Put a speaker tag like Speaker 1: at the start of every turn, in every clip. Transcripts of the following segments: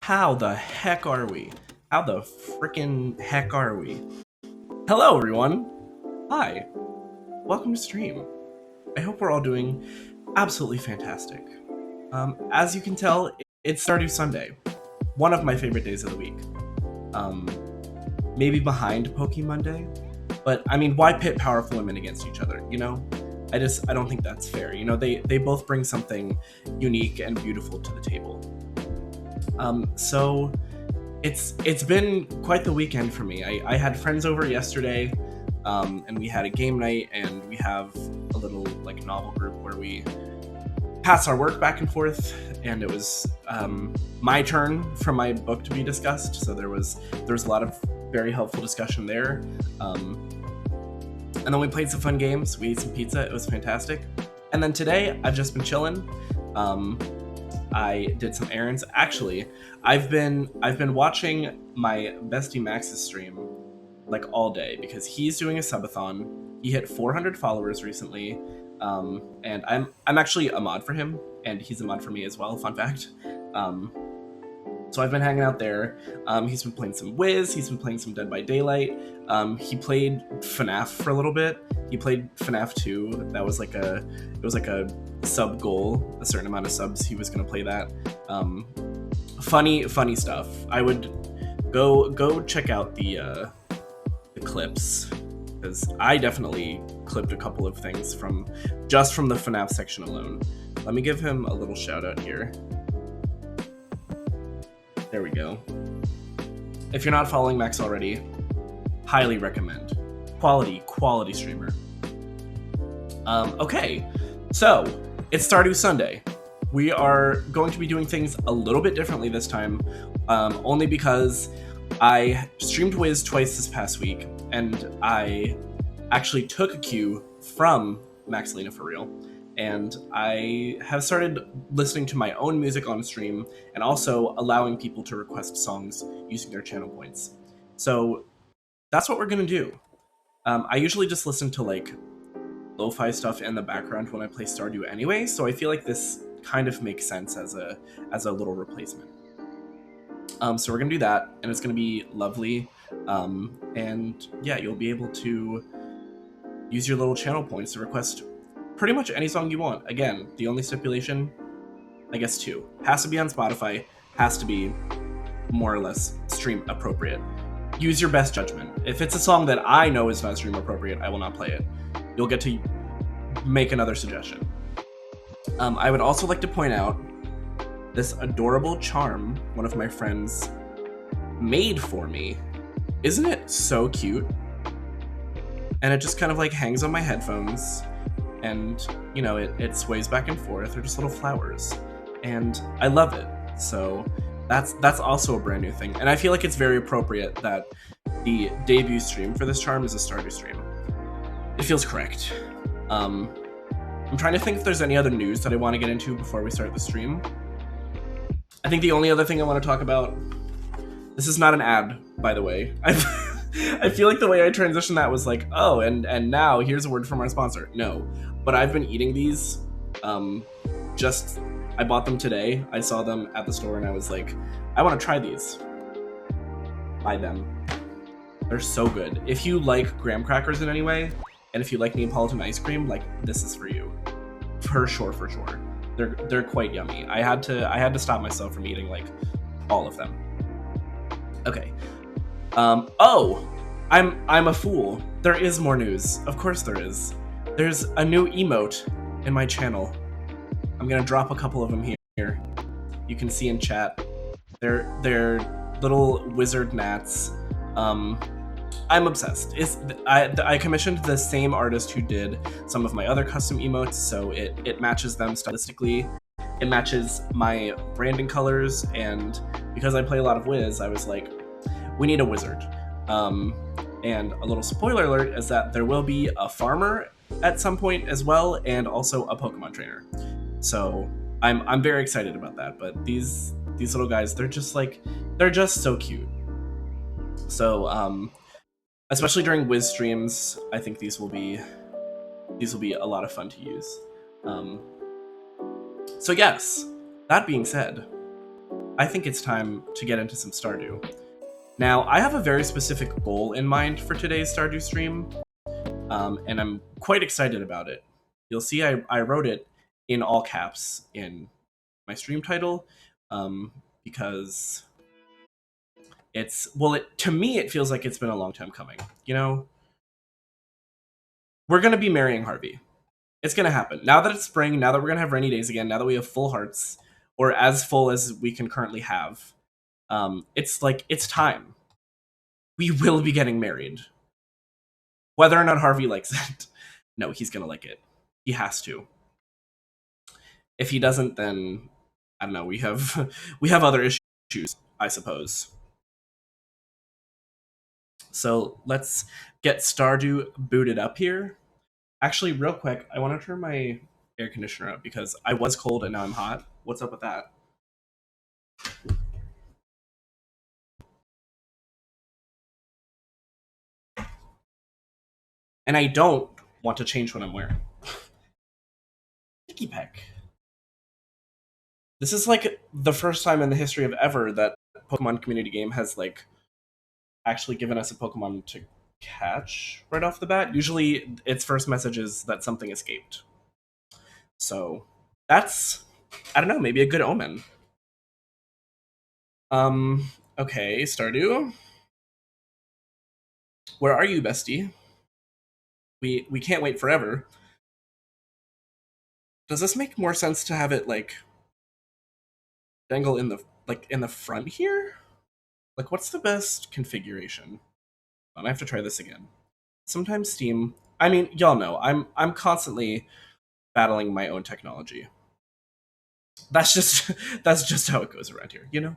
Speaker 1: How the heck are we? How the frickin' heck are we? Hello, everyone. Hi. Welcome to stream. I hope we're all doing absolutely fantastic. As you can tell, it's Stardew Sunday, one of my favorite days of the week. Maybe behind Poke Monday, but I mean, why pit powerful women against each other? You know, I don't think that's fair. You know, they both bring something unique and beautiful to the table. So it's been quite the weekend for me. I had friends over yesterday, and we had a game night, and we have a little like novel group where we pass our work back and forth, and it was my turn for my book to be discussed. So there was a lot of very helpful discussion there. And then we played some fun games. We ate some pizza. It was fantastic. And then today I've just been chilling. I did some errands. Actually, I've been watching my bestie Max's stream like all day because he's doing a subathon. He hit 400 followers recently, and I'm actually a mod for him, and he's a mod for me as well. Fun fact. So I've been hanging out there. He's been playing some Wiz. He's been playing some Dead by Daylight. He played FNAF for a little bit. He played FNAF 2. That was like a sub goal, a certain amount of subs. He was gonna play that. Funny stuff. I would go check out the clips, because I definitely clipped a couple of things from the FNAF section alone. Let me give him a little shout out here. There we go. If you're not following Max already, highly recommend. Quality streamer. Okay, so it's Stardew Sunday. We are going to be doing things a little bit differently this time, only because I streamed Wiz twice this past week, and I actually took a cue from Maxlina for real, and I have started listening to my own music on stream and also allowing people to request songs using their channel points. So that's what we're gonna do. I usually just listen to like lo-fi stuff in the background when I play Stardew anyway, so I feel like this kind of makes sense as a little replacement. So we're gonna do that, and it's gonna be lovely. And yeah, you'll be able to use your little channel points to request pretty much any song you want. Again, the only stipulation, I guess 2. Has to be on Spotify, has to be more or less stream appropriate. Use your best judgment. If it's a song that I know is not stream appropriate, I will not play it. You'll get to make another suggestion. I would also like to point out this adorable charm one of my friends made for me. Isn't it so cute? And it just kind of like hangs on my headphones, and you know, it sways back and forth. They're just little flowers, and I love it. So that's also a brand new thing, and I feel like it's very appropriate that the debut stream for this charm is a Stardew stream. It feels correct. I'm trying to think if there's any other news that I want to get into before we start the stream. I think the only other thing I want to talk about, this is not an ad, by the way. I feel like the way I transitioned that was like, oh, and now here's a word from our sponsor. No, but I've been eating these. I bought them today. I saw them at the store and I was like, I want to try these. Buy them. They're so good. If you like graham crackers in any way, and if you like Neapolitan ice cream, like this is for you. For sure. They're quite yummy. I had to stop myself from eating like all of them. Okay. Oh, I'm a fool. There is more news. Of course there is. There's a new emote in my channel. I'm gonna drop a couple of them here. You can see in chat. They're little wizard gnats. I'm obsessed. I commissioned the same artist who did some of my other custom emotes, so it matches them stylistically. It matches my branding colors, and because I play a lot of Wiz, I was like, we need a wizard. And a little spoiler alert is that there will be a farmer at some point as well, and also a Pokemon trainer. So I'm very excited about that. But these little guys, they're just so cute. So especially during Wiz streams, I think these will be a lot of fun to use. So yes, that being said, I think it's time to get into some Stardew. Now, I have a very specific goal in mind for today's Stardew stream, and I'm quite excited about it. You'll see I wrote it in all caps in my stream title, because to me, it feels like it's been a long time coming. You know, we're gonna be marrying Harvey. It's gonna happen. Now that it's spring, now that we're gonna have rainy days again, now that we have full hearts, or as full as we can currently have, it's time. We will be getting married. Whether or not Harvey likes it. No, he's gonna like it. He has to. If he doesn't, then I don't know, we have we have other issues, I suppose. So let's get Stardew booted up here. Actually, real quick, I want to turn my air conditioner up because I was cold and now I'm hot. What's up with that? And I don't want to change what I'm wearing. Icky peck. This is like the first time in the history of ever that Pokemon community game has like actually given us a Pokemon to catch right off the bat. Usually its first message is that something escaped. So that's, I don't know, maybe a good omen. Okay, Stardew. Where are you, bestie? We can't wait forever. Does this make more sense to have it like dangle in the front here? Like what's the best configuration? I have to try this again. Sometimes Steam, I mean, y'all know, I'm constantly battling my own technology. That's just how it goes around here, you know?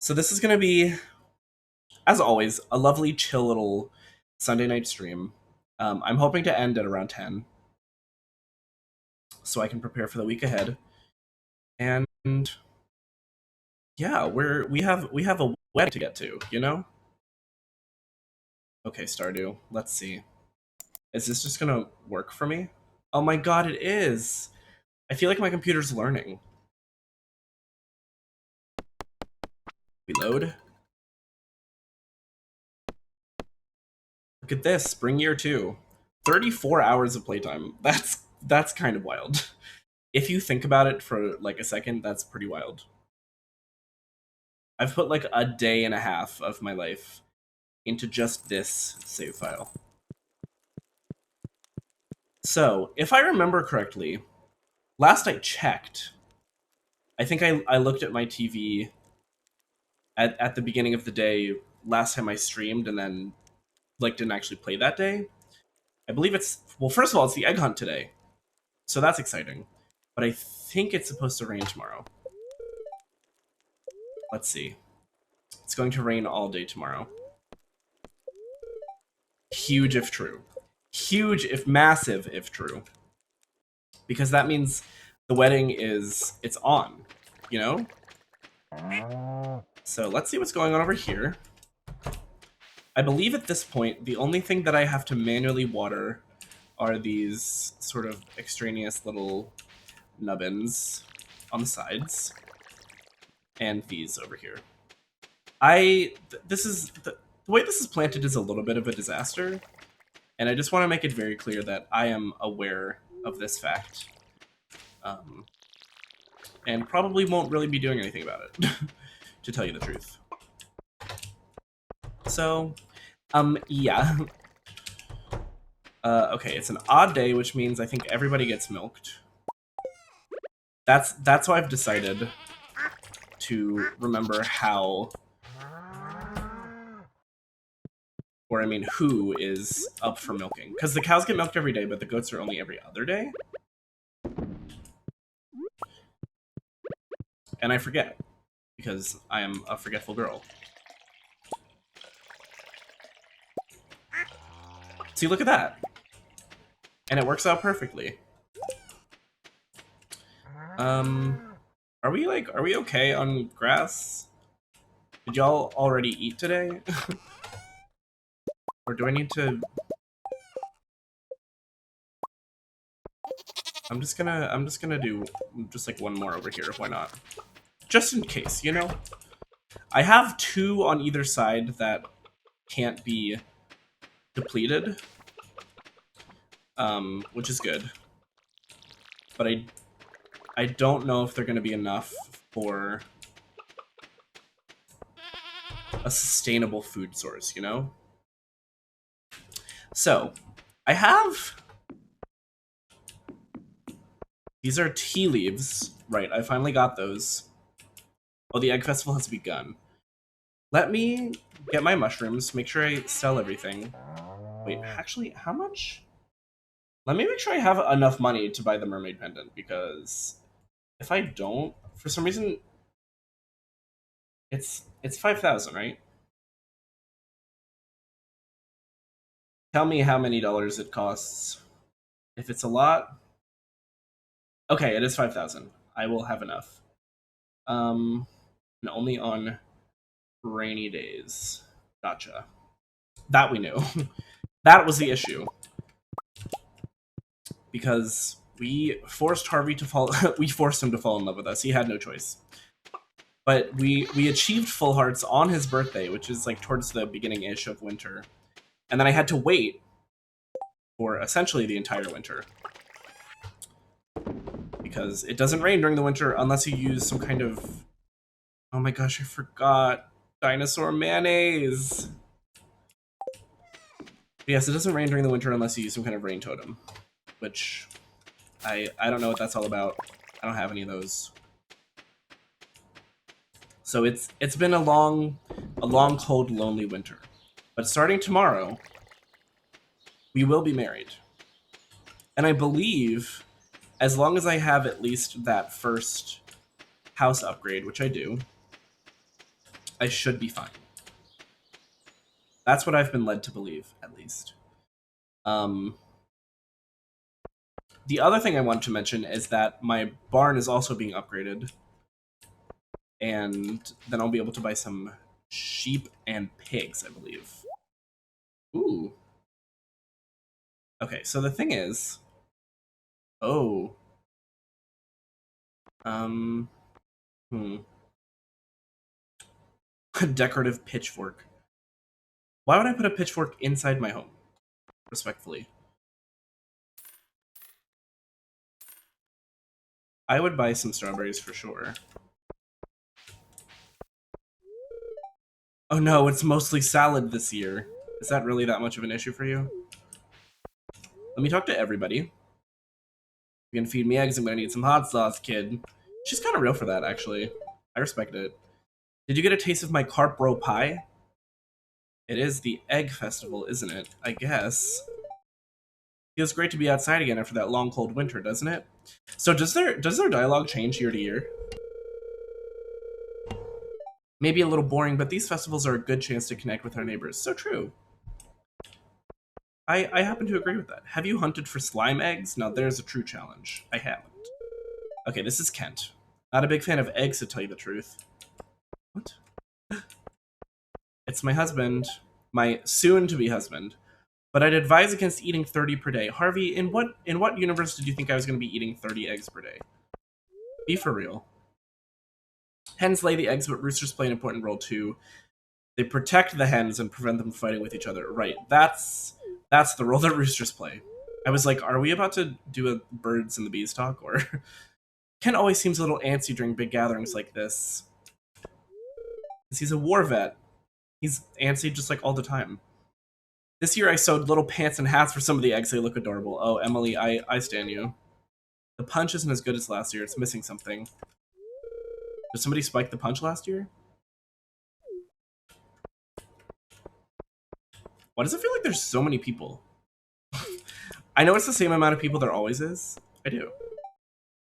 Speaker 1: So this is gonna be, as always, a lovely chill little Sunday night stream. I'm hoping to end at around 10, so I can prepare for the week ahead. And yeah, we have a wedding to get to, you know? Okay, Stardew, let's see. Is this just gonna work for me? Oh my god, it is! I feel like my computer's learning. Reload. Look at this, spring year 2. 34 hours of playtime. That's kind of wild. If you think about it for like a second, that's pretty wild. I've put like a day and a half of my life into just this save file. So, if I remember correctly, last I checked, I think I looked at my TV at the beginning of the day last time I streamed and then like didn't actually play that day. I believe it's, well, first of all, it's the egg hunt today. So that's exciting. But I think it's supposed to rain tomorrow. Let's see. It's going to rain all day tomorrow. Huge if true. Huge if massive if true. Because that means the wedding it's on, you know? So let's see what's going on over here. I believe at this point, the only thing that I have to manually water are these sort of extraneous little nubbins on the sides. And these over here. This is, the way this is planted is a little bit of a disaster. And I just want to make it very clear that I am aware of this fact. And probably won't really be doing anything about it, to tell you the truth. So, yeah. Okay, it's an odd day, which means I think everybody gets milked. That's why I've decided to remember how, or I mean who is up for milking. Because the cows get milked every day, but the goats are only every other day. And I forget, because I am a forgetful girl. See, look at that. And it works out perfectly. Are we okay on grass? Did y'all already eat today? Or do I need to... I'm just gonna do just like one more over here, why not? just in case, you know? I have 2 on either side that can't be depleted, which is good. But I don't know if they're going to be enough for a sustainable food source, you know? So, I have... These are tea leaves. Right, I finally got those. Oh, the egg festival has begun. Let me get my mushrooms, make sure I sell everything. Wait, actually, how much? Let me make sure I have enough money to buy the mermaid pendant, because if I don't, for some reason, it's 5,000, right? Tell me how many dollars it costs. If it's a lot, okay, it is 5,000. I will have enough. And only on rainy days. Gotcha. That we knew. That was the issue. Because we forced Harvey to fall. We forced him to fall in love with us. He had no choice. But we achieved full hearts on his birthday, which is like towards the beginning-ish of winter. And then I had to wait for essentially the entire winter. Because it doesn't rain during the winter unless you use some kind of... Oh my gosh, I forgot. Dinosaur mayonnaise! But yes, it doesn't rain during the winter unless you use some kind of rain totem. Which, I don't know what that's all about. I don't have any of those. So it's been a long, cold, lonely winter. But starting tomorrow, we will be married. And I believe, as long as I have at least that first house upgrade, which I do, I should be fine. That's what I've been led to believe, at least. The other thing I wanted to mention is that my barn is also being upgraded. And then I'll be able to buy some sheep and pigs, I believe. Ooh. Okay, so the thing is... Oh. A decorative pitchfork. Why would I put a pitchfork inside my home? Respectfully. I would buy some strawberries for sure. Oh no, it's mostly salad this year. Is that really that much of an issue for you? Let me talk to everybody. If you're gonna feed me eggs, I'm gonna need some hot sauce, kid. She's kind of real for that, actually. I respect it. Did you get a taste of my carp roe pie? It is the egg festival, isn't it? I guess. Feels great to be outside again after that long, cold winter, doesn't it? So does their dialogue change year to year? Maybe a little boring, but these festivals are a good chance to connect with our neighbors. So true. I happen to agree with that. Have you hunted for slime eggs? Now there's a true challenge. I haven't. Okay, this is Kent. Not a big fan of eggs, to tell you the truth. What? It's my husband. My soon-to-be husband. But I'd advise against eating 30 per day. Harvey, in what universe did you think I was going to be eating 30 eggs per day? Be for real. Hens lay the eggs, but roosters play an important role too. They protect the hens and prevent them from fighting with each other. Right, that's the role that roosters play. I was like, are we about to do a birds and the bees talk? Or Ken always seems a little antsy during big gatherings like this. Because he's a war vet. He's antsy just like all the time. This year I sewed little pants and hats for some of the eggs. They look adorable. Oh, Emily, I stand you. The punch isn't as good as last year. It's missing something. Did somebody spike the punch last year? Why does it feel like there's so many people? I know it's the same amount of people there always is. I do.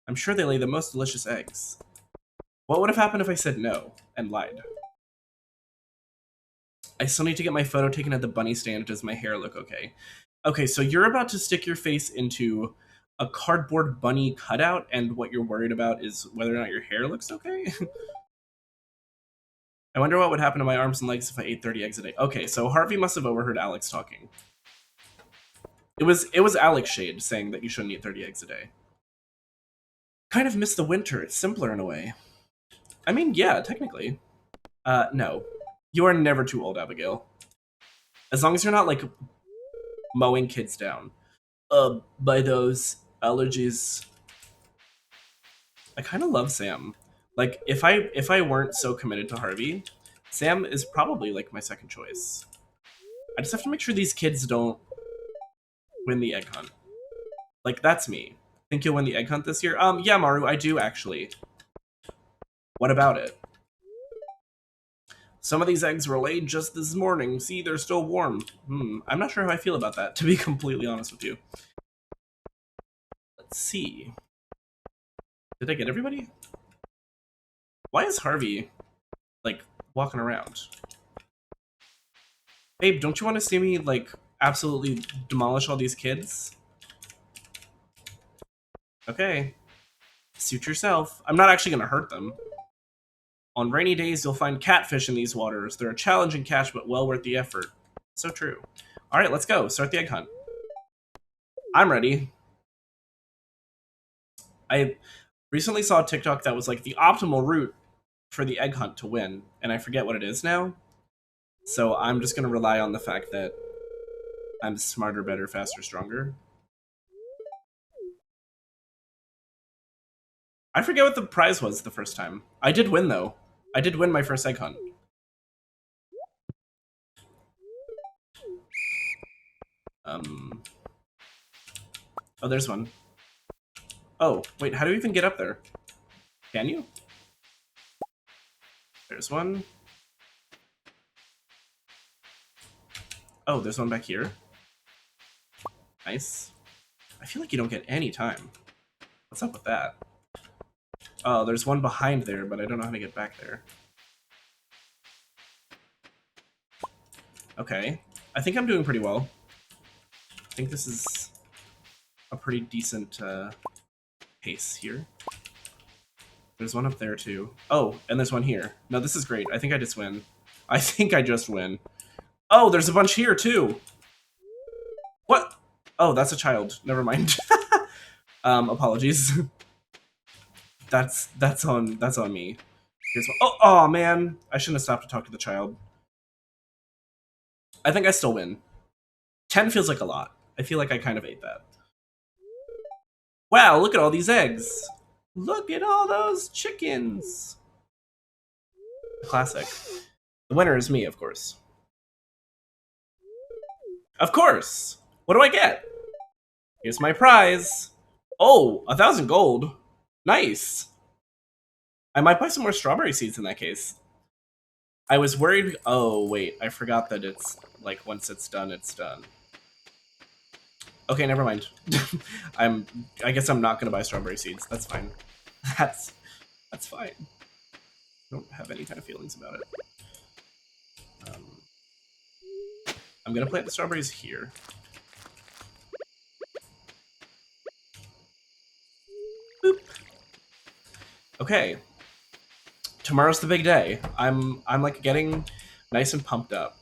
Speaker 1: I'm sure they lay the most delicious eggs. What would have happened if I said no and lied? I still need to get my photo taken at the bunny stand. Does my hair look okay? Okay, so you're about to stick your face into a cardboard bunny cutout, and what you're worried about is whether or not your hair looks okay? I wonder what would happen to my arms and legs if I ate 30 eggs a day. Okay, so Harvey must have overheard Alex talking. It was Alex Shade saying that you shouldn't eat 30 eggs a day. Kind of miss the winter. It's simpler in a way. I mean, yeah, technically. No. You are never too old, Abigail. As long as you're not, like, mowing kids down. By those allergies. I kind of love Sam. Like, if I weren't so committed to Harvey, Sam is probably, like, my second choice. I just have to make sure these kids don't win the egg hunt. Like, that's me. Think you'll win the egg hunt this year? Yeah, Maru, I do, actually. What about it? Some of these eggs were laid just this morning. See, they're still warm. I'm not sure how I feel about that, to be completely honest with you. Let's see. Did I get everybody? Why is Harvey, like, walking around? Babe, don't you want to see me, like, absolutely demolish all these kids? Okay. Suit yourself. I'm not actually gonna hurt them. On rainy days, you'll find catfish in these waters. They're a challenging catch, but well worth the effort. So true. Alright, let's go. Start the egg hunt. I'm ready. I recently saw a TikTok that was like the optimal route for the egg hunt to win, and I forget what it is now. So I'm just gonna rely on the fact that I'm smarter, better, faster, stronger. I forget what the prize was the first time. I did win, though. I did win my first egg hunt. Oh, there's one. Oh, wait, how do we even get up there? Can you? There's one. Oh, there's one back here. Nice. I feel like you don't get any time. What's up with that? Oh, there's one behind there, but I don't know how to get back there. Okay. I think I'm doing pretty well. I think this is a pretty decent pace here. There's one up there, too. Oh, and there's one here. No, this is great. I think I just win. I think I just win. Oh, there's a bunch here, too! What? Oh, that's a child. Never mind. Apologies. that's on me. Here's one. Oh, man. I shouldn't have stopped to talk to the child. I think I still win. 10 feels like a lot. I feel like I kind of ate that. Wow, look at all these eggs. Look at all those chickens. Classic. The winner is me, of course. Of course! What do I get? Here's my prize. Oh, 1,000 gold. Nice. I might buy some more strawberry seeds in that case. I was worried. Oh, wait. I forgot that it's, like, once it's done, it's done. Okay, never mind. I guess I'm not gonna buy strawberry seeds. That's fine. That's fine. I don't have any kind of feelings about it. I'm gonna plant the strawberries here. Boop. Okay. Tomorrow's the big day. I'm like getting nice and pumped up.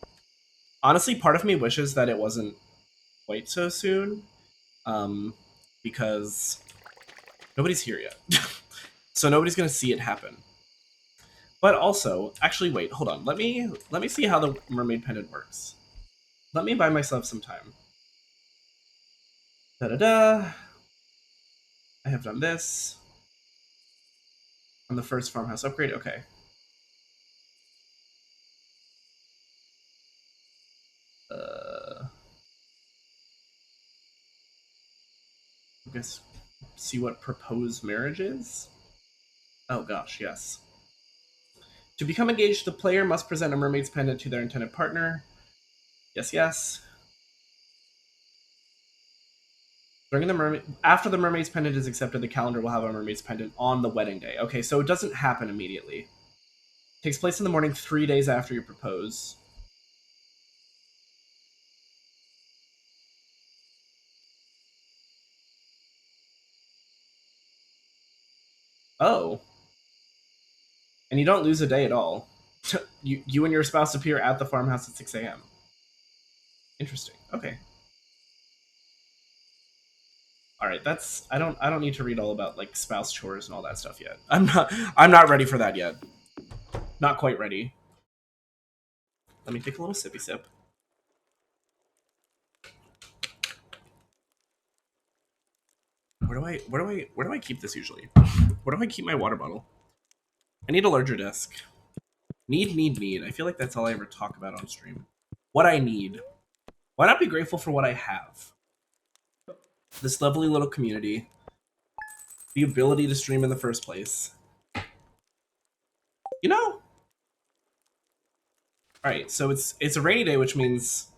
Speaker 1: Honestly, part of me wishes that it wasn't quite so soon, because nobody's here yet. So nobody's gonna see it happen. But also, actually, wait, hold on. Let me see how the mermaid pendant works. Let me buy myself some time. Da-da-da. I have done this. On the first farmhouse upgrade, okay. I guess see what proposed marriage is? Oh gosh, yes. To become engaged, the player must present a mermaid's pendant to their intended partner. Yes, yes. After the mermaid's pendant is accepted, the calendar will have a mermaid's pendant on the wedding day. Okay, so it doesn't happen immediately. It takes place in the morning 3 days after you propose. Oh. And you don't lose a day at all. You and your spouse appear at the farmhouse at 6 a.m. Interesting. Okay. All right, I don't need to read all about like spouse chores and all that stuff yet. I'm not ready for that yet. Not quite ready. Let me take a little sippy sip. Where do I keep this usually? Where do I keep my water bottle? I need a larger desk. Need. I feel like that's all I ever talk about on stream. What I need. Why not be grateful for what I have? This lovely little community. The ability to stream in the first place. You know? Alright, so it's a rainy day, which means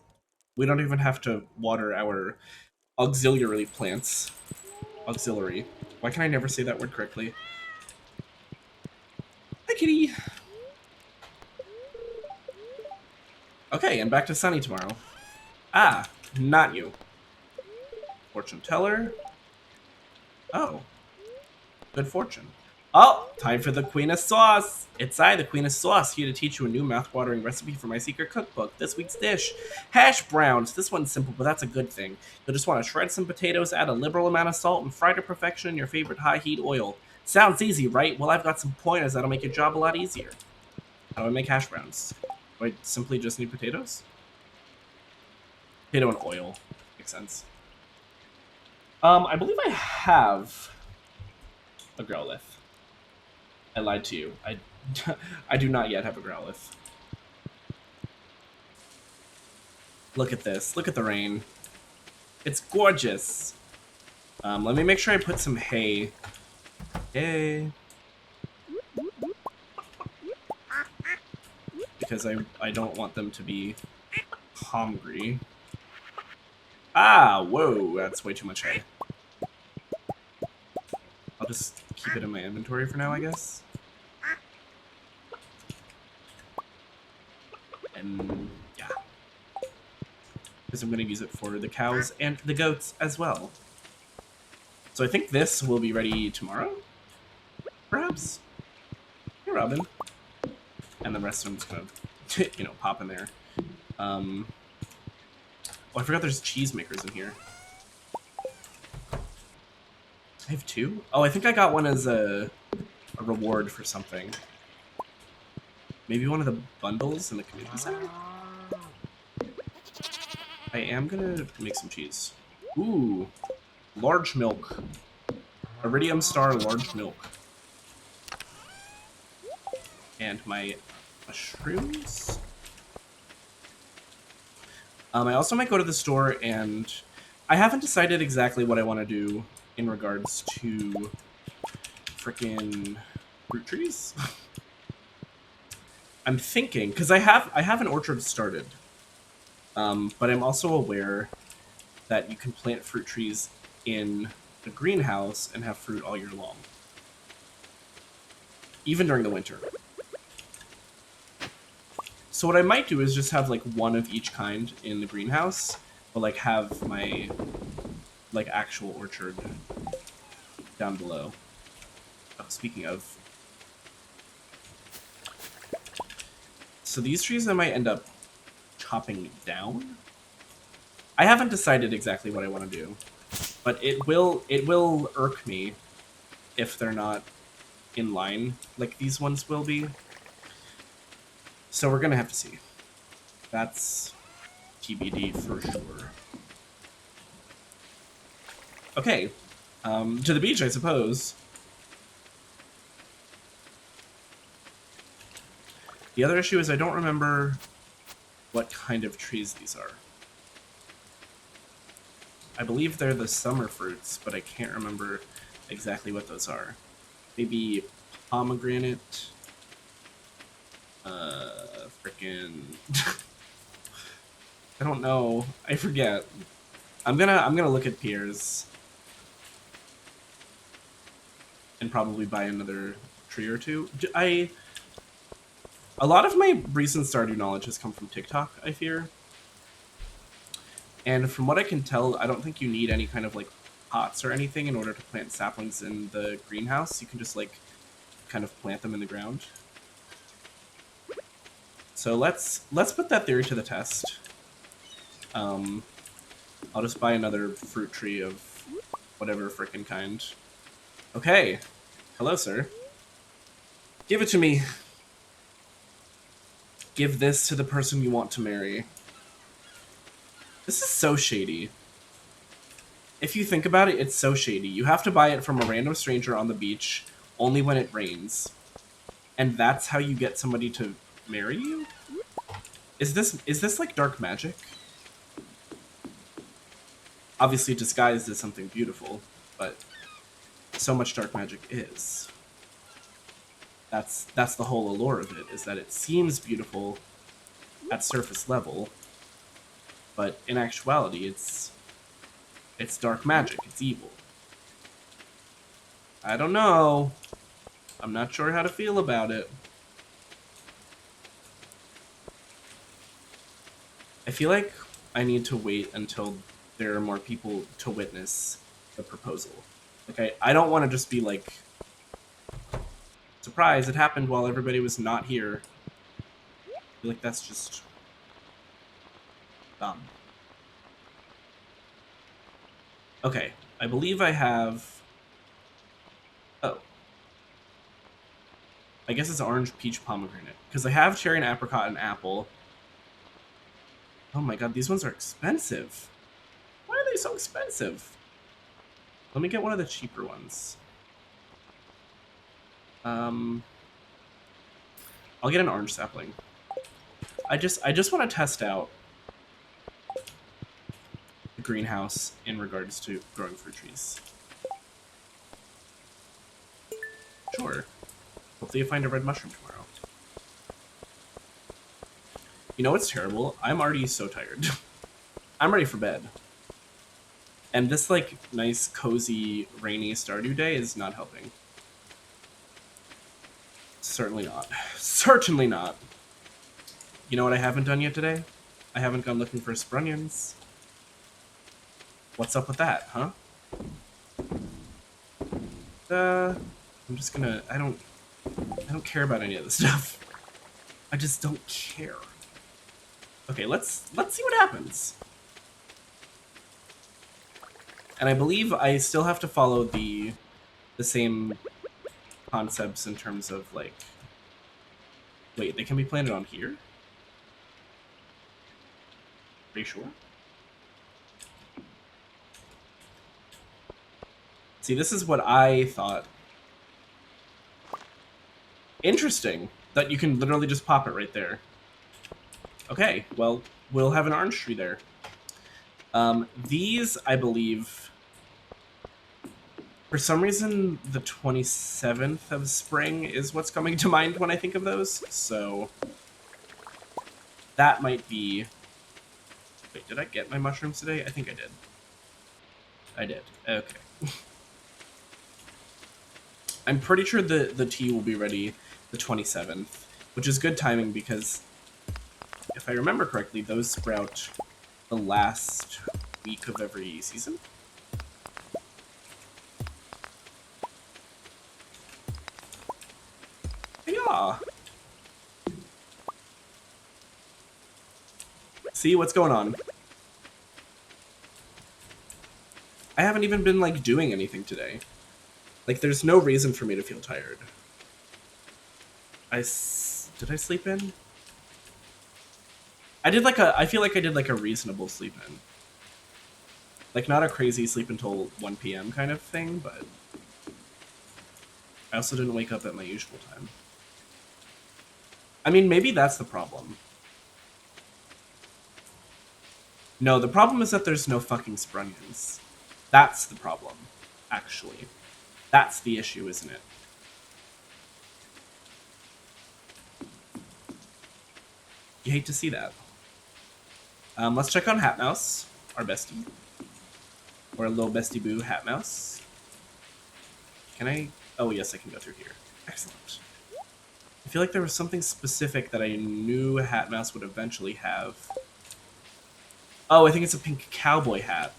Speaker 1: we don't even have to water our auxiliary plants. Auxiliary. Why can I never say that word correctly? Hi, kitty! Okay, and back to sunny tomorrow. Ah, not you. Fortune teller. Oh. Good fortune. Oh, time for the Queen of Sauce! It's I, the Queen of Sauce, here to teach you a new mouth-watering recipe for my secret cookbook. This week's dish, hash browns. This one's simple, but that's a good thing. You'll just want to shred some potatoes, add a liberal amount of salt, and fry to perfection in your favorite high-heat oil. Sounds easy, right? Well, I've got some pointers that'll make your job a lot easier. How do I make hash browns? Do I simply just need potatoes? Potato and oil. Makes sense. I believe I have a growlithe. I lied to you. I do not yet have a growlithe. Look at this. Look at the rain. It's gorgeous. Let me make sure I put some hay. Yay. Because I don't want them to be hungry. Ah, whoa, that's way too much hay. I'll just keep it in my inventory for now, I guess. And yeah. Because I'm going to use it for the cows and the goats as well. So I think this will be ready tomorrow? Perhaps? Hey, Robin. And the rest of them just kind of, you know, pop in there. Oh, I forgot there's cheese makers in here. I have two? Oh, I think I got one as a reward for something. Maybe one of the bundles in the community center? I am gonna make some cheese. Ooh, large milk. Iridium Star large milk. And my mushrooms. I also might go to the store and I haven't decided exactly what I want to do in regards to frickin' fruit trees. I'm thinking, because I have an orchard started, but I'm also aware that you can plant fruit trees in the greenhouse and have fruit all year long, even during the winter. So what I might do is just have like one of each kind in the greenhouse, but like have my like actual orchard down below. Oh, speaking of, so these trees I might end up chopping down. I haven't decided exactly what I want to do, but it will irk me if they're not in line like these ones will be. So we're gonna have to see. That's TBD for sure. Okay, to the beach, I suppose. The other issue is I don't remember what kind of trees these are. I believe they're the summer fruits, but I can't remember exactly what those are. Maybe pomegranate. Frickin' I don't know. I forget. I'm gonna look at peers and probably buy another tree or two. A lot of my recent Stardew knowledge has come from TikTok, I fear. And from what I can tell, I don't think you need any kind of like pots or anything in order to plant saplings in the greenhouse. You can just like kind of plant them in the ground. So let's put that theory to the test. I'll just buy another fruit tree of whatever frickin' kind. Okay. Hello, sir. Give it to me. Give this to the person you want to marry. This is so shady. If you think about it, it's so shady. You have to buy it from a random stranger on the beach only when it rains. And that's how you get somebody to marry you? Is this like dark magic? Obviously disguised as something beautiful, but so much dark magic is. That's the whole allure of it, is that it seems beautiful at surface level, but in actuality it's dark magic, it's evil. I don't know. I'm not sure how to feel about it. I feel like I need to wait until there are more people to witness the proposal. Like, I don't want to just be like, surprise, it happened while everybody was not here. I feel like that's just dumb. Okay, I believe I have... Oh. I guess it's orange, peach, pomegranate. Because I have cherry and apricot and apple. Oh my god, these ones are expensive. Why are they so expensive? Let me get one of the cheaper ones. I'll get an orange sapling. I just want to test out the greenhouse in regards to growing fruit trees. Sure. Hopefully you find a red mushroom tomorrow. You know what's terrible? I'm already so tired. I'm ready for bed. And this, like, nice, cozy, rainy Stardew day is not helping. Certainly not. Certainly not. You know what I haven't done yet today? I haven't gone looking for sprunions. What's up with that, huh? I'm just gonna... I don't care about any of this stuff. I just don't care. Okay, let's see what happens. And I believe I still have to follow the same concepts in terms of, like... Wait, they can be planted on here? Are you sure? See, this is what I thought. Interesting. That you can literally just pop it right there. Okay, well, we'll have an orange tree there. These, I believe... For some reason, the 27th of spring is what's coming to mind when I think of those, so... That might be... Wait, did I get my mushrooms today? I think I did. I did. Okay. I'm pretty sure the tea will be ready the 27th, which is good timing because, if I remember correctly, those sprout the last week of every season. Yeah. See what's going on? I haven't even been, like, doing anything today. Like, there's no reason for me to feel tired. Did I sleep in? I feel like I did, like, a reasonable sleep in. Like, not a crazy sleep until 1 p.m. kind of thing, but... I also didn't wake up at my usual time. I mean, maybe that's the problem. No, the problem is that there's no fucking sprunions. That's the problem, actually. That's the issue, isn't it? You hate to see that. Let's check on Hat Mouse, our bestie. Or a little bestie boo, Hat Mouse. Can I? Oh, yes, I can go through here. Excellent. I feel like there was something specific that I knew Hat Mouse would eventually have. Oh, I think it's a pink cowboy hat.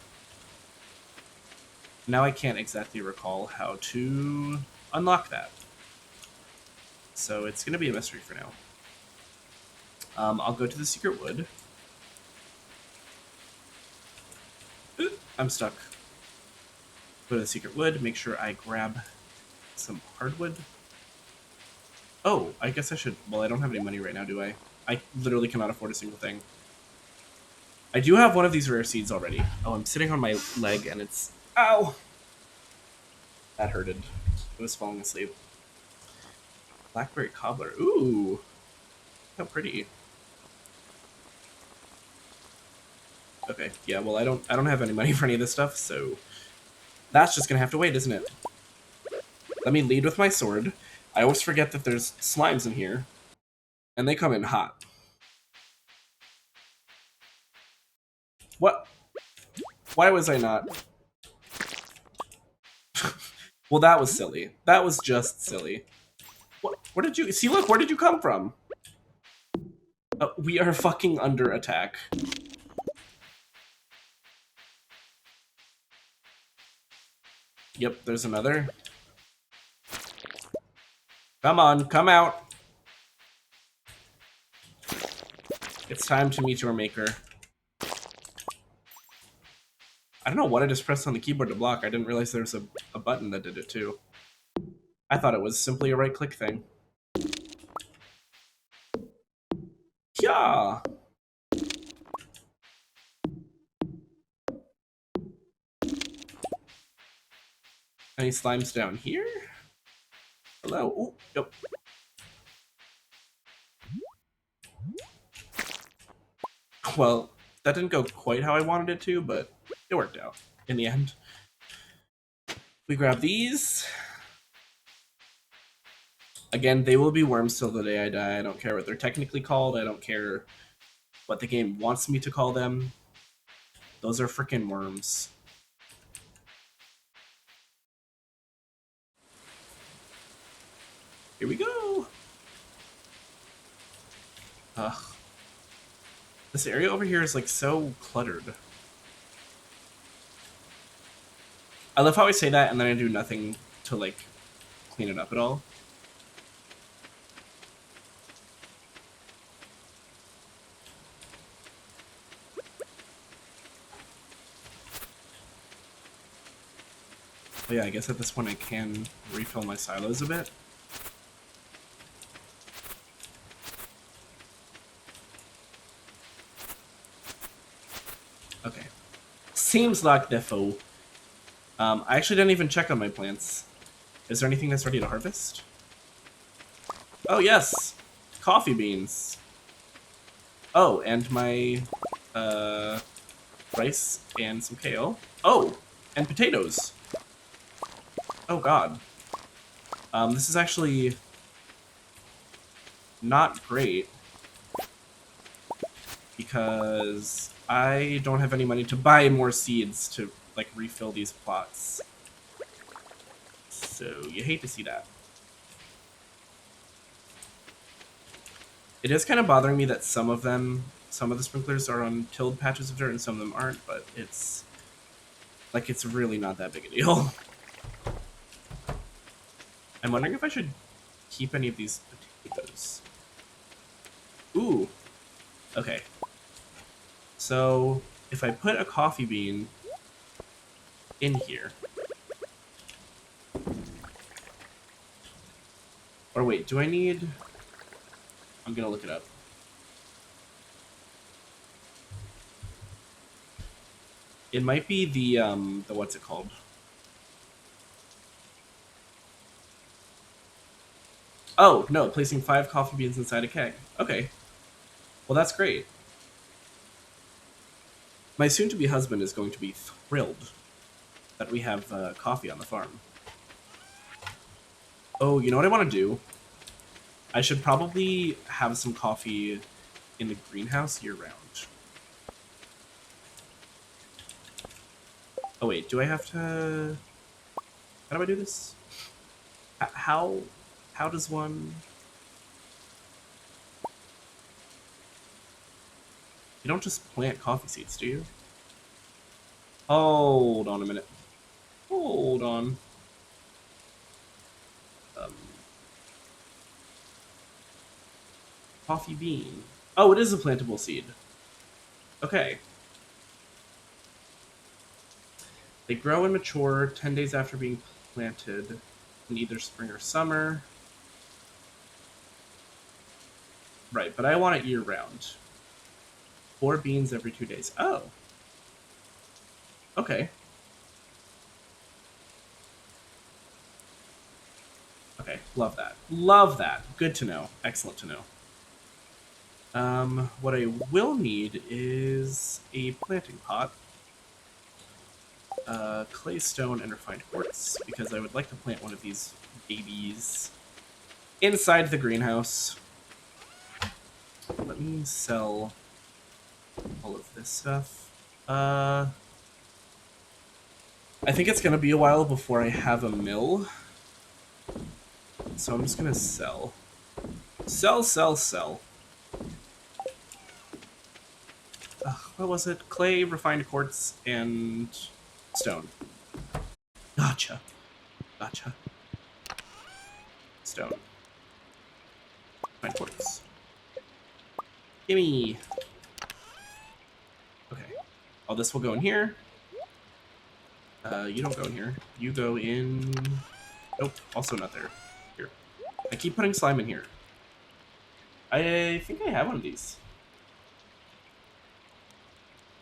Speaker 1: Now I can't exactly recall how to unlock that. So it's going to be a mystery for now. I'll go to the secret wood. I'm stuck. Go to the secret wood, make sure I grab some hardwood. Oh, I guess I should... Well, I don't have any money right now, do I? I literally cannot afford a single thing. I do have one of these rare seeds already. Oh, I'm sitting on my leg and it's... Ow! That hurted. I was falling asleep. Blackberry cobbler. Ooh! How pretty. Okay, yeah, well I don't have any money for any of this stuff, so that's just gonna have to wait, isn't it? Let me lead with my sword. I always forget that there's slimes in here, and they come in hot. What? Why was I not? Well, that was silly. That was just silly. What? Where did you... See, look, where did you come from? We are fucking under attack. Yep, there's another. Come on, come out. It's time to meet your maker. I don't know what I just pressed on the keyboard to block. I didn't realize there was a button that did it too. I thought it was simply a right-click thing. Yeah. Any slimes down here? Hello. Ooh, yep. Well, that didn't go quite how I wanted it to, but it worked out in the end. We grab these. Again, they will be worms till the day I die. I don't care what they're technically called. I don't care what the game wants me to call them. Those are freaking worms. Here we go. Ugh. This area over here is like so cluttered. I love how I say that and then I do nothing to like clean it up at all. But yeah, I guess at this point I can refill my silos a bit. Okay. Seems like defo. I actually didn't even check on my plants. Is there anything that's ready to harvest? Oh yes! Coffee beans. Oh, and my rice and some kale. Oh! And potatoes. Oh god. This is actually not great because I don't have any money to buy more seeds to like refill these plots. So you hate to see that. It is kind of bothering me that some of the sprinklers are on tilled patches of dirt and some of them aren't, but it's like it's really not that big a deal. I'm wondering if I should keep any of these potatoes. Ooh. Okay. So, if I put a coffee bean in here... Or wait, do I need... I'm gonna look it up. It might be the what's it called? Oh, no, placing 5 coffee beans inside a keg. Okay. Well, that's great. My soon-to-be husband is going to be thrilled that we have coffee on the farm. Oh, you know what I want to do? I should probably have some coffee in the greenhouse year-round. Oh wait, do I have to... How do I do this? How does one... You don't just plant coffee seeds, do you? Hold on a minute. Hold on. Coffee bean. Oh, it is a plantable seed. Okay. They grow and mature 10 days after being planted in either spring or summer. Right, but I want it year-round. 4 beans every 2 days. Oh. Okay. Okay, love that. Love that. Good to know. Excellent to know. What I will need is a planting pot, clay stone, and refined quartz, because I would like to plant one of these babies inside the greenhouse. Let me sell all of this stuff. I think it's gonna be a while before I have a mill, so I'm just gonna sell. Sell, sell, sell. What was it? Clay, refined quartz, and stone. Gotcha. Gotcha. Stone. Refined quartz. Gimme. Okay. All this will go in here. You don't go in here. You go in... Nope, also not there. Here. I keep putting slime in here. I think I have one of these.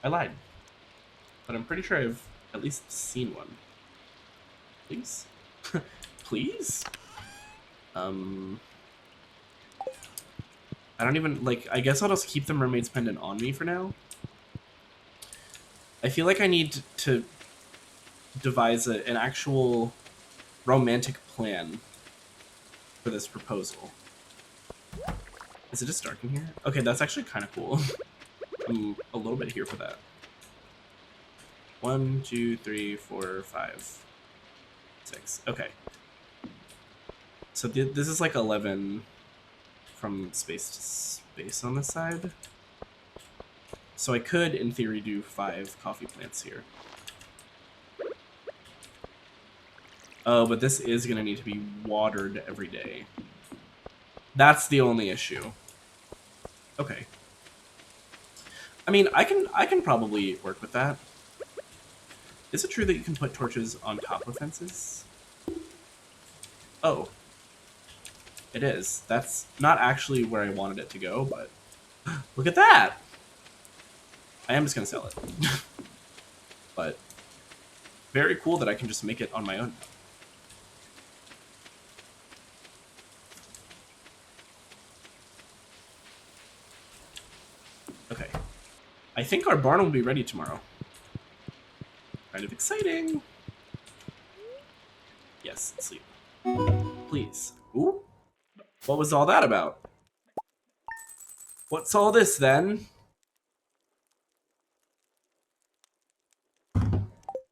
Speaker 1: I lied. But I'm pretty sure I've at least seen one. Please? Please? I don't even, like, I guess I'll just keep the mermaid's pendant on me for now. I feel like I need to devise an actual romantic plan for this proposal. Is it just dark in here? Okay, that's actually kind of cool. I'm a little bit here for that. 1, 2, 3, 4, 5, 6. Okay. So this is like 11 from space to space on this side. So I could, in theory, do 5 coffee plants here. Oh, but this is going to need to be watered every day. That's the only issue. Okay. I mean, I can probably work with that. Is it true that you can put torches on top of fences? Oh. It is. That's not actually where I wanted it to go, but look at that! I am just going to sell it. But very cool that I can just make it on my own. Okay. I think our barn will be ready tomorrow. Kind of exciting. Yes, sleep. Please. Ooh. What was all that about? What's all this then?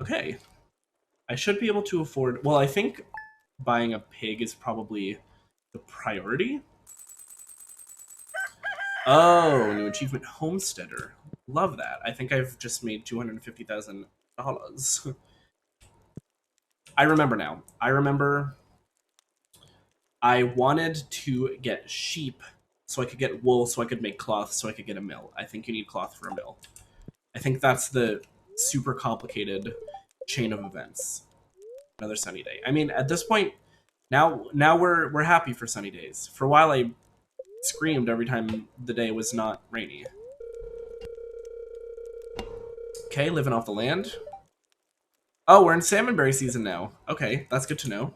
Speaker 1: Okay. I should be able to afford... Well, I think buying a pig is probably the priority. Oh, new achievement, Homesteader. Love that. I think I've just made $250,000. I remember now. I remember I wanted to get sheep so I could get wool, so I could make cloth, so I could get a mill. I think you need cloth for a mill. I think that's the super complicated chain of events. Another sunny day. I mean, at this point, now we're happy for sunny days. For a while, I screamed every time the day was not rainy. Okay, living off the land. Oh, we're in salmonberry season now. Okay, that's good to know.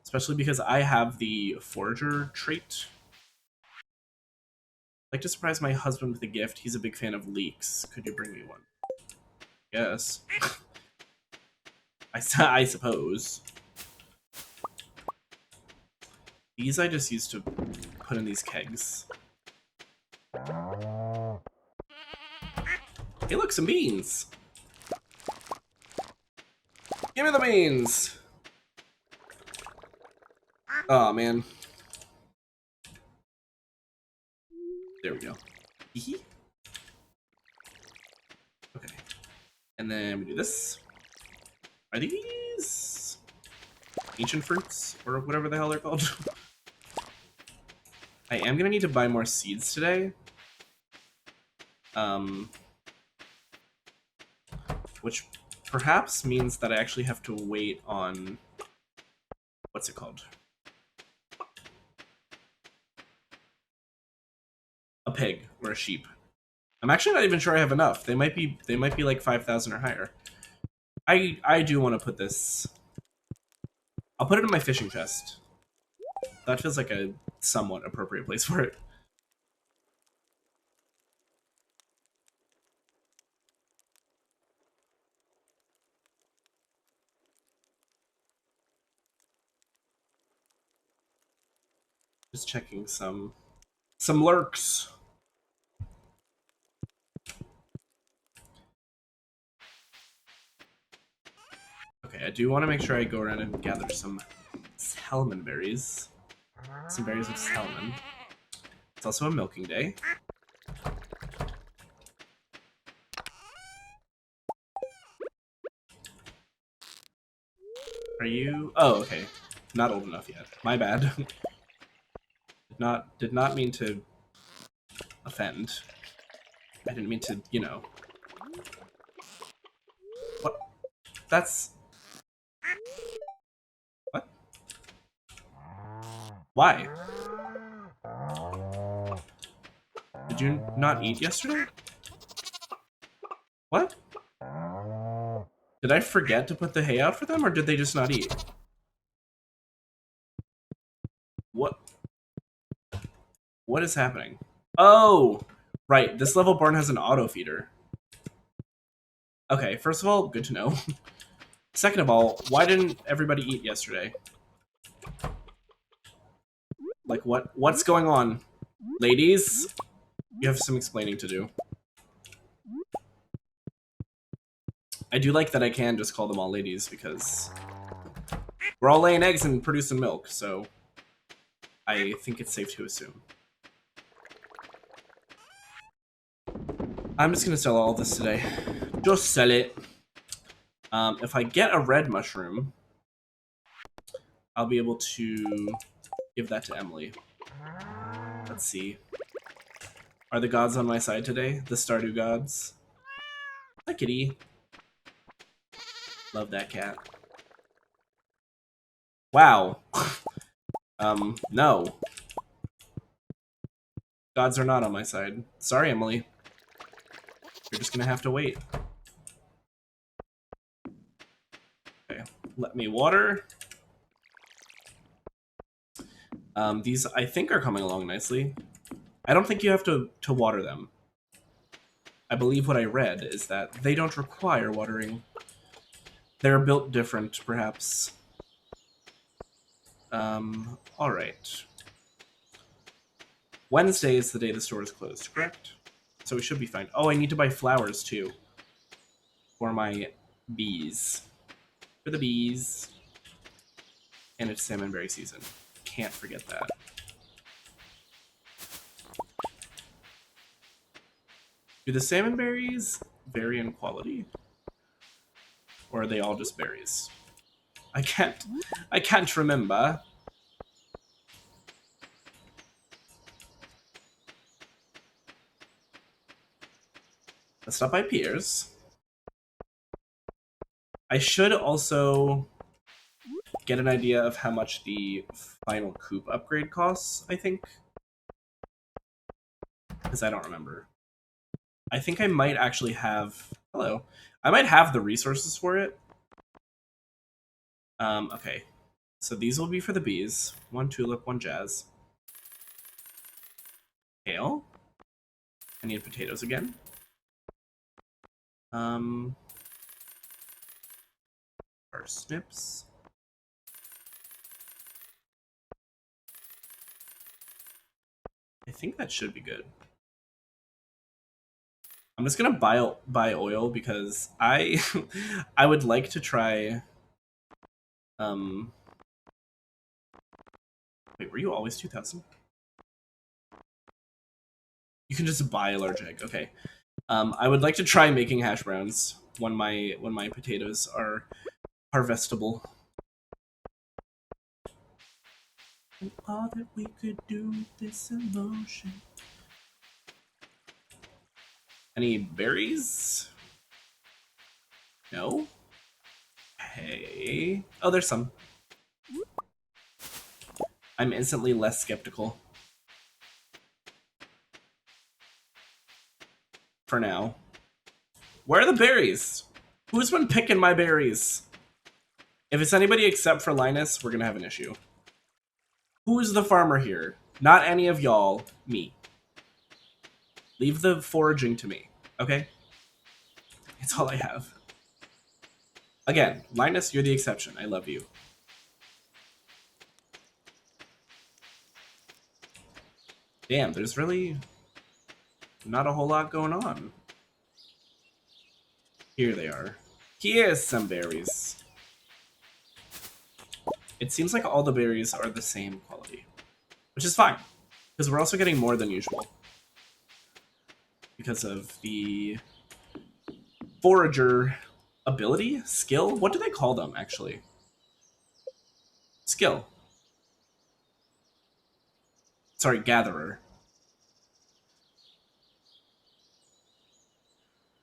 Speaker 1: Especially because I have the forager trait. I'd like to surprise my husband with a gift. He's a big fan of leeks. Could you bring me one? Yes. I suppose. These I just used to put in these kegs. Hey, look, some beans! Give me the beans! Oh, man. There we go. Okay. And then we do this. Are these ancient fruits? Or whatever the hell they're called? I am gonna need to buy more seeds today. Which perhaps means that I actually have to wait on... What's it called? a pig or a sheep. I'm actually not even sure I have enough. They might be like 5,000 or higher. I do want to put this. I'll put it in my fishing chest. That feels like a somewhat appropriate place for it. Just checking some lurks. Okay, I do want to make sure I go around and gather some salmon berries. Some berries of salmon. It's also a milking day. Are you? Oh, okay. Not old enough yet. My bad. Did not mean to offend. I didn't mean to, you know. What? That's... What? Why? Did you not eat yesterday? What? Did I forget to put the hay out for them, or did they just not eat? What? What is happening? Oh! Right, this level barn has an auto feeder. Okay, first of all, good to know. Second of all, why didn't everybody eat yesterday? Like, what's going on? Ladies? You have some explaining to do. I do like that I can just call them all ladies, because we're all laying eggs and producing milk, so I think it's safe to assume. I'm just gonna sell all this today. Just sell it. If I get a red mushroom, I'll be able to give that to Emily. Let's see. Are the gods on my side today? The Stardew gods? Hi, kitty. Love that cat. Wow. No. Gods are not on my side. Sorry, Emily. You're just gonna have to wait. Okay, let me water. These, I think, are coming along nicely. I don't think you have to water them. I believe what I read is that they don't require watering. They're built different, perhaps. Alright. Wednesday is the day the store is closed, correct? So we should be fine. Oh, I need to buy flowers, too. For my bees. For the bees. And it's salmonberry season. Can't forget that. Do the salmonberries vary in quality? Or are they all just berries? I can't remember. Let's stop by Pierre's. I should also get an idea of how much the final coop upgrade costs, I think. Because I don't remember. I think I might actually have... Hello. I might have the resources for it. Okay. So these will be for the bees. 1 tulip, 1 jazz. Kale. I need potatoes again. Parsnips. I think that should be good. I'm just gonna buy oil because I I would like to try. Wait, were you always 2,000? You can just buy a large egg. Okay. I would like to try making hash browns when my potatoes are harvestable. And all that we could do with this emotion. Any berries? No. Hey. Oh, there's some. I'm instantly less skeptical. for now. Where are the berries? Who's been picking my berries? If it's anybody except for Linus, we're gonna have an issue. Who's the farmer here? Not any of y'all. Me. Leave the foraging to me, okay? It's all I have. Again, Linus, you're the exception. I love you. Damn, there's really not a whole lot going on. Here they are. Here's some berries. It seems like all the berries are the same quality, which is fine, because we're also getting more than usual because of the forager ability? Skill? What do they call them, actually? Skill. Sorry, gatherer.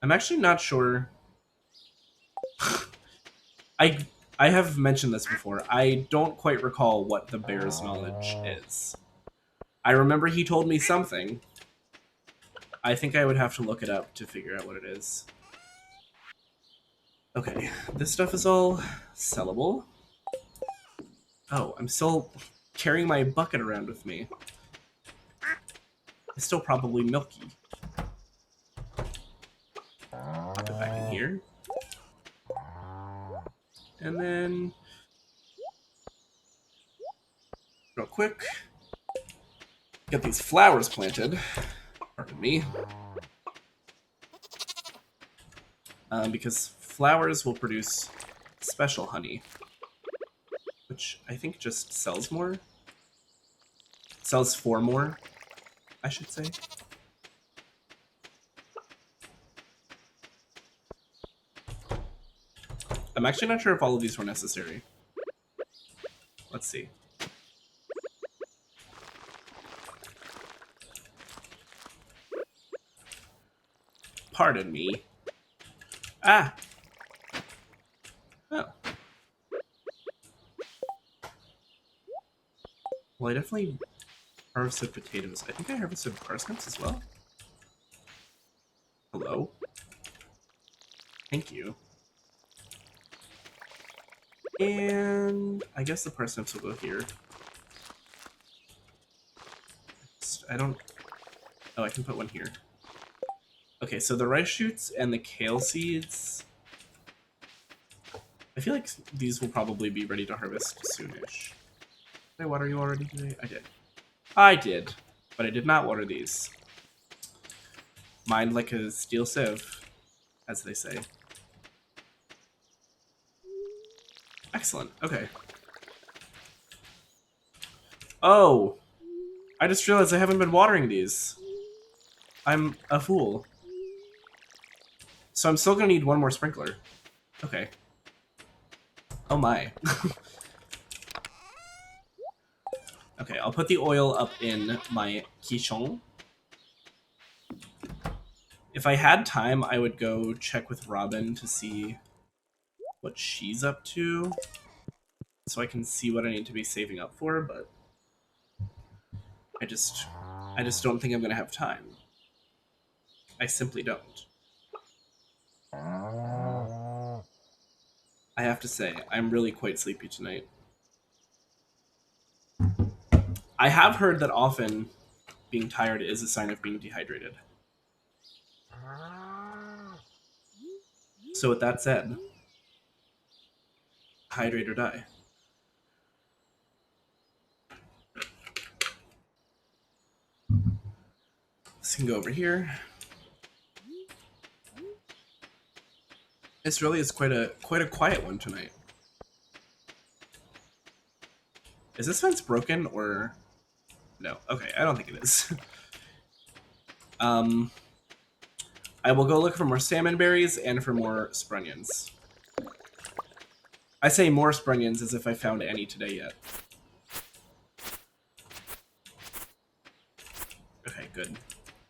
Speaker 1: I'm actually not sure. I have mentioned this before. I don't quite recall what the bear's knowledge is. I remember he told me something. I think I would have to look it up to figure out what it is. Okay, this stuff is all sellable. Oh, I'm still carrying my bucket around with me. It's still probably milky. Pop it back in here. And then, real quick, get these flowers planted. Pardon me. Because flowers will produce special honey, which I think just sells more. Sells for more, I should say. I'm actually not sure if all of these were necessary. Let's see. Pardon me. Ah! Oh. Well, I definitely harvested potatoes. I think I harvested parsnips as well. Hello? Thank you. And I guess the parsnips will go here. I don't... Oh, I can put one here. Okay, so the rice shoots and the kale seeds... I feel like these will probably be ready to harvest soonish. Did I water you already today? I did. I did, but I did not water these. Mind like a steel sieve, as they say. Excellent, okay. Oh! I just realized I haven't been watering these. I'm a fool. So I'm still gonna need one more sprinkler. Okay. Oh my. Okay, I'll put the oil up in my quichon. If I had time, I would go check with Robin to see what she's up to, so I can see what I need to be saving up for, but I just don't think I'm gonna have time. I simply don't. I have to say, I'm really quite sleepy tonight. I have heard that often being tired is a sign of being dehydrated. So with that said, hydrate or die. This can go over here. This really is quite a quiet one tonight. Is this fence broken or no? Okay, I don't think it is. I will go look for more salmon berries and for more sprunions. I say more sprunions as if I found any today yet. Okay, good.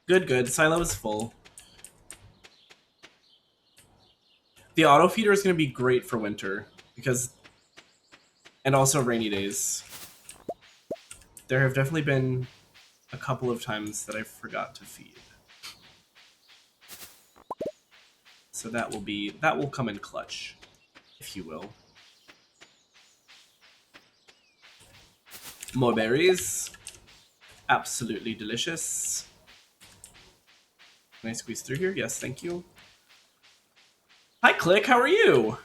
Speaker 1: Good. Silo is full. The auto feeder is going to be great for winter because, and also rainy days. There have definitely been a couple of times that I forgot to feed. So that will come in clutch, if you will. More berries. Absolutely delicious. Can I squeeze through here? Yes, thank you. Hi, Click. How are you?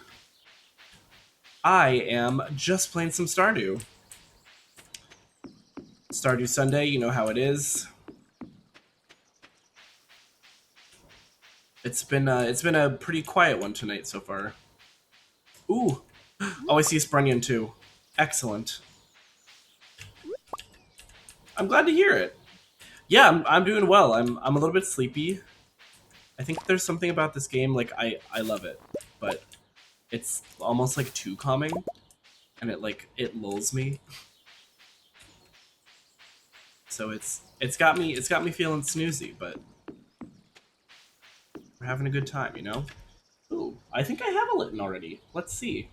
Speaker 1: I am just playing some Stardew. Stardew Sunday, you know how it is. It's been a pretty quiet one tonight so far. Ooh. Oh, I see Sprunyon too. Excellent. I'm glad to hear it. Yeah, I'm doing well. I'm a little bit sleepy. I think there's something about this game, like I love it, but it's almost like too calming, and it lulls me. So it's got me feeling snoozy, but we're having a good time, you know? Ooh, I think I have a Litten already. Let's see.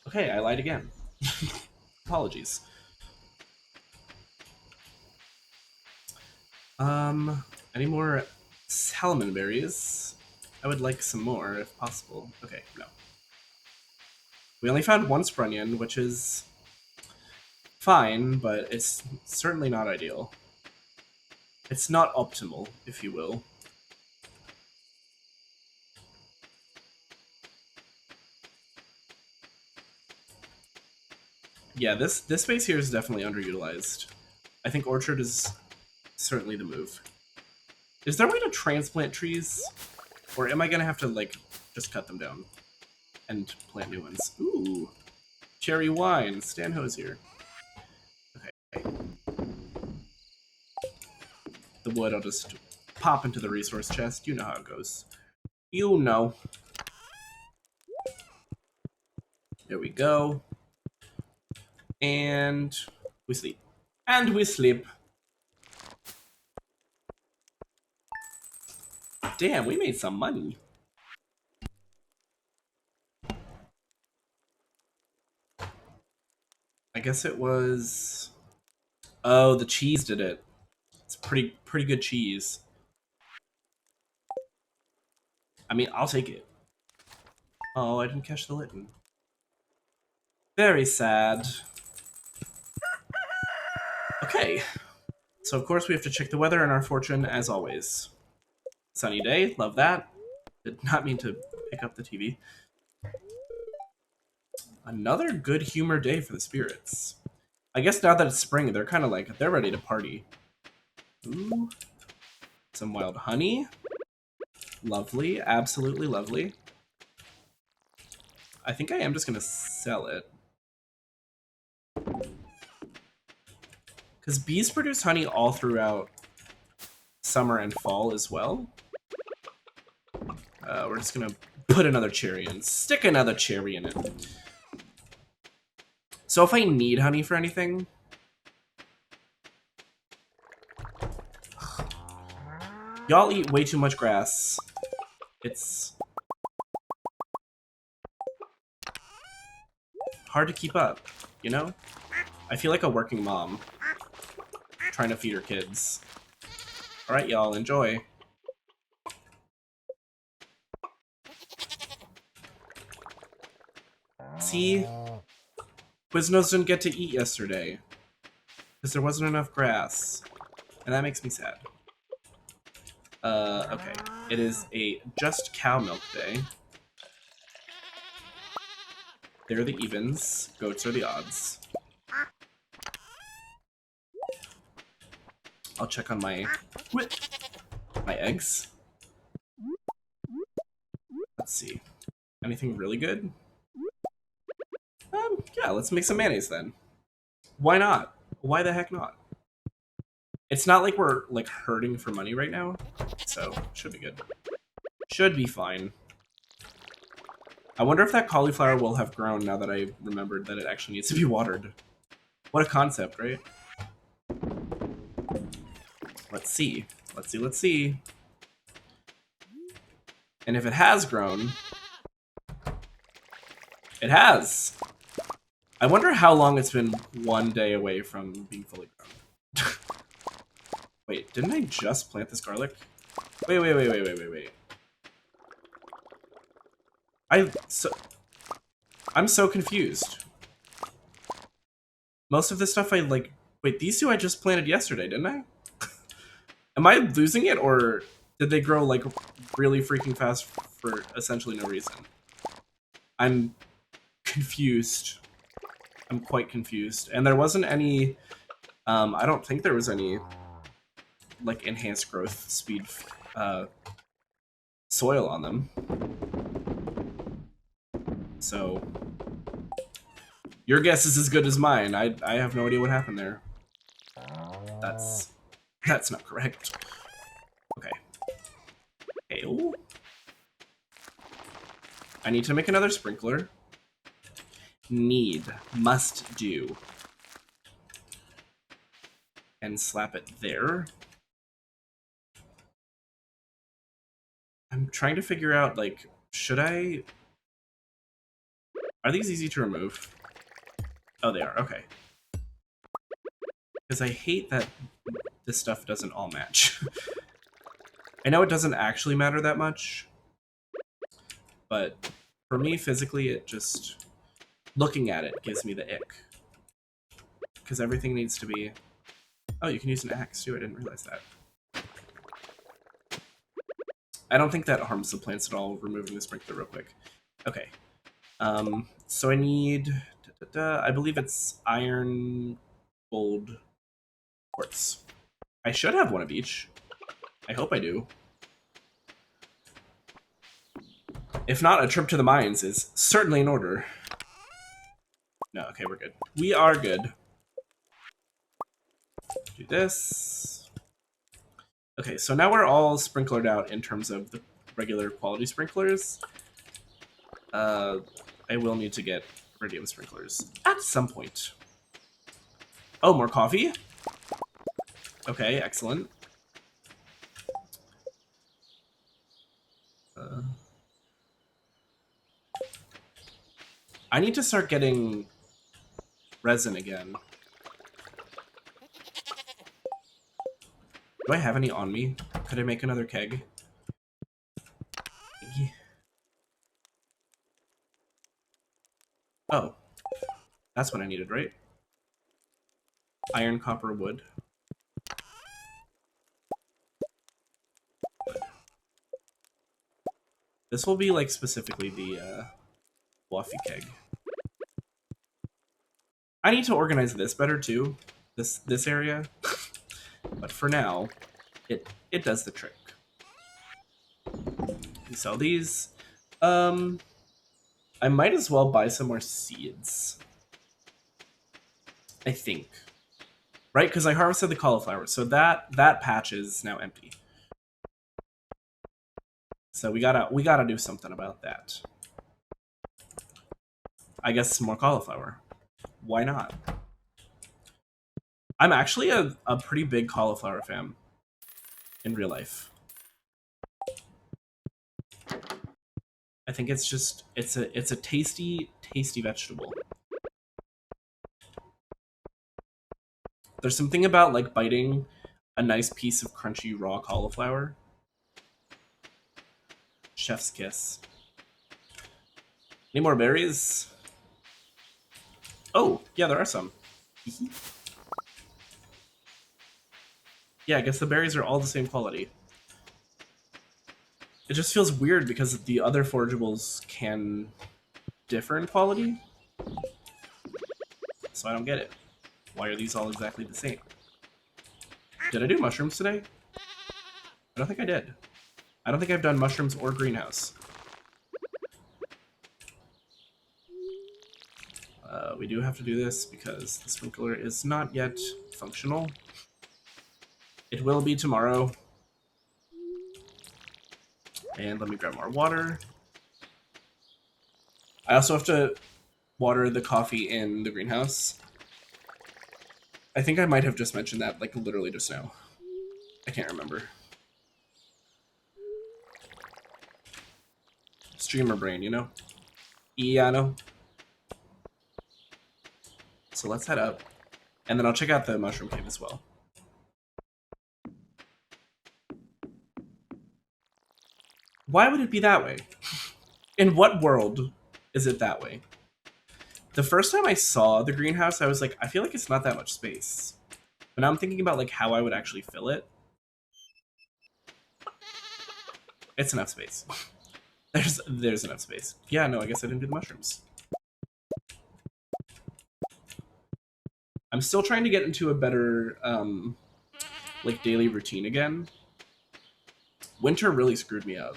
Speaker 1: Okay, I lied again. Apologies. Any more salmon berries? I would like some more if possible. Okay, no. We only found one Sprunyon, which is fine, but it's certainly not ideal. It's not optimal, if you will. Yeah, this space here is definitely underutilized. I think orchard is certainly the move. Is there a way to transplant trees? Or am I gonna have to, like, just cut them down and plant new ones? Ooh. Cherry wine. Stan Hosier. Okay. The wood, I'll just pop into the resource chest. You know how it goes. You know. There we go. And we sleep. And we sleep. Damn, we made some money. I guess it was... Oh, the cheese did it. It's pretty good cheese. I mean, I'll take it. Oh, I didn't catch the Litten. Very sad. Okay. So, of course, we have to check the weather and our fortune, as always. Sunny day, love that. Did not mean to pick up the TV. Another good humor day for the spirits. I guess now that it's spring, they're kind of like, they're ready to party. Ooh. Some wild honey. Lovely, absolutely lovely. I think I am just gonna sell it. Because bees produce honey all throughout summer and fall as well. We're just gonna put another cherry in. Stick another cherry in it. So if I need honey for anything... Y'all eat way too much grass. It's hard to keep up, you know? I feel like a working mom trying to feed her kids. Alright, y'all, enjoy. See? Quiznos didn't get to eat yesterday because there wasn't enough grass, and that makes me sad. Okay. It is a just cow milk day. They're the evens. Goats are the odds. I'll check on my eggs. Let's see. Anything really good? Yeah, let's make some mayonnaise then. Why not? Why the heck not? It's not like we're, like, hurting for money right now, so should be good. Should be fine. I wonder if that cauliflower will have grown now that I remembered that it actually needs to be watered. What a concept, right? Let's see. Let's see, let's see. And if it has grown... It has! I wonder how long it's been one day away from being fully grown. Wait, didn't I just plant this garlic? Wait. I'm so confused. Most of this stuff I like... Wait, these two I just planted yesterday, didn't I? Am I losing it, or did they grow, like, really freaking fast for essentially no reason? I'm confused. I'm quite confused. And there wasn't any... I don't think there was any, like, enhanced growth speed soil on them. So... Your guess is as good as mine. I have no idea what happened there. That's not correct. Okay. Ale? I need to make another sprinkler. Must do. And slap it there. I'm trying to figure out, like, should I... Are these easy to remove? Oh, they are. Okay. Because I hate that this stuff doesn't all match. I know it doesn't actually matter that much, but for me, physically, it just... Looking at it gives me the ick. Because everything needs to be... Oh, you can use an axe, too. I didn't realize that. I don't think that harms the plants at all, removing the sprinkler real quick. Okay. So I need... I believe it's iron, gold, quartz. I should have one of each. I hope I do. If not, a trip to the mines is certainly in order. No, okay, we're good. We are good. Do this. Okay, so now we're all sprinklered out in terms of the regular quality sprinklers. I will need to get iridium sprinklers at some point. Oh, more coffee? Okay, excellent. I need to start getting resin again. Do I have any on me? Could I make another keg? Oh. That's what I needed, right? Iron, copper, wood. This will be, like, specifically the, fluffy keg. I need to organize this better, too. This area. But for now, it does the trick. We sell these. I might as well buy some more seeds. I think. Right? Because I harvested the cauliflower, so that patch is now empty. So we gotta do something about that. I guess some more cauliflower. Why not? I'm actually a pretty big cauliflower fan in real life. I think it's just it's a tasty vegetable. There's something about, like, biting a nice piece of crunchy raw cauliflower. Chef's kiss. Any more berries? Oh, yeah, there are some. Yeah, I guess the berries are all the same quality. It just feels weird because the other forageables can differ in quality. So I don't get it. Why are these all exactly the same? Did I do mushrooms today? I don't think I did. I don't think I've done mushrooms or greenhouse. We do have to do this because the sprinkler is not yet functional. It will be tomorrow. And let me grab more water. I also have to water the coffee in the greenhouse. I think I might have just mentioned that, like, literally just now. I can't remember. Streamer brain, you know? Yeah, I know. So let's head up. And then I'll check out the mushroom cave as well. Why would it be that way? In what world is it that way? The first time I saw the greenhouse, I was like, I feel like it's not that much space. But now I'm thinking about like how I would actually fill it. It's enough space. There's enough space. Yeah, no, I guess I didn't do the mushrooms. I'm still trying to get into a better like daily routine again. Winter really screwed me up.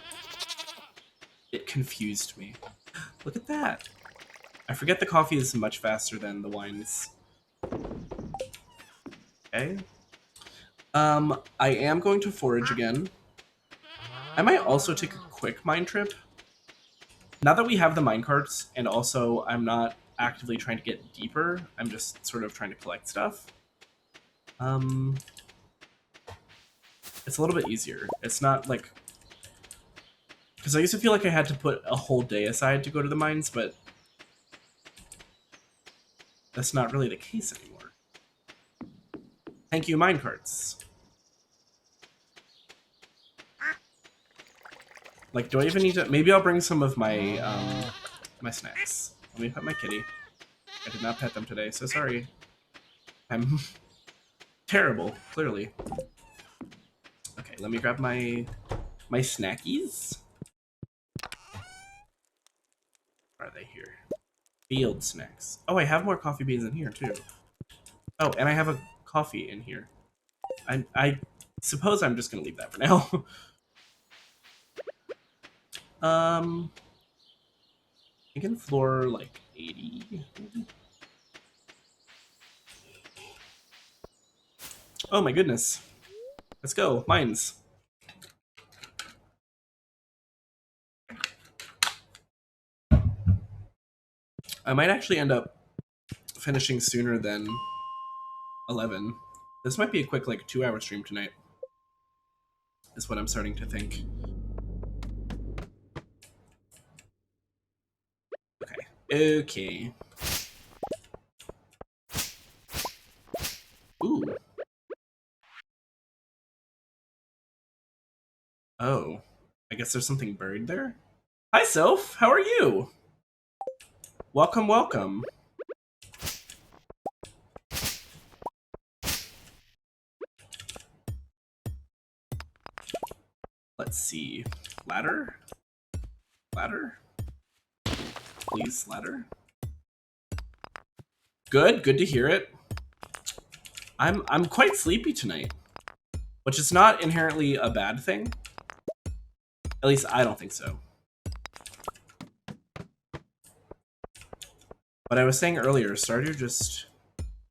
Speaker 1: It confused me. Look at that. I forget the coffee is much faster than the wines. Okay. I am going to forage again. I might also take a quick mine trip. Now that we have the minecarts, and also I'm not actively trying to get deeper, I'm just sort of trying to collect stuff. It's a little bit easier. It's not like... Because I used to feel like I had to put a whole day aside to go to the mines, but that's not really the case anymore. Thank you, minecarts. Like, do I even need to... Maybe I'll bring some of my, my snacks. Let me pet my kitty. I did not pet them today, so sorry. I'm terrible, clearly. Okay, let me grab my snackies. Are they here? Field snacks. Oh, I have more coffee beans in here, too. Oh, and I have a coffee in here. I suppose I'm just gonna leave that for now. I can floor like 80, maybe? Oh my goodness. Let's go, mines. I might actually end up finishing sooner than 11. This might be a quick like 2-hour stream tonight. Is what I'm starting to think. Okay. Ooh. Oh. I guess there's something buried there? Hi, Soph! How are you? Welcome, welcome. Let's see. Ladder? Ladder? Please, ladder. Good to hear it. I'm quite sleepy tonight, which is not inherently a bad thing. At least I don't think so. But I was saying earlier, Stardew just...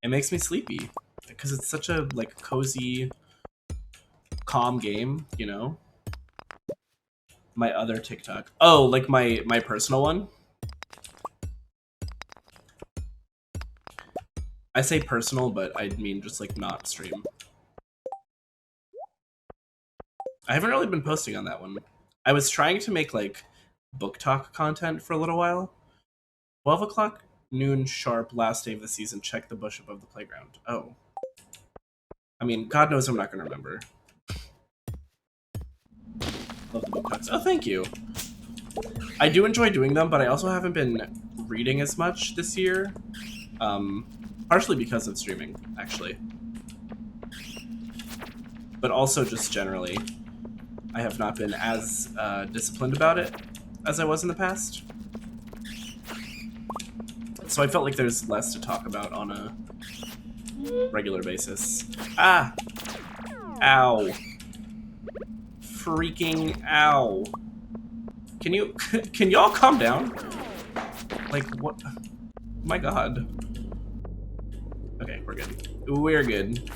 Speaker 1: It makes me sleepy. Because it's such a, like, cozy, calm game, you know? My other TikTok. Oh, like my personal one? I say personal, but I mean just, like, not stream. I haven't really been posting on that one. I was trying to make, like, book talk content for a little while. 12 o'clock, noon sharp, last day of the season. Check the bush above the playground. Oh. I mean, God knows I'm not going to remember. Love the book talks. Oh, thank you. I do enjoy doing them, but I also haven't been reading as much this year. Partially because of streaming, actually. But also just generally, I have not been as disciplined about it as I was in the past. So I felt like there's less to talk about on a regular basis. Ah! Ow. Freaking ow. Can y'all calm down? Like, what? My God. Okay, we're good. We're good.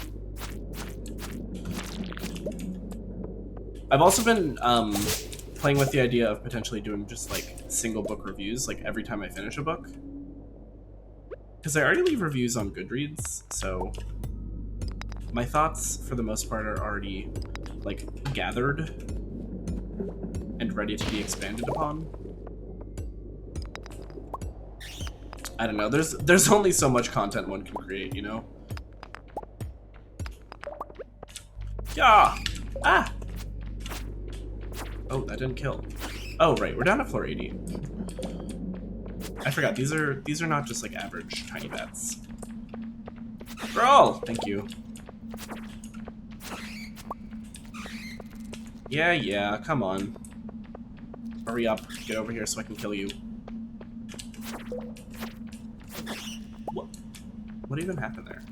Speaker 1: I've also been playing with the idea of potentially doing just like single book reviews, like every time I finish a book. Because I already leave reviews on Goodreads, so my thoughts for the most part are already like gathered and ready to be expanded upon. I don't know, there's only so much content one can create, you know? Yeah! Ah! Oh, that didn't kill. Oh, right, we're down to floor 80. I forgot, these are not just like average tiny bats. Roll! Thank you. Yeah, come on. Hurry up, get over here so I can kill you. What even happened there?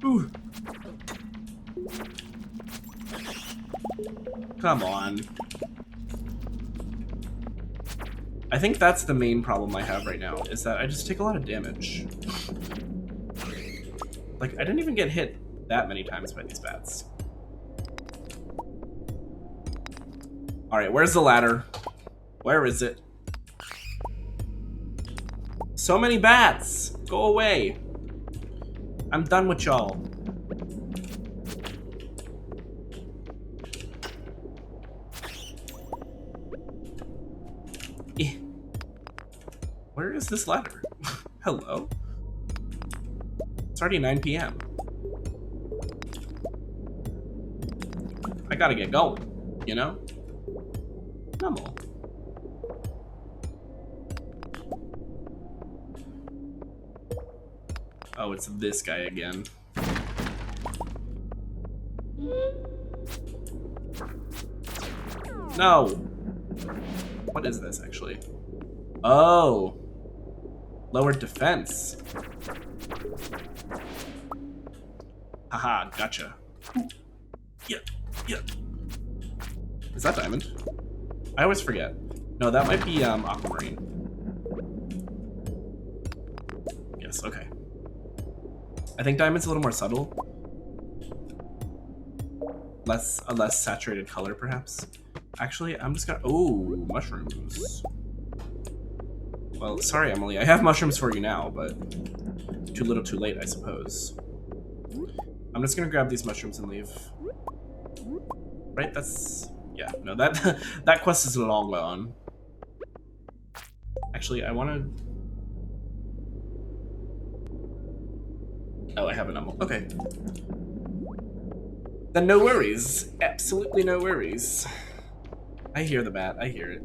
Speaker 1: Ooh. Come on. I think that's the main problem I have right now, is that I just take a lot of damage. Like, I didn't even get hit that many times by these bats. Alright, where's the ladder? Where is it? So many bats! Go away! I'm done with y'all. Where is this ladder? Hello? It's already 9 p.m. I gotta get going, you know? Normal. Oh, it's this guy again. No! What is this, actually? Oh! Lowered defense. Haha, gotcha. Yeah. Is that diamond? I always forget. No, that might be aquamarine. Yes, okay. I think diamond's a little more subtle. A less saturated color, perhaps. Actually, I'm just gonna... Oh, mushrooms. Well, sorry, Emily. I have mushrooms for you now, but too little too late, I suppose. I'm just gonna grab these mushrooms and leave. Right, that's... Yeah, no, that that quest is long gone. Actually, I wanna... Oh, I have an emerald. Okay. Then no worries. Absolutely no worries. I hear the bat. I hear it.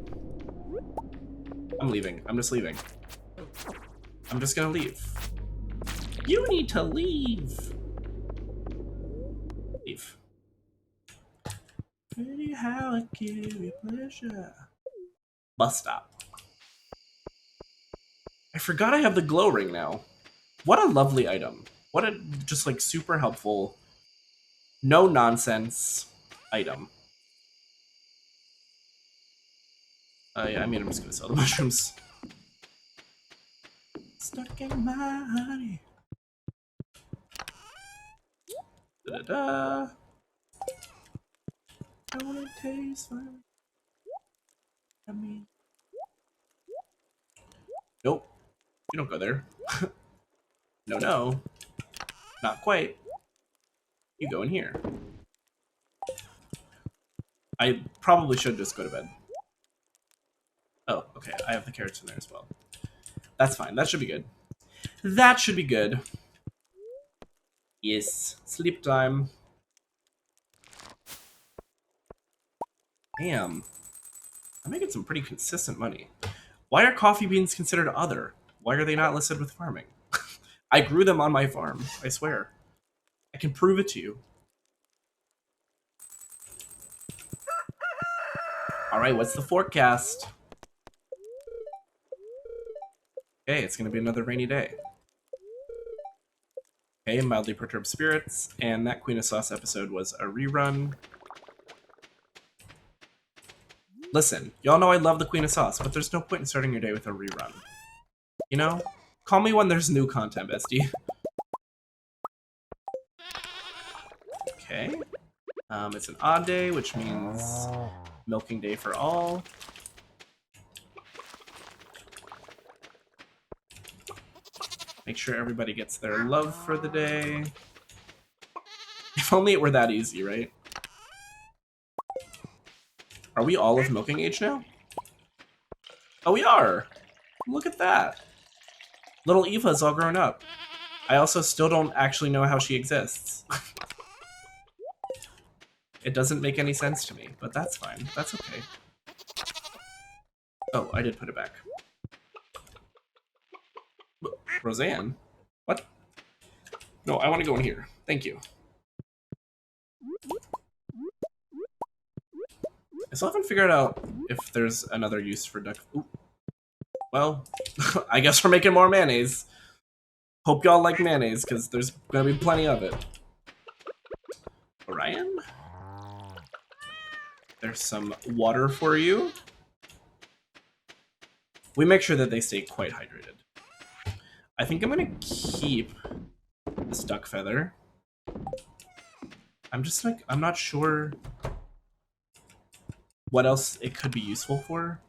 Speaker 1: I'm leaving. I'm just leaving. I'm just gonna leave. You need to leave. Leave. Pretty how I give you pleasure. Bus stop. I forgot I have the glow ring now. What a lovely item. What a just like super helpful, no nonsense item. Yeah, I mean, I'm just gonna sell the mushrooms. Stuck in my honey. Da-da-da. I wanna taste fine. I mean... Nope. You don't go there. No. Not quite. You go in here. I probably should just go to bed. Oh, okay. I have the carrots in there as well. That's fine. That should be good. That should be good. Yes. Sleep time. Damn. I'm making some pretty consistent money. Why are coffee beans considered other? Why are they not listed with farming? I grew them on my farm. I swear. I can prove it to you. Alright, what's the forecast? Okay, it's gonna be another rainy day. Okay, mildly perturbed spirits, and that Queen of Sauce episode was a rerun. Listen, y'all know I love the Queen of Sauce, but there's no point in starting your day with a rerun. You know? Call me when there's new content, bestie. Okay. It's an odd day, which means milking day for all. Make sure everybody gets their love for the day. If only it were that easy, right? Are we all of milking age now? Oh, we are! Look at that! Little Eva's all grown up. I also still don't actually know how she exists. It doesn't make any sense to me, but that's fine. That's okay. Oh, I did put it back. Roseanne? What? No, I want to go in here. Thank you. I still haven't figured out if there's another use for duck. Ooh. Well, I guess we're making more mayonnaise. Hope y'all like mayonnaise, because there's gonna be plenty of it. Orion? There's some water for you. We make sure that they stay quite hydrated. I think I'm gonna keep this duck feather. I'm just like, I'm not sure what else it could be useful for.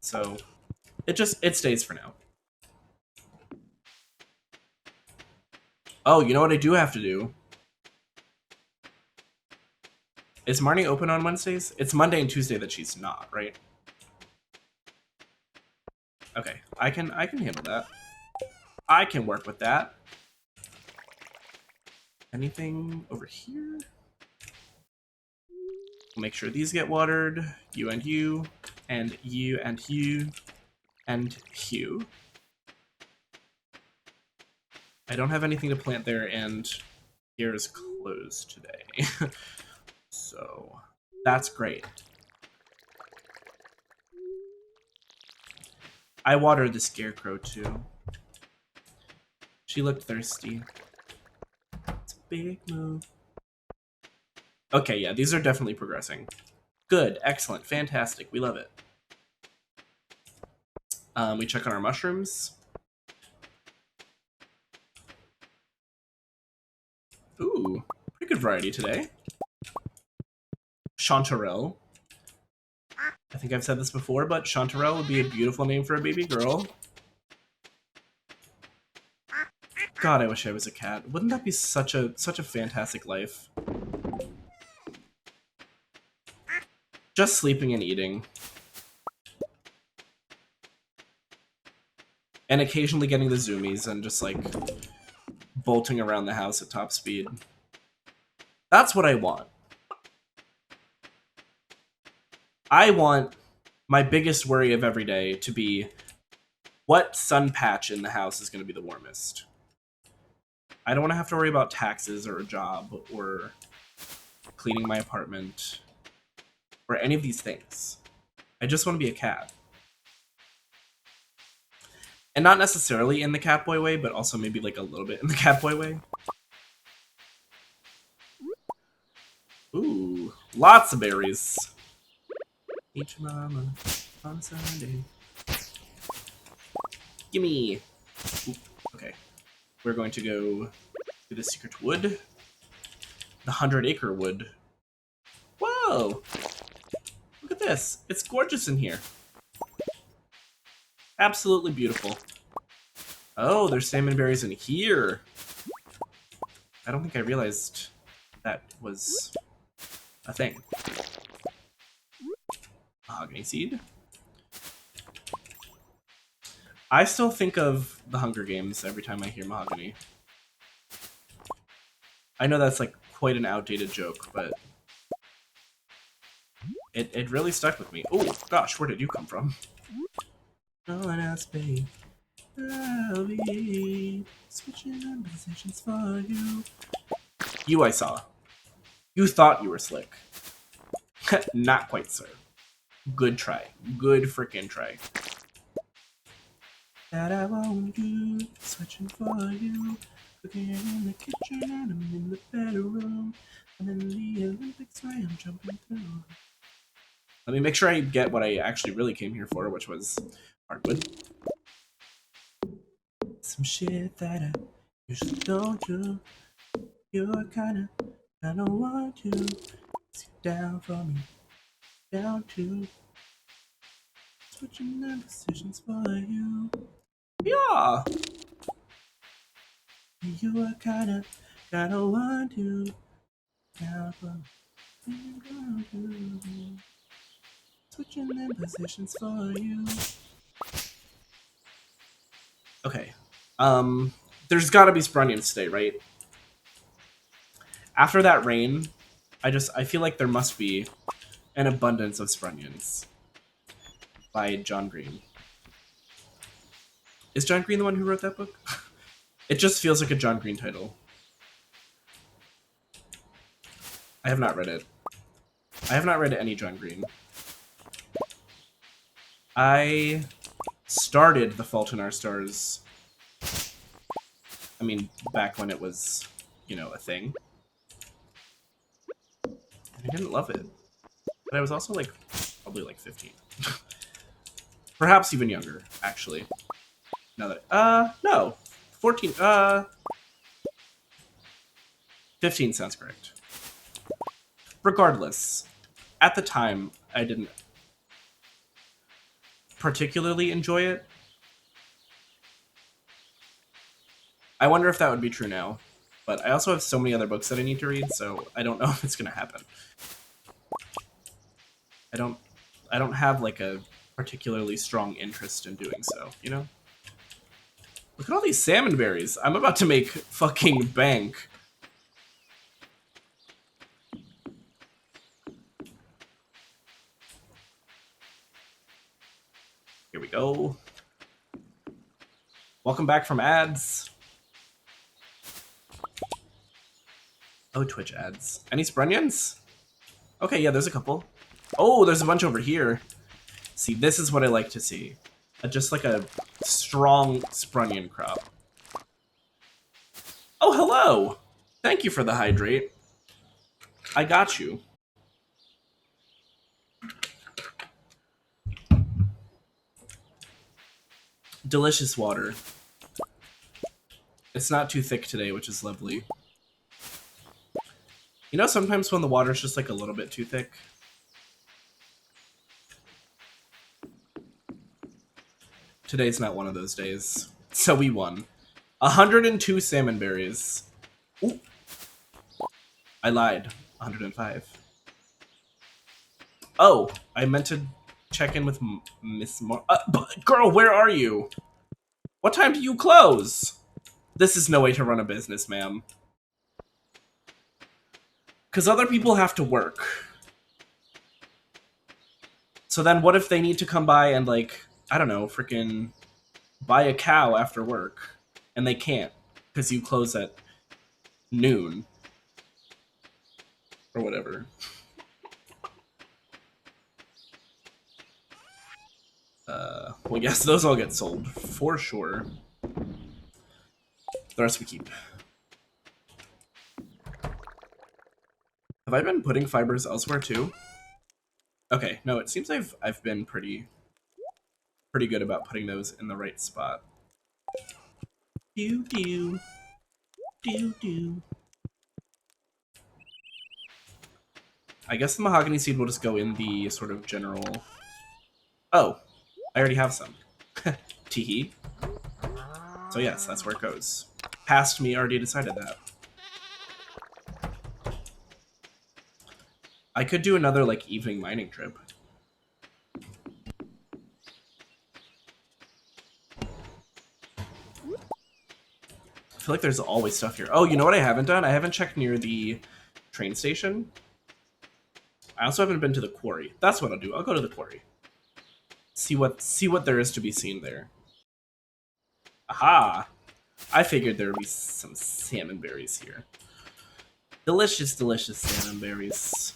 Speaker 1: So it stays for now. Oh, you know what I do have to do? Is Marnie open on Wednesdays? It's Monday and Tuesday that she's not, right? Okay, I can handle that. I can work with that. Anything over here? Make sure these get watered. You and you, and you and you, and you. I don't have anything to plant there, and here is closed today. So that's great. I watered the scarecrow too. She looked thirsty. It's a big move. Okay, yeah, these are definitely progressing. Good, excellent, fantastic. We love it. We check on our mushrooms. Ooh, pretty good variety today. Chanterelle. I think I've said this before, but Chanterelle would be a beautiful name for a baby girl. God, I wish I was a cat. Wouldn't that be such a fantastic life? Just sleeping and eating. And occasionally getting the zoomies and just like bolting around the house at top speed. That's what I want. I want my biggest worry of every day to be what sun patch in the house is going to be the warmest. I don't want to have to worry about taxes or a job or cleaning my apartment or any of these things. I just want to be a cat. And not necessarily in the Catboy way, but also maybe like a little bit in the Catboy way. Ooh, lots of berries. Each mama on Sunday. Gimme! Ooh, okay. We're going to go to the secret wood. The 100-acre wood. Whoa! Look at this. It's gorgeous in here. Absolutely beautiful. Oh, there's salmon berries in here. I don't think I realized that was a thing. Mahogany seed. I still think of the Hunger Games every time I hear mahogany. I know that's like quite an outdated joke, but it really stuck with me. Oh gosh, where did you come from? No one else, babe. I'll be switching positions for you. You I saw. You thought you were slick. Not quite, sir. Good try. Good frickin' try. That I won't do, switching for you. Cooking in the kitchen and I'm in the bedroom. I'm in the Olympics where I'm jumping through. Let me make sure I get what I actually really came here for, which was hardwood. Some shit that I usually don't do. You're kinda want to sit down for me. Down to switching the decisions for you. Yeah! You are kinda want to down for me. Switching the positions for you. Okay. There's gotta be Sprunions today, right? After that rain, I feel like there must be an abundance of Sprunions. By John Green. Is John Green the one who wrote that book? It just feels like a John Green title. I have not read it. I have not read any John Green. I started The Fault in Our Stars. I mean, back when it was, you know, a thing. I didn't love it. But I was also, like, probably, like, 15. Perhaps even younger, actually. Now that... no. 14, 15 sounds correct. Regardless, at the time, I didn't particularly enjoy it. I wonder if that would be true now. But I also have so many other books that I need to read, so I don't know if it's gonna happen. I don't have, like, a particularly strong interest in doing so, you know? Look at all these salmon berries. I'm about to make fucking bank. Here we go. Welcome back from ads. Oh, Twitch ads. Any Sprunions? Okay, yeah, there's a couple. Oh, there's a bunch over here. See, this is what I like to see. Just like a strong Sprunion crop. Oh, hello! Thank you for the hydrate. I got you. Delicious water. It's not too thick today, which is lovely. You know, sometimes when the water's just like a little bit too thick. Today's not one of those days. So we won. 102 salmon berries. Ooh. I lied. 105. Oh, I meant to check in with Miss girl, where are you? What time do you close? This is no way to run a business, ma'am. Because other people have to work. So then what if they need to come by and, like, I don't know, freaking buy a cow after work? And they can't, because you close at noon. Or whatever. Well, yes, those all get sold, for sure. The rest we keep. Have I been putting fibers elsewhere too? Okay, no, it seems I've been pretty good about putting those in the right spot. Do. I guess the mahogany seed will just go in the sort of general... Oh, I already have some. Teehee. So yes, that's where it goes. Past me already decided that. I could do another, like, evening mining trip. I feel like there's always stuff here. Oh, you know what I haven't done? I haven't checked near the train station. I also haven't been to the quarry. That's what I'll do. I'll go to the quarry. See what there is to be seen there. Aha! I figured there would be some salmon berries here. Delicious, delicious salmon berries.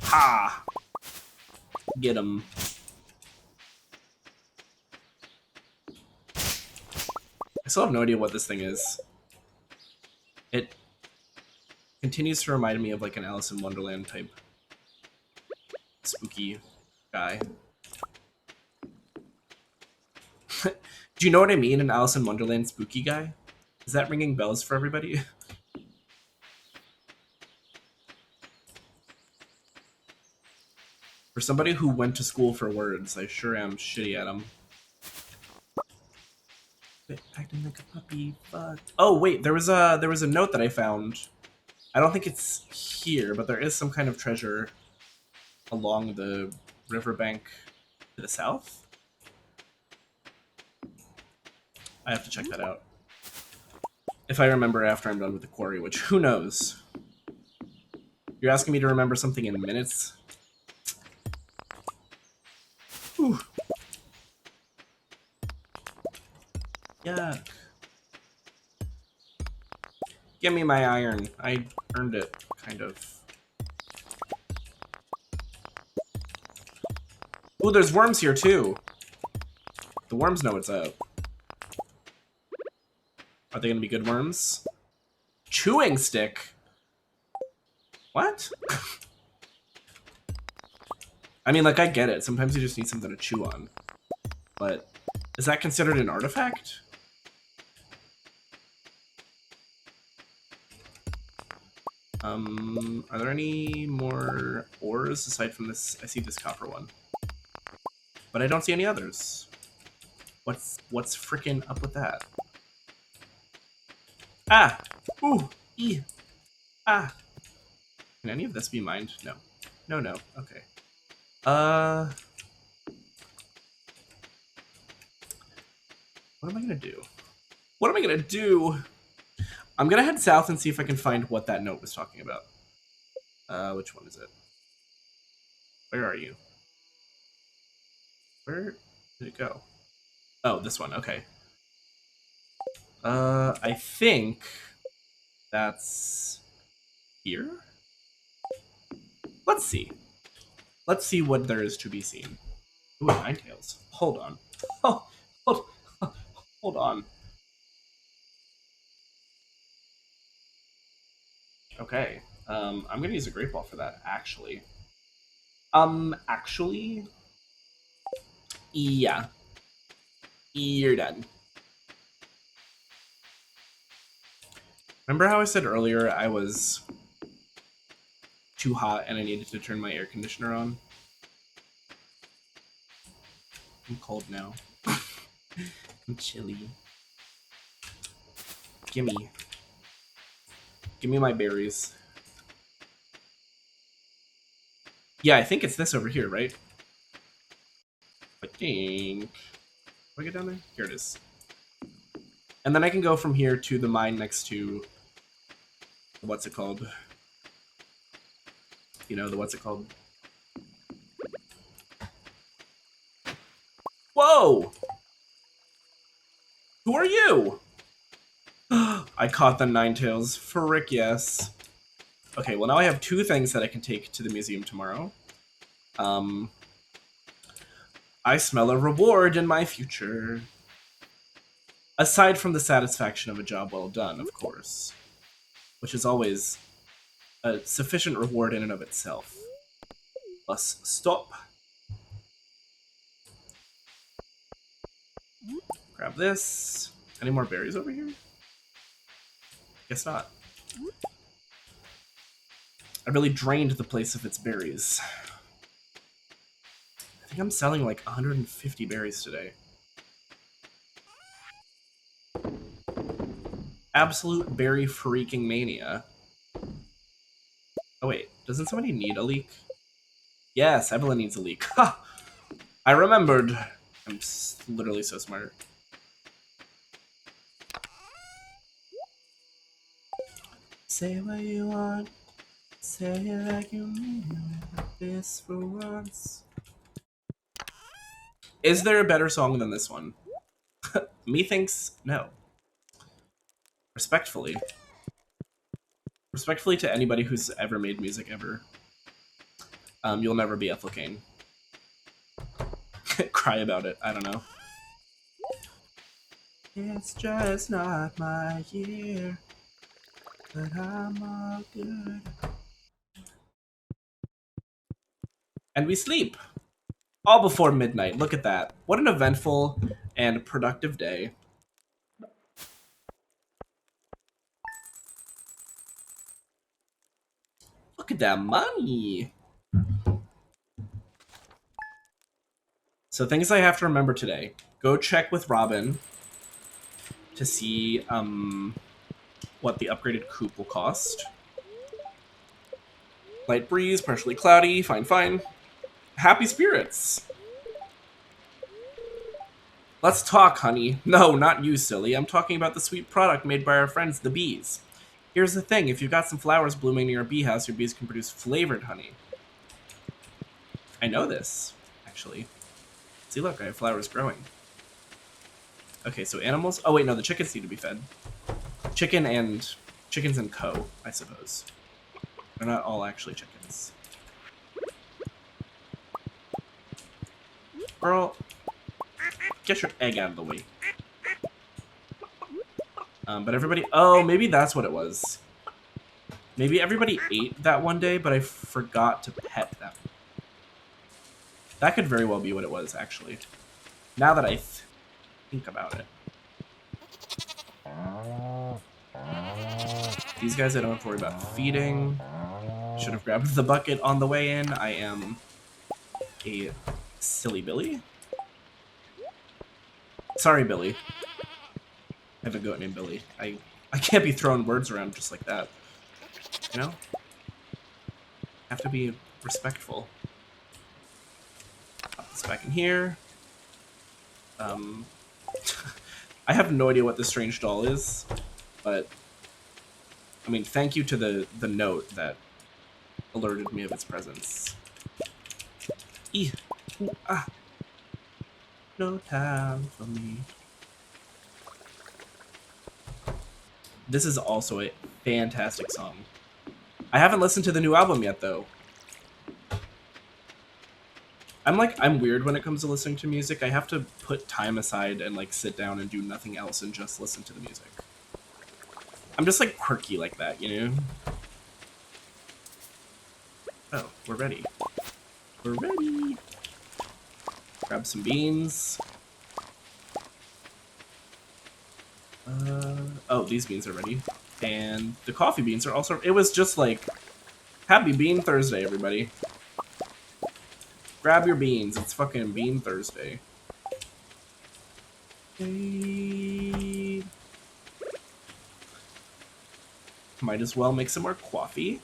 Speaker 1: Ha! Get 'em. I still have no idea what this thing is. It continues to remind me of, like, an Alice in Wonderland type spooky guy. Do you know what I mean, an Alice in Wonderland spooky guy? Is that ringing bells for everybody? For somebody who went to school for words, I sure am shitty at them. Acting like a puppy, fuck. Oh wait, there was a note that I found. I don't think it's here, but there is some kind of treasure along the riverbank to the south. I have to check that out. If I remember after I'm done with the quarry, which who knows? You're asking me to remember something in minutes? Whew. Yuck. Give me my iron. I earned it, kind of. Ooh, there's worms here, too. The worms know what's up. Are they gonna be good worms? Chewing stick? What? I mean, like, I get it. Sometimes you just need something to chew on. But is that considered an artifact? Are there any more ores aside from this? I see this copper one. But I don't see any others. What's frickin' up with that? Ah! Ooh! E! Ah! Can any of this be mined? No. No, no. Okay. What am I gonna do? What am I gonna do? I'm gonna head south and see if I can find what that note was talking about. Which one is it? Where are you? Where did it go? Oh, this one. Okay. I think that's here? Let's see. Let's see what there is to be seen. Ooh, ninetails. Hold on. Oh, hold on. Okay. I'm gonna use a great ball for that, actually. Actually? Yeah. You're done. Remember how I said earlier I was too hot and I needed to turn my air conditioner on? I'm cold now. I'm chilly. Gimme. Give me my berries. Yeah, I think it's this over here, right? I think. Do I get down there? Here it is. And then I can go from here to the mine next to... What's it called? You know, the what's it called? Whoa! Who are you? I caught the ninetails. Frick yes. Okay, well now I have 2 things that I can take to the museum tomorrow. I smell a reward in my future. Aside from the satisfaction of a job well done, of course. Which is always a sufficient reward in and of itself. Let's stop. Grab this. Any more berries over here? Guess not. I really drained the place of its berries. I think I'm selling like 150 berries today. Absolute berry freaking mania. Oh wait, doesn't somebody need a leek? Yes, Evelyn needs a leek. Ha! I remembered. I'm literally so smart. Say what you want. Say it like you mean it. This for once. Is there a better song than this one? Methinks no. Respectfully. Respectfully to anybody who's ever made music ever. You'll never be Ethel Cain. Cry about it. I don't know. It's just not my year, but I'm all good. And we sleep. All before midnight. Look at that. What an eventful and productive day. Look at that money. So things I have to remember today. Go check with Robin to see what the upgraded coupe will cost. Light breeze, partially cloudy, fine, fine. Happy spirits. Let's talk, honey. No, not you, silly. I'm talking about the sweet product made by our friends, the bees. Here's the thing. If you've got some flowers blooming near your bee house, your bees can produce flavored honey. I know this, actually. See, look, I have flowers growing. Okay, so animals... Oh, wait, no, the chickens need to be fed. Chickens and co, I suppose. They're not all actually chickens. Girl, get your egg out of the way. But everybody... Oh, maybe that's what it was. Maybe everybody ate that one day, but I forgot to pet them. That could very well be what it was, actually. Now that I think about it. These guys I don't have to worry about feeding. Should have grabbed the bucket on the way in. I am a silly Billy. Sorry, Billy. I have a goat named Billy. I can't be throwing words around just like that. You know? I have to be respectful. Pop this back in here. I have no idea what this strange doll is, but I mean, thank you to the note that alerted me of its presence. Eeh. Ooh, ah. No time for me. This is also a fantastic song. I haven't listened to the new album yet, though. I'm weird when it comes to listening to music. I have to put time aside and like sit down and do nothing else and just listen to the music. I'm just like quirky like that, you know? Oh, we're ready. We're ready. Grab some beans. Oh, these beans are ready. And the coffee beans are also... It was just like... Happy Bean Thursday, everybody. Grab your beans. It's fucking Bean Thursday. Okay. Might as well make some more coffee.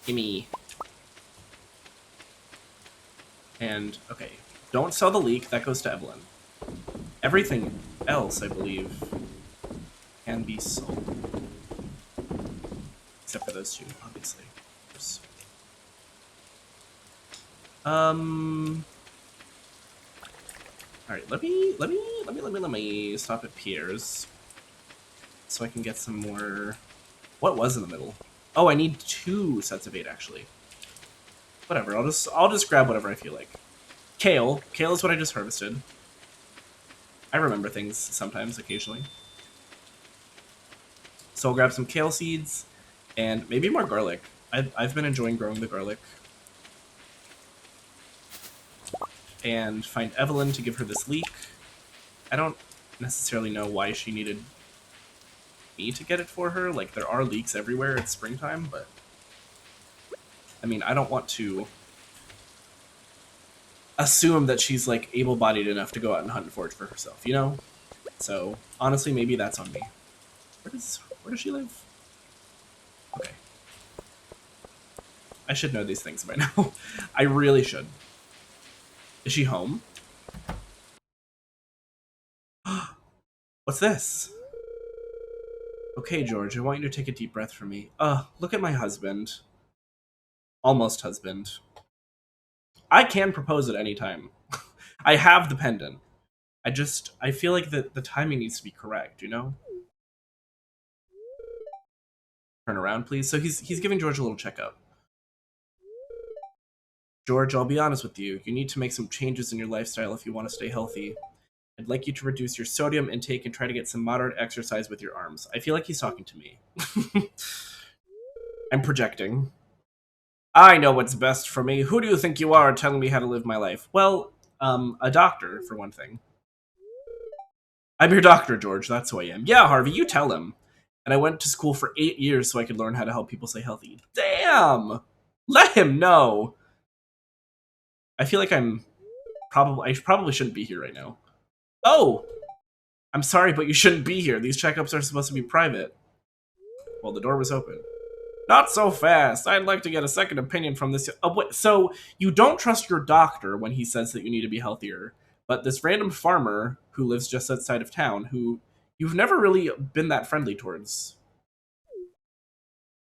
Speaker 1: Gimme. And, okay. Don't sell the leek. That goes to Evelyn. Everything else, I believe, can be sold. Except for those two, obviously. Alright, let me stop at Pierre's. So I can get some more... What was in the middle? Oh, I need 2 sets of 8, actually. Whatever, I'll just grab whatever I feel like. Kale. Kale is what I just harvested. I remember things sometimes, occasionally. So I'll grab some kale seeds and maybe more garlic. I've been enjoying growing the garlic. And find Evelyn to give her this leek. I don't necessarily know why she needed me to get it for her. Like, there are leeks everywhere. It's springtime, but... I mean, I don't want to assume that she's, like, able-bodied enough to go out and hunt and forage for herself, you know? So, honestly, maybe that's on me. Where does she live? Okay. I should know these things by now. I really should. Is she home? What's this? Okay, George, I want you to take a deep breath for me. Look at my husband. Almost husband. I can propose at any time. I have the pendant. I feel like the timing needs to be correct, you know? Turn around, please. So he's giving George a little checkup. George, I'll be honest with you. You need to make some changes in your lifestyle if you want to stay healthy. I'd like you to reduce your sodium intake and try to get some moderate exercise with your arms. I feel like he's talking to me. I'm projecting. I know what's best for me. Who do you think you are telling me how to live my life? Well, a doctor, for one thing. I'm your doctor, George. That's who I am. Yeah, Harvey, you tell him. And I went to school for 8 years so I could learn how to help people stay healthy. Damn! Let him know! I feel like I probably shouldn't be here right now. Oh! I'm sorry, but you shouldn't be here. These checkups are supposed to be private. Well, the door was open. Not so fast. I'd like to get a second opinion from this. So you don't trust your doctor when he says that you need to be healthier, but this random farmer who lives just outside of town, who you've never really been that friendly towards,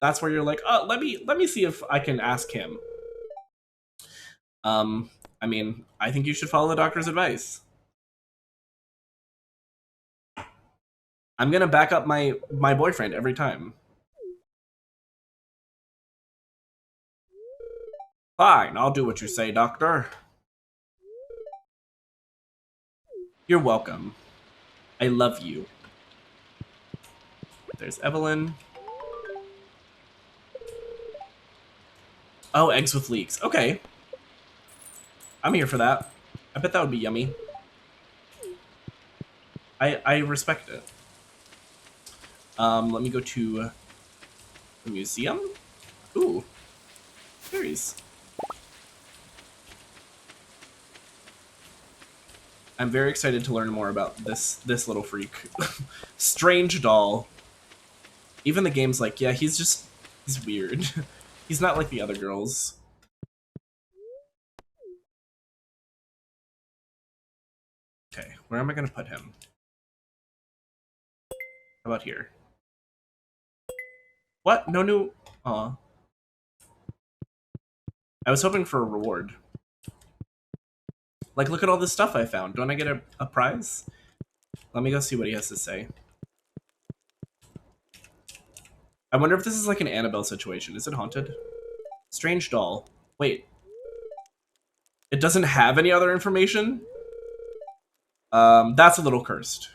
Speaker 1: that's where you're like, oh, let me see if I can ask him. Um, I mean, I think you should follow the doctor's advice. I'm gonna back up my boyfriend every time. Fine, I'll do what you say, doctor. You're welcome. I love you. There's Evelyn. Oh, eggs with leeks. Okay. I'm here for that. I bet that would be yummy. I respect it. Let me go to the museum. Ooh, berries. I'm very excited to learn more about this little freak. Strange doll. Even the game's like, yeah, he's weird. He's not like the other girls. Okay, where am I gonna put him? How about here? What? No new... Aw. I was hoping for a reward. Like, look at all this stuff I found. Don't I get a prize? Let me go see what he has to say. I wonder if this is like an Annabelle situation. Is it haunted? Strange doll. Wait. It doesn't have any other information? That's a little cursed.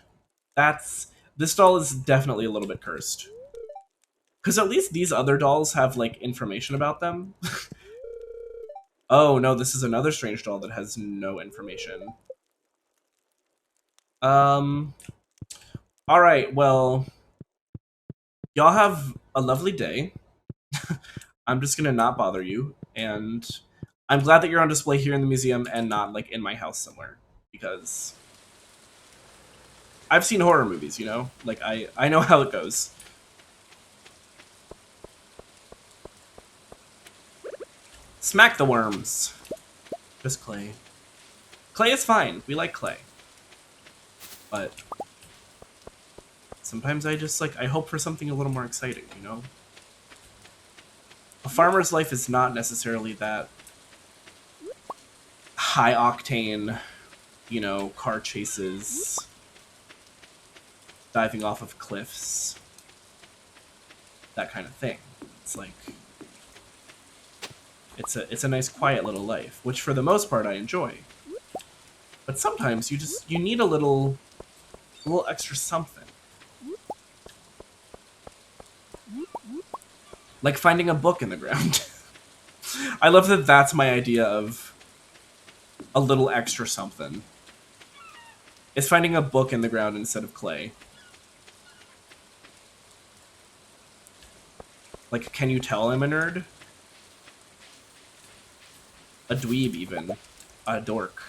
Speaker 1: This doll is definitely a little bit cursed. Because at least these other dolls have, like, information about them. Oh, no, this is another strange doll that has no information. Alright, well... Y'all have a lovely day. I'm just gonna not bother you, and I'm glad that you're on display here in the museum and not, like, in my house somewhere. Because... I've seen horror movies, you know? Like, I know how it goes. Smack the worms. Just clay. Clay is fine. We like clay. But sometimes I just, like, I hope for something a little more exciting, you know? A farmer's life is not necessarily that high octane, you know, car chases, diving off of cliffs, that kind of thing. It's like, it's a nice quiet little life, which for the most part I enjoy. But sometimes you need a little extra something. Like finding a book in the ground. I love that that's my idea of a little extra something. It's finding a book in the ground instead of clay. Like, can you tell I'm a nerd? A dweeb, even. A dork.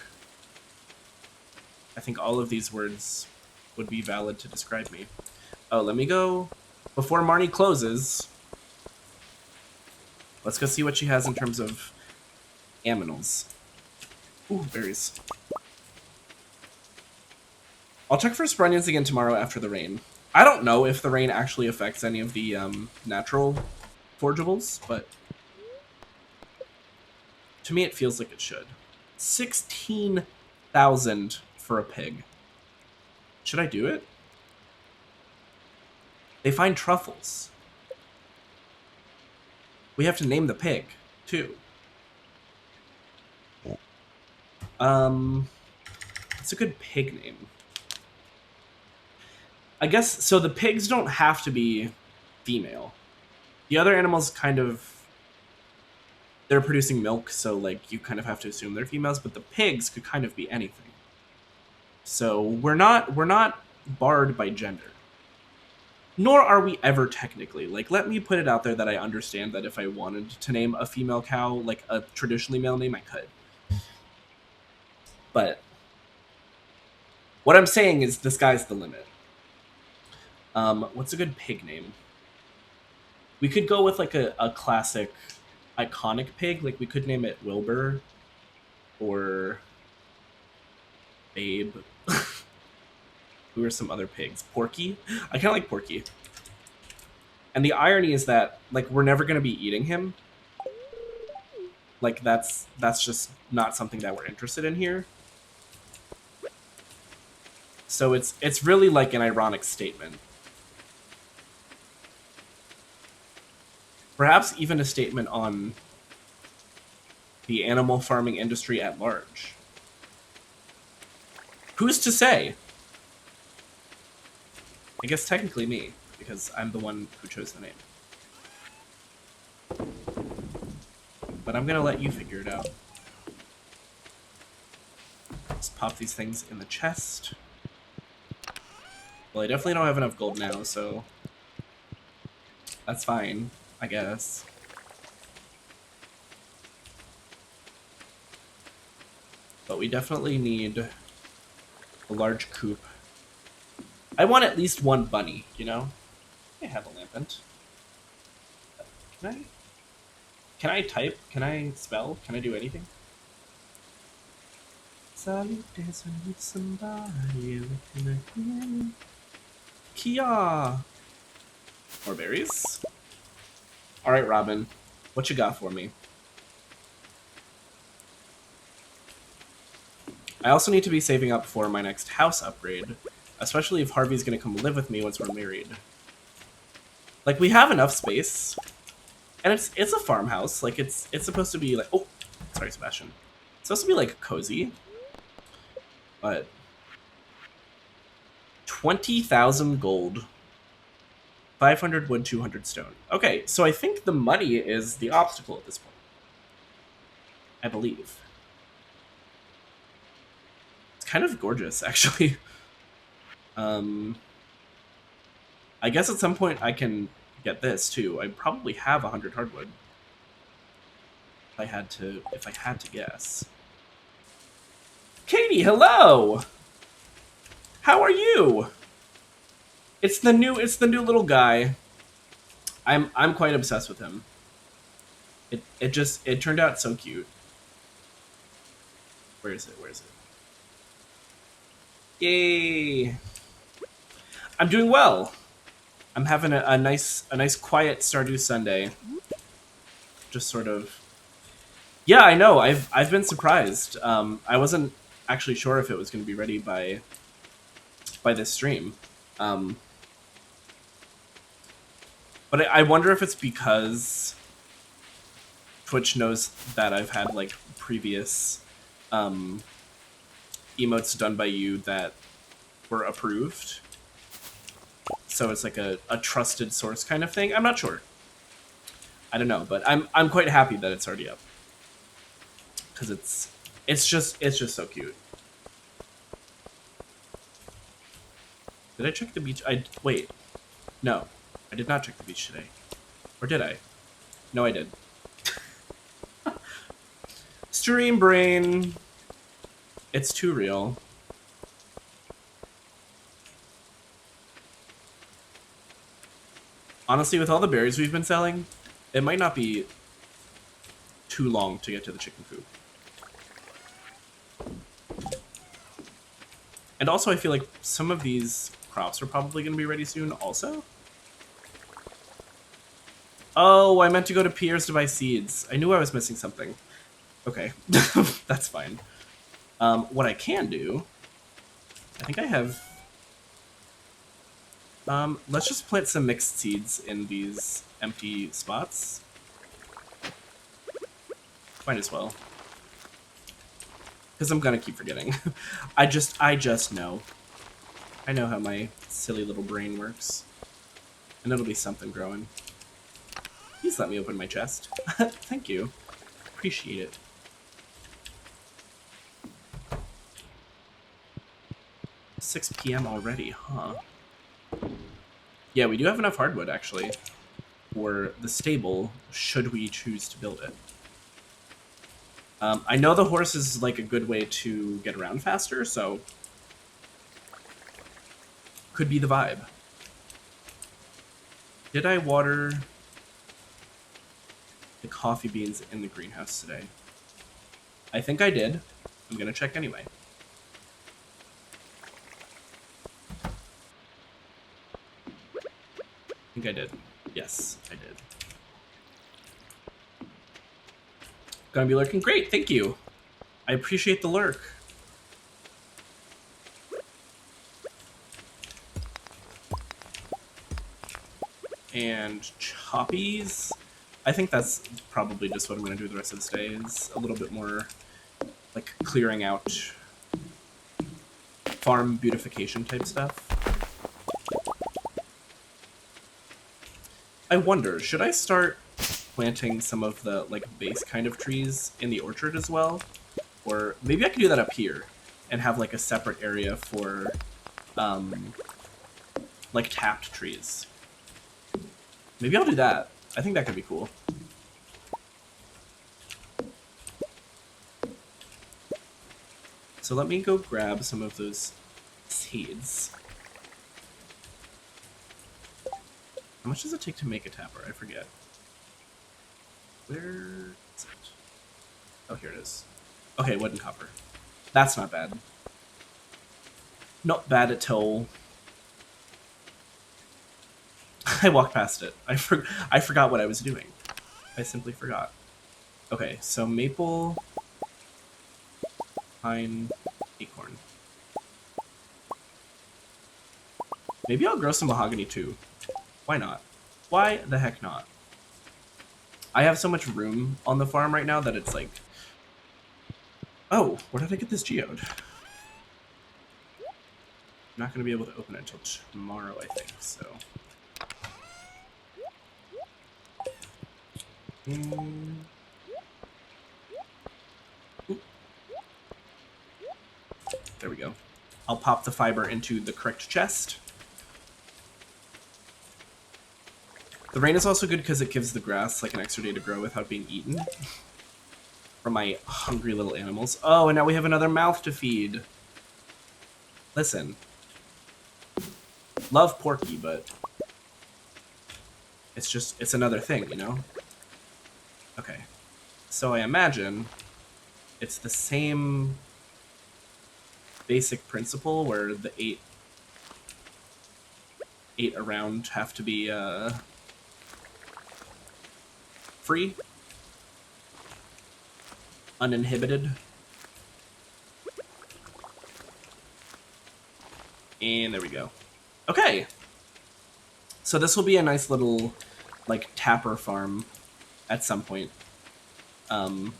Speaker 1: I think all of these words would be valid to describe me. Oh, let me go... Before Marnie closes... Let's go see what she has in terms of aminals. Ooh, berries. I'll check for Sprunions again tomorrow after the rain. I don't know if the rain actually affects any of the natural forageables, but to me it feels like it should. 16,000 for a pig. Should I do it? They find truffles. We have to name the pig, too. It's a good pig name. I guess, so the pigs don't have to be female. The other animals kind of... They're producing milk, so, like, you kind of have to assume they're females, but the pigs could kind of be anything. So, we're not barred by gender. Nor are we ever technically. Like, let me put it out there that I understand that if I wanted to name a female cow, like a traditionally male name, I could. But what I'm saying is the sky's the limit. What's a good pig name? We could go with like a classic, iconic pig. Like we could name it Wilbur or Babe. Who are some other pigs? Porky? I kind of like Porky. And the irony is that like we're never going to be eating him. Like that's just not something that we're interested in here. So it's really like an ironic statement. Perhaps even a statement on the animal farming industry at large. Who's to say? I guess technically me, because I'm the one who chose the name. But I'm gonna let you figure it out. Let's pop these things in the chest. Well, I definitely don't have enough gold now, so that's fine, I guess. But we definitely need a large coop. I want at least one bunny, you know? I have a lampant. Can I type? Can I spell? Can I do anything? Salutes with somebody within a Kia. More berries. Alright, Robin. What you got for me? I also need to be saving up for my next house upgrade. Especially if Harvey's gonna come live with me once we're married. Like, we have enough space. And it's a farmhouse. Like, it's supposed to be like... Oh! Sorry, Sebastian. It's supposed to be, like, cozy. But... 20,000 gold. 500 wood, 200 stone. Okay, so I think the money is the obstacle at this point. I believe. It's kind of gorgeous, actually. I guess at some point I can get this too. I probably have 100 hardwood. If I had to guess. Katie, hello. How are you? It's the new little guy. I'm quite obsessed with him. It turned out so cute. Where is it? Yay! I'm doing well. I'm having a nice quiet Stardew Sunday. Just sort of. Yeah, I know. I've been surprised. I wasn't actually sure if it was going to be ready by this stream. But I wonder if it's because Twitch knows that I've had like previous emotes done by you that were approved. So it's like a trusted source kind of thing. I'm not sure. I don't know, but I'm quite happy that it's already up. Because it's just so cute. Did I check the beach? Wait. No. I did not check the beach today. Or did I? No, I did. Stream brain. It's too real. Honestly, with all the berries we've been selling, it might not be too long to get to the chicken coop. And also, I feel like some of these crops are probably going to be ready soon also. Oh, I meant to go to Pierre's to buy seeds. I knew I was missing something. Okay, that's fine. What I can do, I think I have... let's just plant some mixed seeds in these empty spots. Might as well. Because I'm gonna keep forgetting. I just know. I know how my silly little brain works. And it'll be something growing. Please let me open my chest. Thank you. Appreciate it. $6 p.m. already, huh? Yeah, we do have enough hardwood, actually, for the stable, should we choose to build it. I know the horse is, like, a good way to get around faster, so... Could be the vibe. Did I water... the coffee beans in the greenhouse today? I think I did. I'm gonna check anyway. I think I did. Yes, I did. Gonna be lurking. Great, thank you. I appreciate the lurk. And choppies. I think that's probably just what I'm gonna do the rest of this day, is a little bit more like clearing out farm beautification type stuff. I wonder, should I start planting some of the like base kind of trees in the orchard as well? Or maybe I could do that up here and have like a separate area for like tapped trees. Maybe I'll do that. I think that could be cool. So let me go grab some of those seeds. How much does it take to make a tapper? I forget. Where is it? Oh, here it is. Okay, wood and copper. That's not bad. Not bad at all. I walked past it. I forgot what I was doing. I simply forgot. Okay, so maple, pine, acorn. Maybe I'll grow some mahogany too. Why not? Why the heck not? I have so much room on the farm right now that it's like... Oh, where did I get this geode? I'm not going to be able to open it until tomorrow, I think, so... There we go. I'll pop the fiber into the correct chest. The rain is also good because it gives the grass like an extra day to grow without being eaten. From my hungry little animals. Oh, and now we have another mouth to feed. Listen. Love Porky, but... it's another thing, you know? Okay. So I imagine it's the same basic principle where the eight around have to be free, uninhibited, and there we go. Okay, so this will be a nice little like tapper farm at some point, and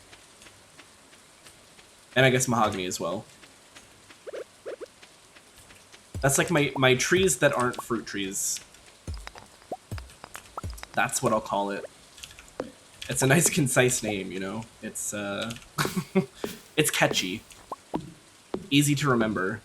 Speaker 1: I guess mahogany as well. That's like my trees that aren't fruit trees. That's what I'll call it. It's a nice, concise name, you know? It's, it's catchy. Easy to remember.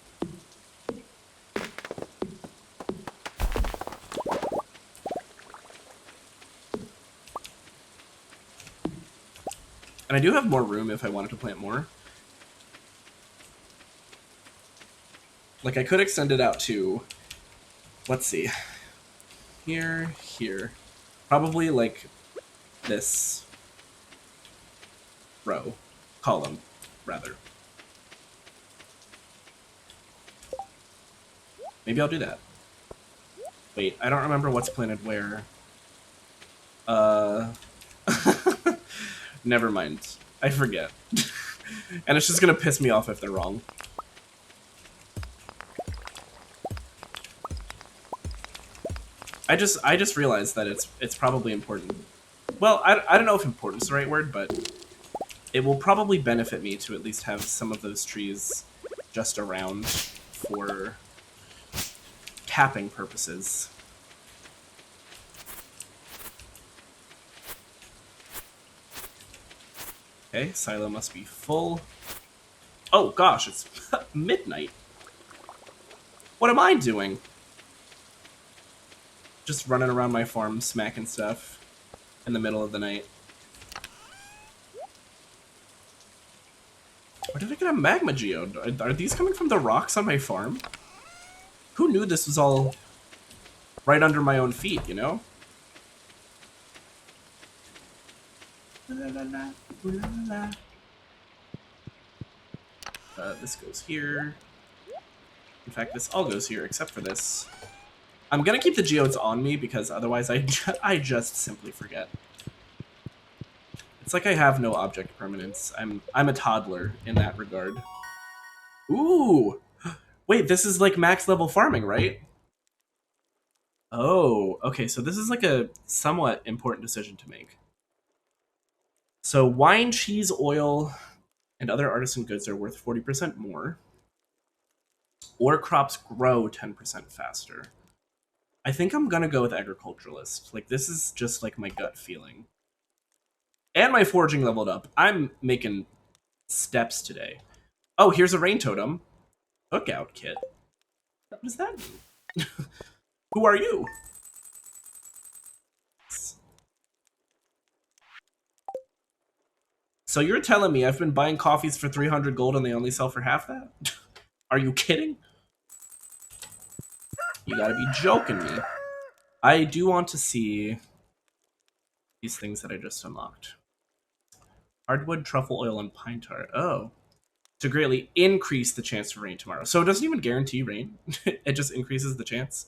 Speaker 1: And I do have more room if I wanted to plant more. Like, I could extend it out to... Let's see. Here. Probably, like... this column, rather. Maybe I'll do that. Wait, I don't remember what's planted where. Never mind. I forget. And it's just gonna piss me off if they're wrong. I just realized that it's probably important. Well, I don't know if important is the right word, but it will probably benefit me to at least have some of those trees just around for tapping purposes. Okay, silo must be full. Oh gosh, it's midnight. What am I doing? Just running around my farm smacking stuff in the middle of the night. Where did I get a magma geode? Are these coming from the rocks on my farm? Who knew this was all right under my own feet, you know? La, la, la, ooh, la, la, la. This goes here. In fact, this all goes here except for this. I'm gonna keep the geodes on me because otherwise I just simply forget. It's like I have no object permanence. I'm a toddler in that regard. Ooh! Wait, this is like max level farming, right? Oh, okay, so this is like a somewhat important decision to make. So wine, cheese, oil, and other artisan goods are worth 40% more. Or crops grow 10% faster. I think I'm gonna go with agriculturalist. Like, this is just like my gut feeling. And my foraging leveled up. I'm making steps today. Oh, here's a rain totem. Cookout kit. What does that mean? Who are you? So you're telling me I've been buying coffees for 300 gold and they only sell for half that? Are you kidding? You gotta be joking me. I do want to see these things that I just unlocked. Hardwood, truffle oil, and pine tar. Oh. To greatly increase the chance for rain tomorrow. So it doesn't even guarantee rain. It just increases the chance.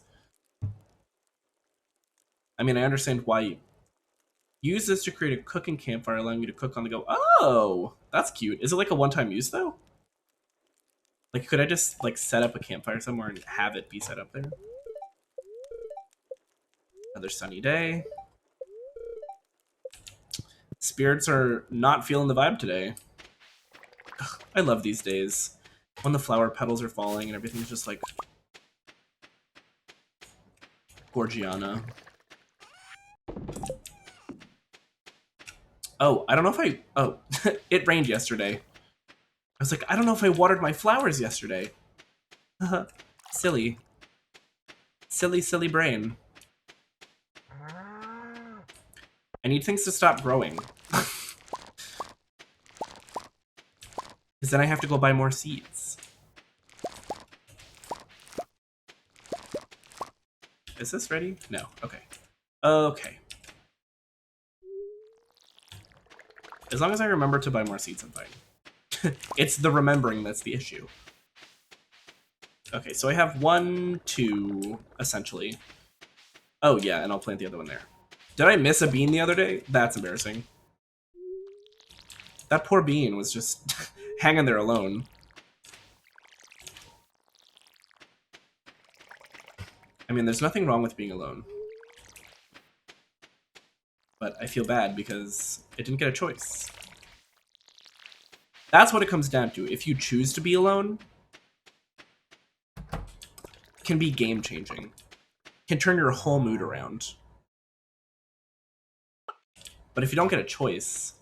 Speaker 1: I mean, I understand why you use this to create a cooking campfire, allowing you to cook on the go. Oh, that's cute. Is it like a one-time use, though? Like, could I just, like, set up a campfire somewhere and have it be set up there? Another sunny day. Spirits are not feeling the vibe today. Ugh, I love these days. When the flower petals are falling and everything's just, like, Gorgiana. Oh, I don't know if I... Oh, it rained yesterday. I was like, I don't know if I watered my flowers yesterday. Silly. Silly, silly brain. I need things to stop growing. Because then I have to go buy more seeds. Is this ready? No. Okay. Okay. As long as I remember to buy more seeds, I'm fine. It's the remembering that's the issue. Okay, so I have 1, 2, essentially. Oh, yeah, and I'll plant the other one there. Did I miss a bean the other day? That's embarrassing. That poor bean was just hanging there alone. I mean, there's nothing wrong with being alone. But I feel bad because it didn't get a choice. That's what it comes down to. If you choose to be alone, it can be game-changing. It can turn your whole mood around. But if you don't get a choice,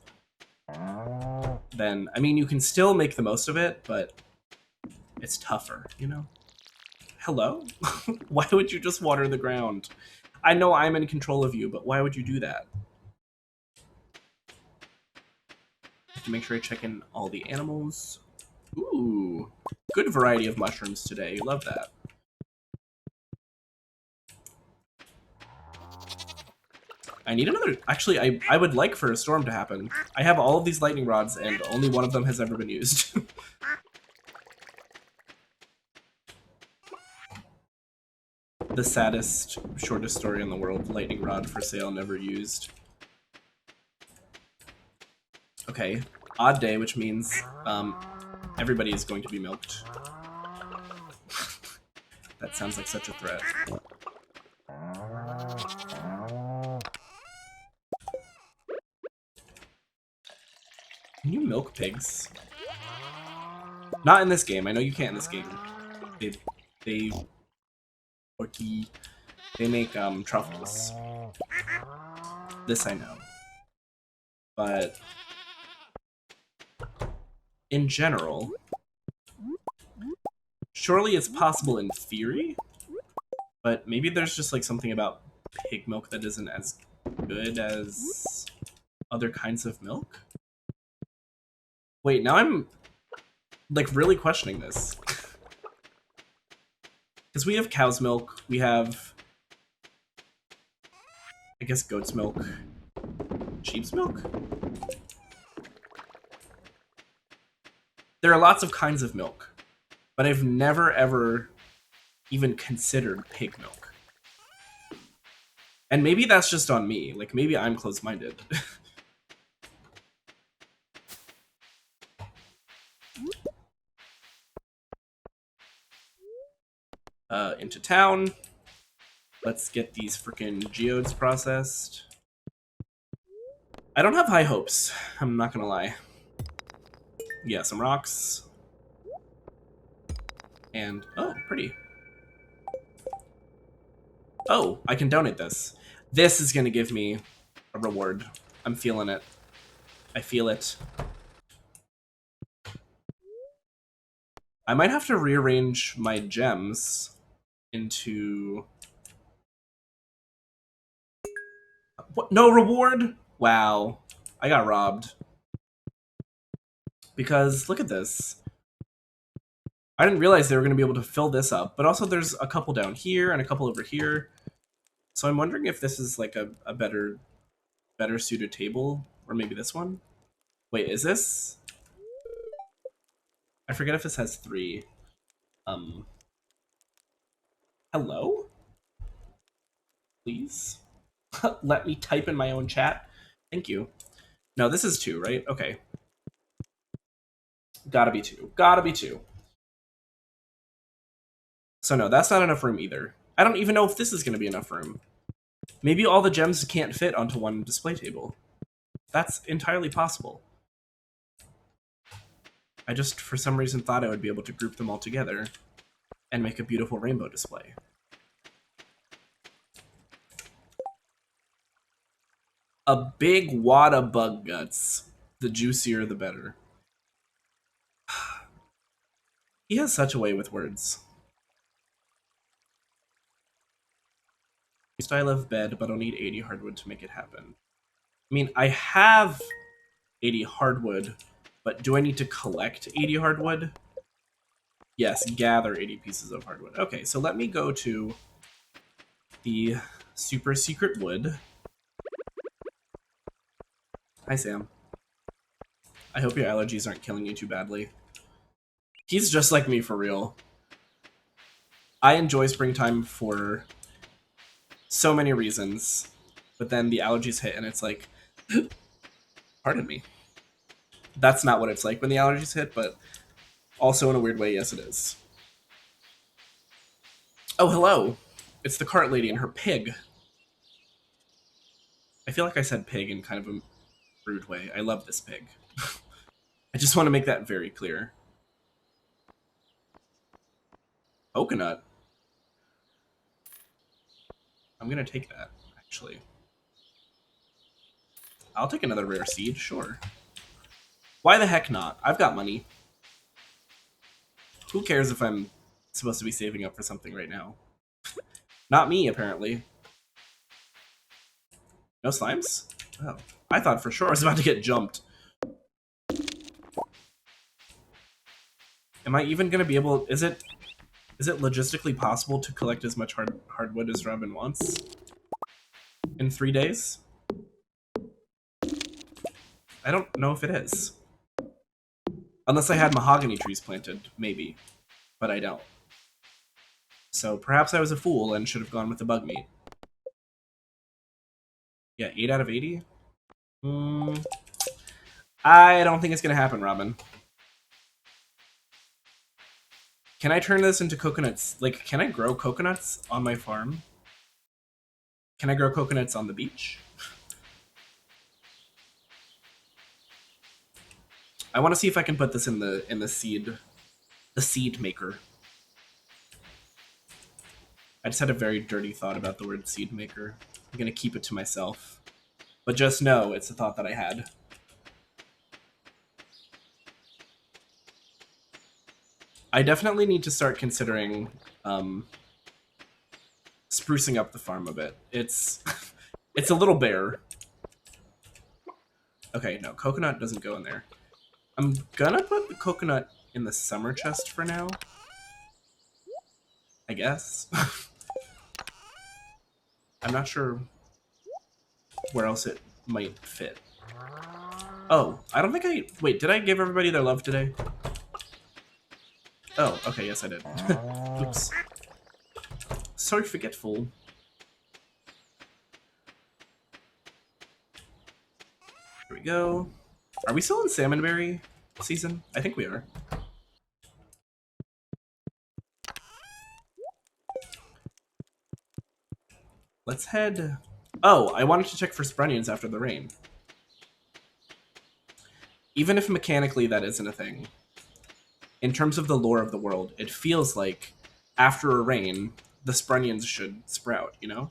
Speaker 1: then, I mean, you can still make the most of it, but it's tougher, you know? Hello? Why would you just water the ground? I know I'm in control of you, but why would you do that? I have to make sure I check in all the animals. Ooh, good variety of mushrooms today. Love that. I need another... Actually, I would like for a storm to happen. I have all of these lightning rods, and only one of them has ever been used. The saddest, shortest story in the world. Lightning rod for sale, never used. Okay, odd day, which means everybody is going to be milked. That sounds like such a threat. Can you milk pigs? Not in this game. I know you can't in this game. They make truffles. This I know. But in general, surely it's possible in theory, but maybe there's just like something about pig milk that isn't as good as other kinds of milk? Wait, now I'm like really questioning this. Because we have cow's milk, we have, I guess, goat's milk, sheep's milk? There are lots of kinds of milk, but I've never ever even considered pig milk. And maybe that's just on me. Like, maybe I'm closed-minded. Into town. Let's get these freaking geodes processed. I don't have high hopes. I'm not gonna lie. Yeah, some rocks. And, oh, pretty. Oh, I can donate this. This is gonna give me a reward. I'm feeling it. I feel it. I might have to rearrange my gems into... What? No reward? Wow. I got robbed. Because, look at this. I didn't realize they were going to be able to fill this up, but also there's a couple down here and a couple over here. So I'm wondering if this is like a better suited table, or maybe this one? Wait, is this? I forget if this has 3. Hello? Please? Let me type in my own chat. Thank you. No, this is 2, right? Okay. Gotta be 2. Gotta be 2. So no, that's not enough room either. I don't even know if this is going to be enough room. Maybe all the gems can't fit onto one display table. That's entirely possible. I just, for some reason, thought I would be able to group them all together and make a beautiful rainbow display. A big wad of bug guts. The juicier, the better. He has such a way with words. I love bed, but I'll need 80 hardwood to make it happen. I mean, I have 80 hardwood, but do I need to collect 80 hardwood? Yes, gather 80 pieces of hardwood. Okay, so let me go to the super secret wood. Hi, Sam. I hope your allergies aren't killing you too badly. He's just like me for real. I enjoy springtime for so many reasons, but then the allergies hit and it's like, pardon me. That's not what it's like when the allergies hit, but also in a weird way, yes it is. Oh, hello. It's the cart lady and her pig. I feel like I said pig in kind of a rude way. I love this pig. I just want to make that very clear. Coconut. I'm gonna take that, actually. I'll take another rare seed, sure. Why the heck not? I've got money. Who cares if I'm supposed to be saving up for something right now? Not me, apparently. No slimes? Oh. I thought for sure I was about to get jumped. Am I even gonna be able... Is it logistically possible to collect as much hardwood as Robin wants? In 3 days? I don't know if it is. Unless I had mahogany trees planted, maybe. But I don't. So perhaps I was a fool and should have gone with the bug meat. Yeah, 8 out of 80? I don't think it's gonna happen, Robin. Can I turn this into coconuts? Like, can I grow coconuts on my farm? Can I grow coconuts on the beach? I want to see if I can put this in the seed maker. I just had a very dirty thought about the word seed maker. I'm gonna keep it to myself. But just know it's a thought that I had. I definitely need to start considering sprucing up the farm a bit. It's it's a little bare. Okay, no, coconut doesn't go in there. I'm gonna put the coconut in the summer chest for now. I guess. I'm not sure where else it might fit. Oh, I don't think I... Wait, did I give everybody their love today? Oh, okay, yes I did. Oops. So forgetful. Here we go. Are we still in Salmonberry season? I think we are. Let's head... Oh, I wanted to check for Sprunions after the rain. Even if mechanically that isn't a thing, in terms of the lore of the world, it feels like after a rain, the Sprunions should sprout, you know?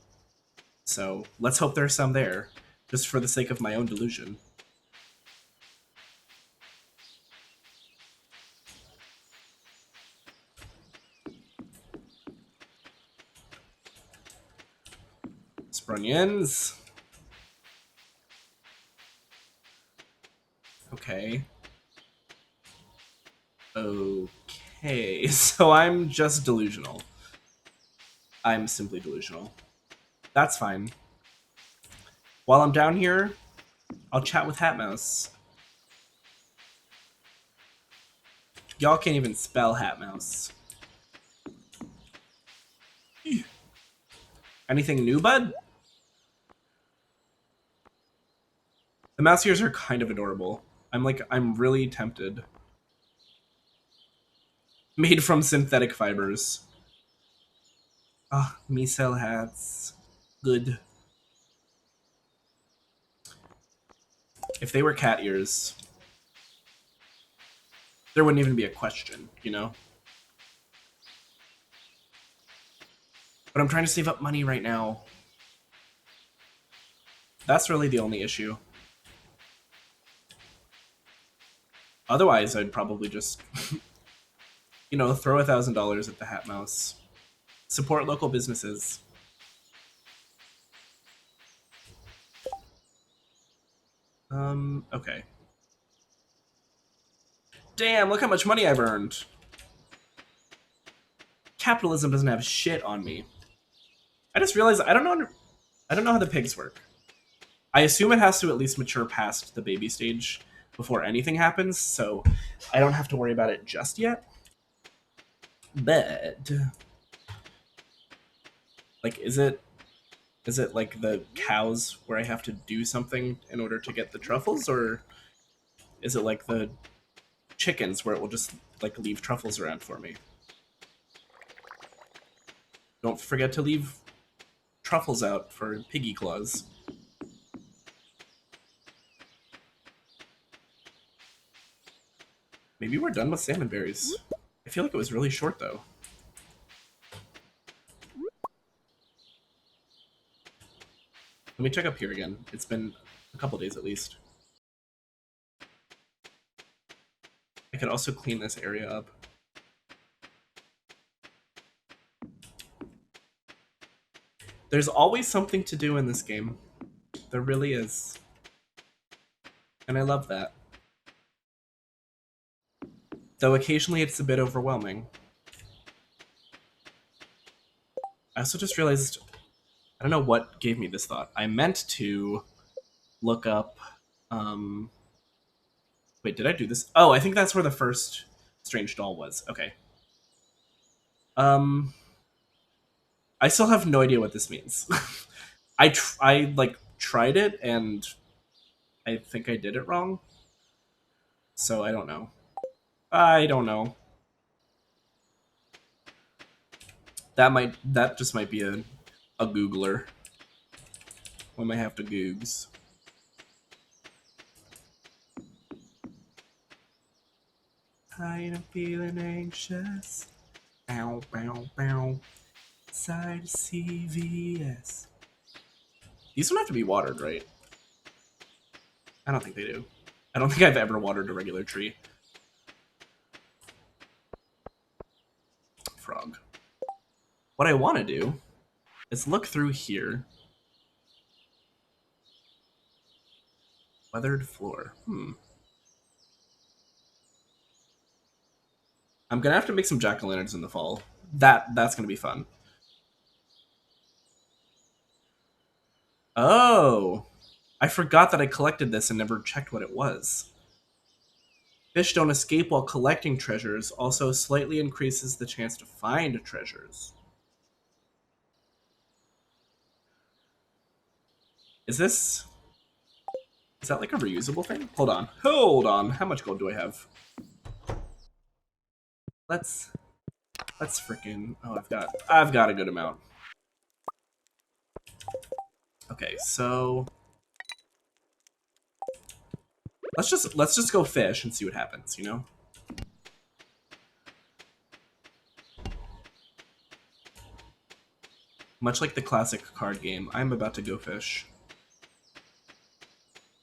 Speaker 1: So let's hope there's some there, just for the sake of my own delusion. Sprunions. Okay. Okay, so I'm just delusional. I'm simply delusional. That's fine. While I'm down here, I'll chat with Hatmouse. Y'all can't even spell Hatmouse. Anything new, bud? The mouse ears are kind of adorable. I'm really tempted. Made from synthetic fibers. Ah, micelle hats. Good. If they were cat ears, there wouldn't even be a question, you know? But I'm trying to save up money right now. That's really the only issue. Otherwise, I'd probably just, you know, throw $1,000 at the Hat Mouse. Support local businesses. Okay. Damn, look how much money I've earned. Capitalism doesn't have shit on me. I just realized I don't know how the pigs work. I assume it has to at least mature past the baby stage before anything happens, so I don't have to worry about it just yet. But like is it like the cows where I have to do something in order to get the truffles, or is it like the chickens where it will just like leave truffles around for me? Don't forget to leave truffles out for piggy claws. Maybe we're done with salmon berries. I feel like it was really short though. Let me check up here again. It's been a couple days at least. I could also clean this area up. There's always something to do in this game. There really is. And I love that. Though occasionally it's a bit overwhelming. I also just realized, I don't know what gave me this thought. I meant to look up, wait, did I do this? Oh, I think that's where the first strange doll was. Okay. I still have no idea what this means. I like tried it and I think I did it wrong. So I don't know. I don't know. That just might be a Googler. We might have to googs. I am feeling anxious. Bow, bow, bow. Side CVS. These don't have to be watered, right? I don't think they do. I don't think I've ever watered a regular tree. Frog. What I want to do is look through here. Weathered floor. I'm gonna have to make some jack-o'-lanterns in the fall. That's gonna be fun. Oh, I forgot that I collected this and never checked what it was. Fish don't escape while collecting treasures, also slightly increases the chance to find treasures. Is that like a reusable thing? Hold on. Hold on. How much gold do I have? Let's freaking. Oh, I've got a good amount. Okay, so let's just go fish and see what happens, you know? Much like the classic card game, I'm about to go fish.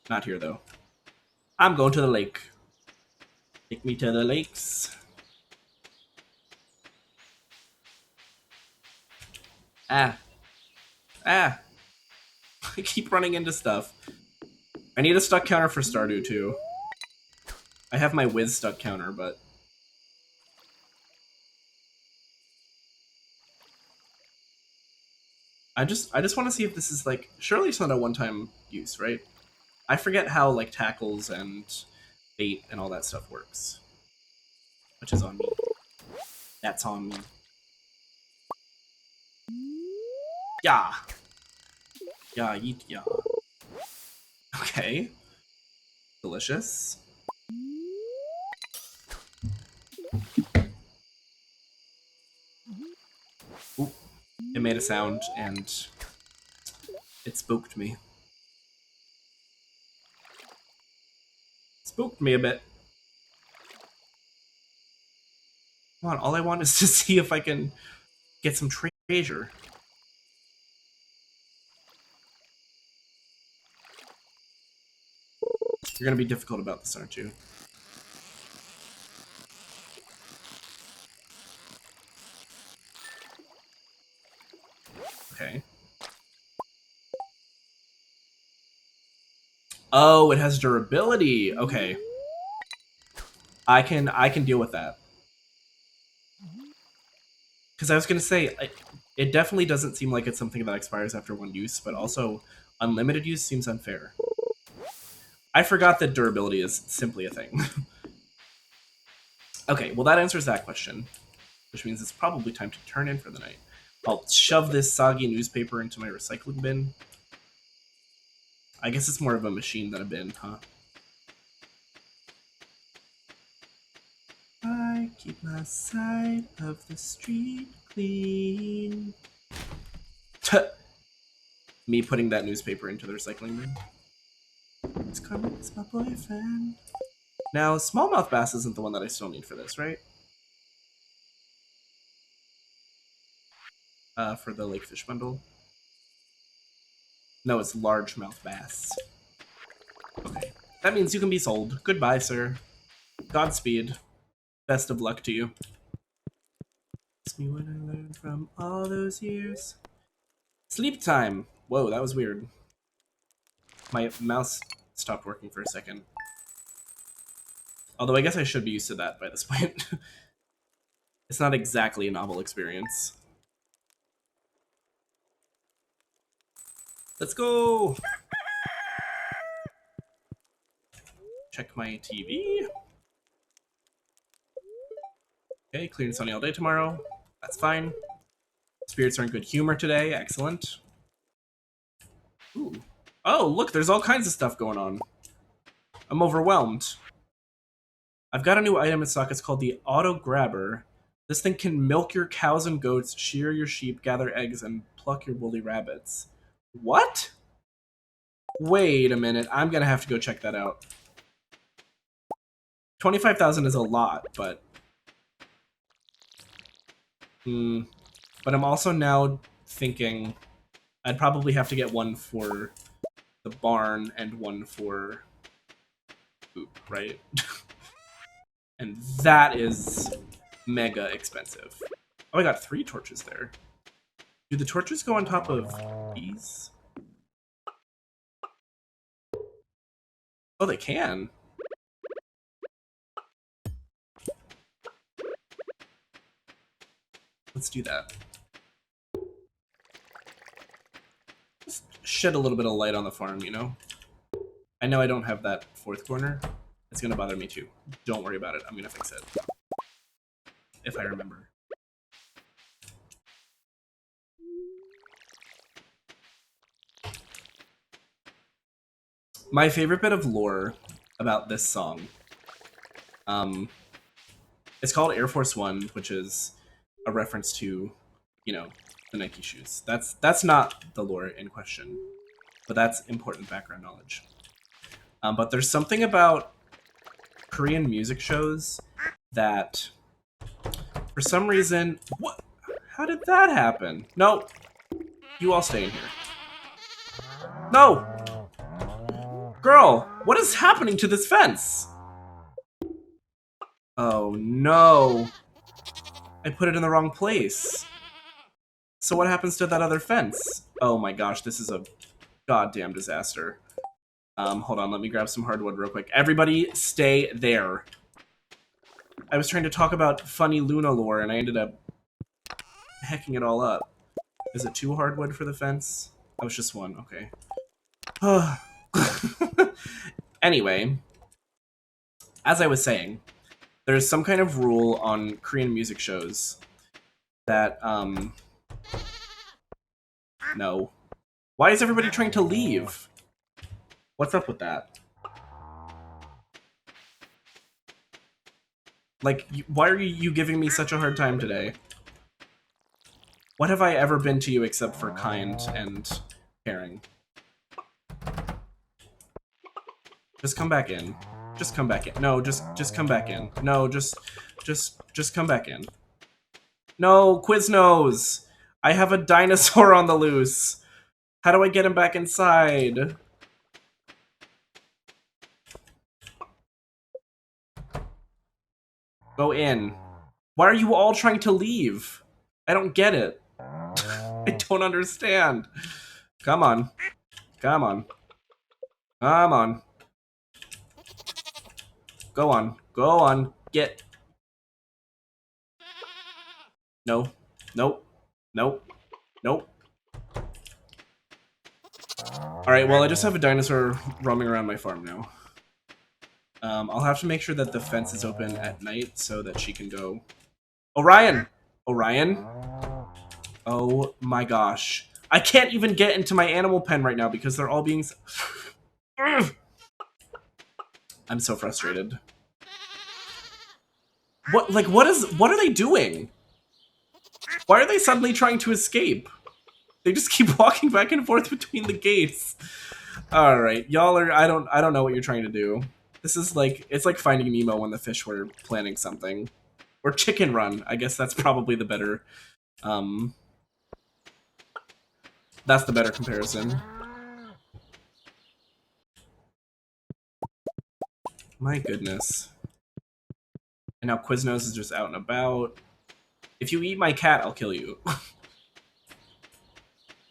Speaker 1: Not here though. I'm going to the lake. Take me to the lakes. Ah. Ah. I keep running into stuff. I need a stuck counter for Stardew too. I have my Wiz stuck counter, but I just want to see if this is like, surely it's not a one-time use, right? I forget how like tackles and bait and all that stuff works. Which is on me. That's on me. Yeah. Yeah, eat yeah. Okay. Delicious. Ooh. It made a sound and it spooked me. Spooked me a bit. Come on, all I want is to see if I can get some treasure. You're gonna be difficult about this, aren't you? Okay. Oh, it has durability. Okay. I can deal with that. Because I was gonna say, it definitely doesn't seem like it's something that expires after one use, but also unlimited use seems unfair. I forgot that durability is simply a thing. Okay, well that answers that question, which means it's probably time to turn in for the night. I'll shove this soggy newspaper into my recycling bin. I guess it's more of a machine than a bin, huh? I keep my side of the street clean. Me putting that newspaper into the recycling bin. It's Carmen, it's my boyfriend. Now, smallmouth bass isn't the one that I still need for this, right? For the lake fish bundle. No, it's largemouth bass. Okay. That means you can be sold. Goodbye, sir. Godspeed. Best of luck to you. It's me what I learned from all those years. Sleep time! Whoa, that was weird. My mouse stopped working for a second. Although I guess I should be used to that by this point. It's not exactly a novel experience. Let's go! Check my TV. Okay, clear and sunny all day tomorrow. That's fine. Spirits are in good humor today. Excellent. Ooh. Oh, look, there's all kinds of stuff going on. I'm overwhelmed. I've got a new item in stock. It's called the Auto Grabber. This thing can milk your cows and goats, shear your sheep, gather eggs, and pluck your woolly rabbits. What? Wait a minute. I'm gonna have to go check that out. 25,000 is a lot, but... But I'm also now thinking I'd probably have to get one for the barn and one for poop, right? And that is mega expensive. Oh, I got 3 torches there. Do the torches go on top of these? Oh, they can. Let's do that. Just shed a little bit of light on the farm, you know? I know I don't have that 4th corner. It's gonna bother me too. Don't worry about it. I'm gonna fix it. If I remember. My favorite bit of lore about this song, it's called Air Force One, which is a reference to, you know, the Nike shoes. That's not the lore in question, but that's important background knowledge. But there's something about Korean music shows that, for some reason, what? How did that happen? No, you all stay in here. No! Girl, what is happening to this fence? Oh no. I put it in the wrong place. So what happens to that other fence? Oh my gosh, this is a goddamn disaster. Hold on, let me grab some hardwood real quick. Everybody stay there. I was trying to talk about funny Luna lore and I ended up hacking it all up. Is it 2 hardwood for the fence? Oh, it's just 1, okay. Anyway, as I was saying, there's some kind of rule on Korean music shows that, no. Why is everybody trying to leave? What's up with that? Like, why are you giving me such a hard time today? What have I ever been to you except for kind and caring? Just come back in. Just come back in. No, just come back in. No, just come back in. No, Quiznos! I have a dinosaur on the loose. How do I get him back inside? Go in. Why are you all trying to leave? I don't get it. I don't understand. Come on. Come on. Come on. Go on. Go on. Get. No. Nope. Nope. Nope. Alright, well, I just have a dinosaur roaming around my farm now. I'll have to make sure that the fence is open at night so that she can go... Orion! Orion? Oh my gosh. I can't even get into my animal pen right now because they're all being... I'm so frustrated. What are they doing? Why are they suddenly trying to escape? They just keep walking back and forth between the gates. Alright, y'all are... I don't know what you're trying to do. This is like... It's like Finding Nemo when the fish were planning something. Or Chicken Run. I guess that's probably the better... That's the better comparison. My goodness. And now Quiznos is just out and about. If you eat my cat, I'll kill you.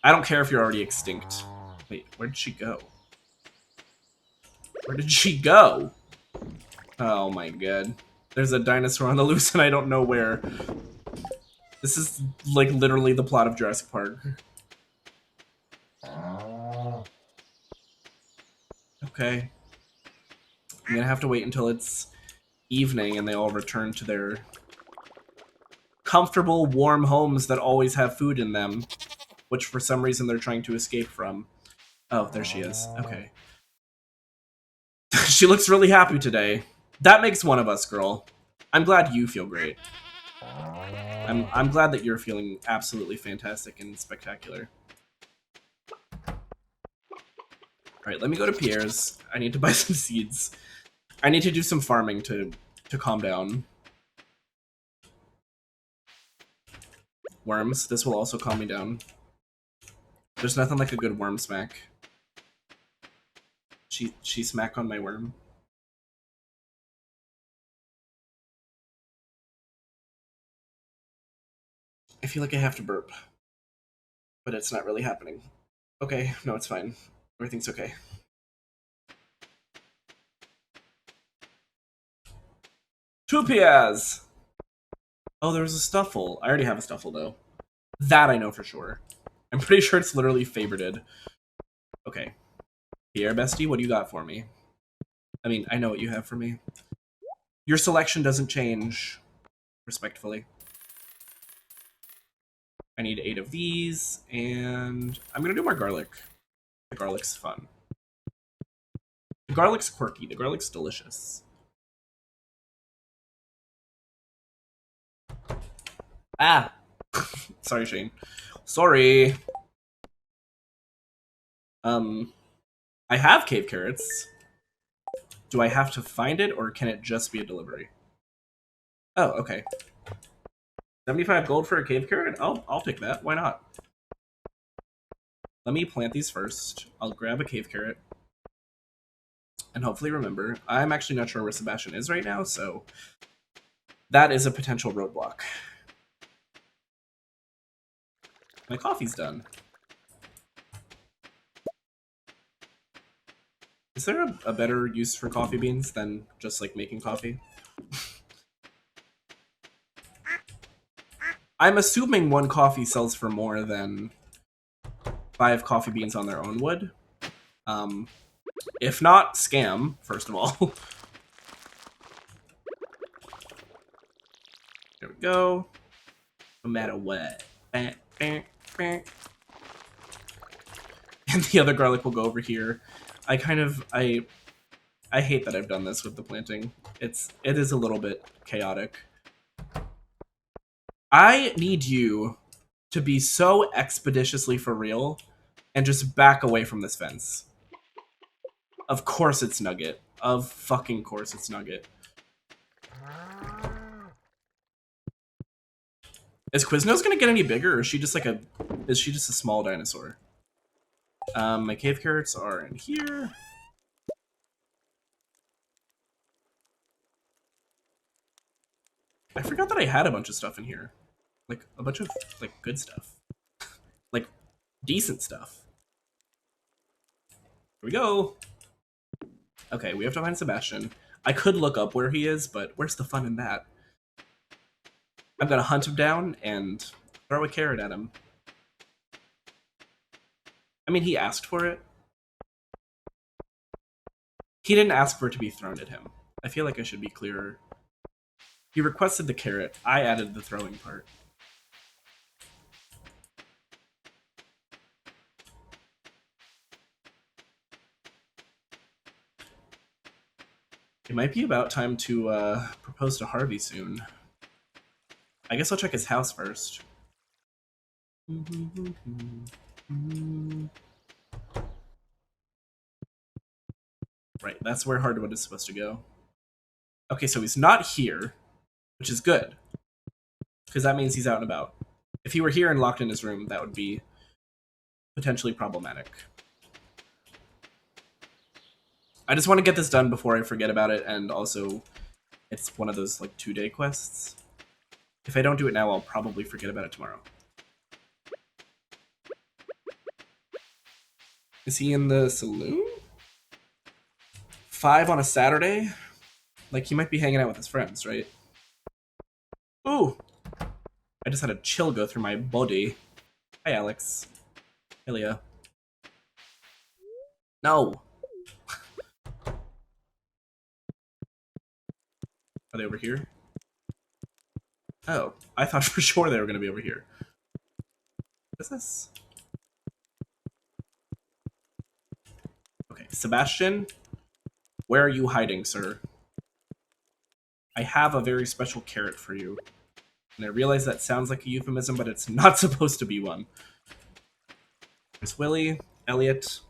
Speaker 1: I don't care if you're already extinct. Wait, where did she go? Where did she go? Oh my god. There's a dinosaur on the loose and I don't know where. This is like literally the plot of Jurassic Park. Okay. I'm gonna have to wait until it's evening and they all return to their comfortable, warm homes that always have food in them, which for some reason they're trying to escape from. Oh, there she is. Okay. She looks really happy today. That makes one of us, girl. I'm glad you feel great. I'm glad that you're feeling absolutely fantastic and spectacular. Alright, let me go to Pierre's. I need to buy some seeds. I need to do some farming to calm down. Worms. This will also calm me down. There's nothing like a good worm smack. She smack on my worm. I feel like I have to burp. But it's not really happening. Okay, no, it's fine. Everything's okay. Two Piaz! Oh, there was a Stuffle. I already have a Stuffle, though. That I know for sure. I'm pretty sure it's literally favorited. Okay. Pierre, bestie, what do you got for me? I mean, I know what you have for me. Your selection doesn't change, respectfully. I need 8 of these, and I'm gonna do more garlic. The garlic's fun. The garlic's quirky. The garlic's delicious. Ah! Sorry, Shane. Sorry. I have cave carrots. Do I have to find it, or can it just be a delivery? Oh, okay. 75 gold for a cave carrot? I'll take that. Why not? Let me plant these first. I'll grab a cave carrot. And hopefully remember. I'm actually not sure where Sebastian is right now, so that is a potential roadblock. My coffee's done. Is there a better use for coffee beans than just, like, making coffee? I'm assuming one coffee sells for more than 5 coffee beans on their own would. If not, scam, first of all. There we go. No matter what. And the other garlic will go over here. I hate that I've done this with the planting. It is a little bit chaotic. I need you to be so expeditiously for real and just back away from this fence. Of course it's Nugget. Of fucking course it's Nugget. Is Quiznos gonna get any bigger, or is she just like is she just a small dinosaur? My cave carrots are in here. I forgot that I had a bunch of stuff in here. Like, a bunch of, like, good stuff. Like, decent stuff. Here we go! Okay, we have to find Sebastian. I could look up where he is, but where's the fun in that? I'm gonna hunt him down and throw a carrot at him. I mean, he asked for it. He didn't ask for it to be thrown at him. I feel like I should be clearer. He requested the carrot. I added the throwing part. It might be about time to propose to Harvey soon. I guess I'll check his house first. Right, that's where hardwood is supposed to go. Okay, so he's not here, which is good, because that means he's out and about. If he were here and locked in his room, that would be potentially problematic. I just want to get this done before I forget about it, and also it's one of those, like, 2-day quests. If I don't do it now, I'll probably forget about it tomorrow. Is he in the saloon? 5 on a Saturday? Like, he might be hanging out with his friends, right? Ooh! I just had a chill go through my body. Hi, Alex. Hey, Leah. No! Are they over here? Oh, I thought for sure they were going to be over here. What is this? Okay, Sebastian, where are you hiding, sir? I have a very special carrot for you. And I realize that sounds like a euphemism, but it's not supposed to be one. There's Willie, Elliot.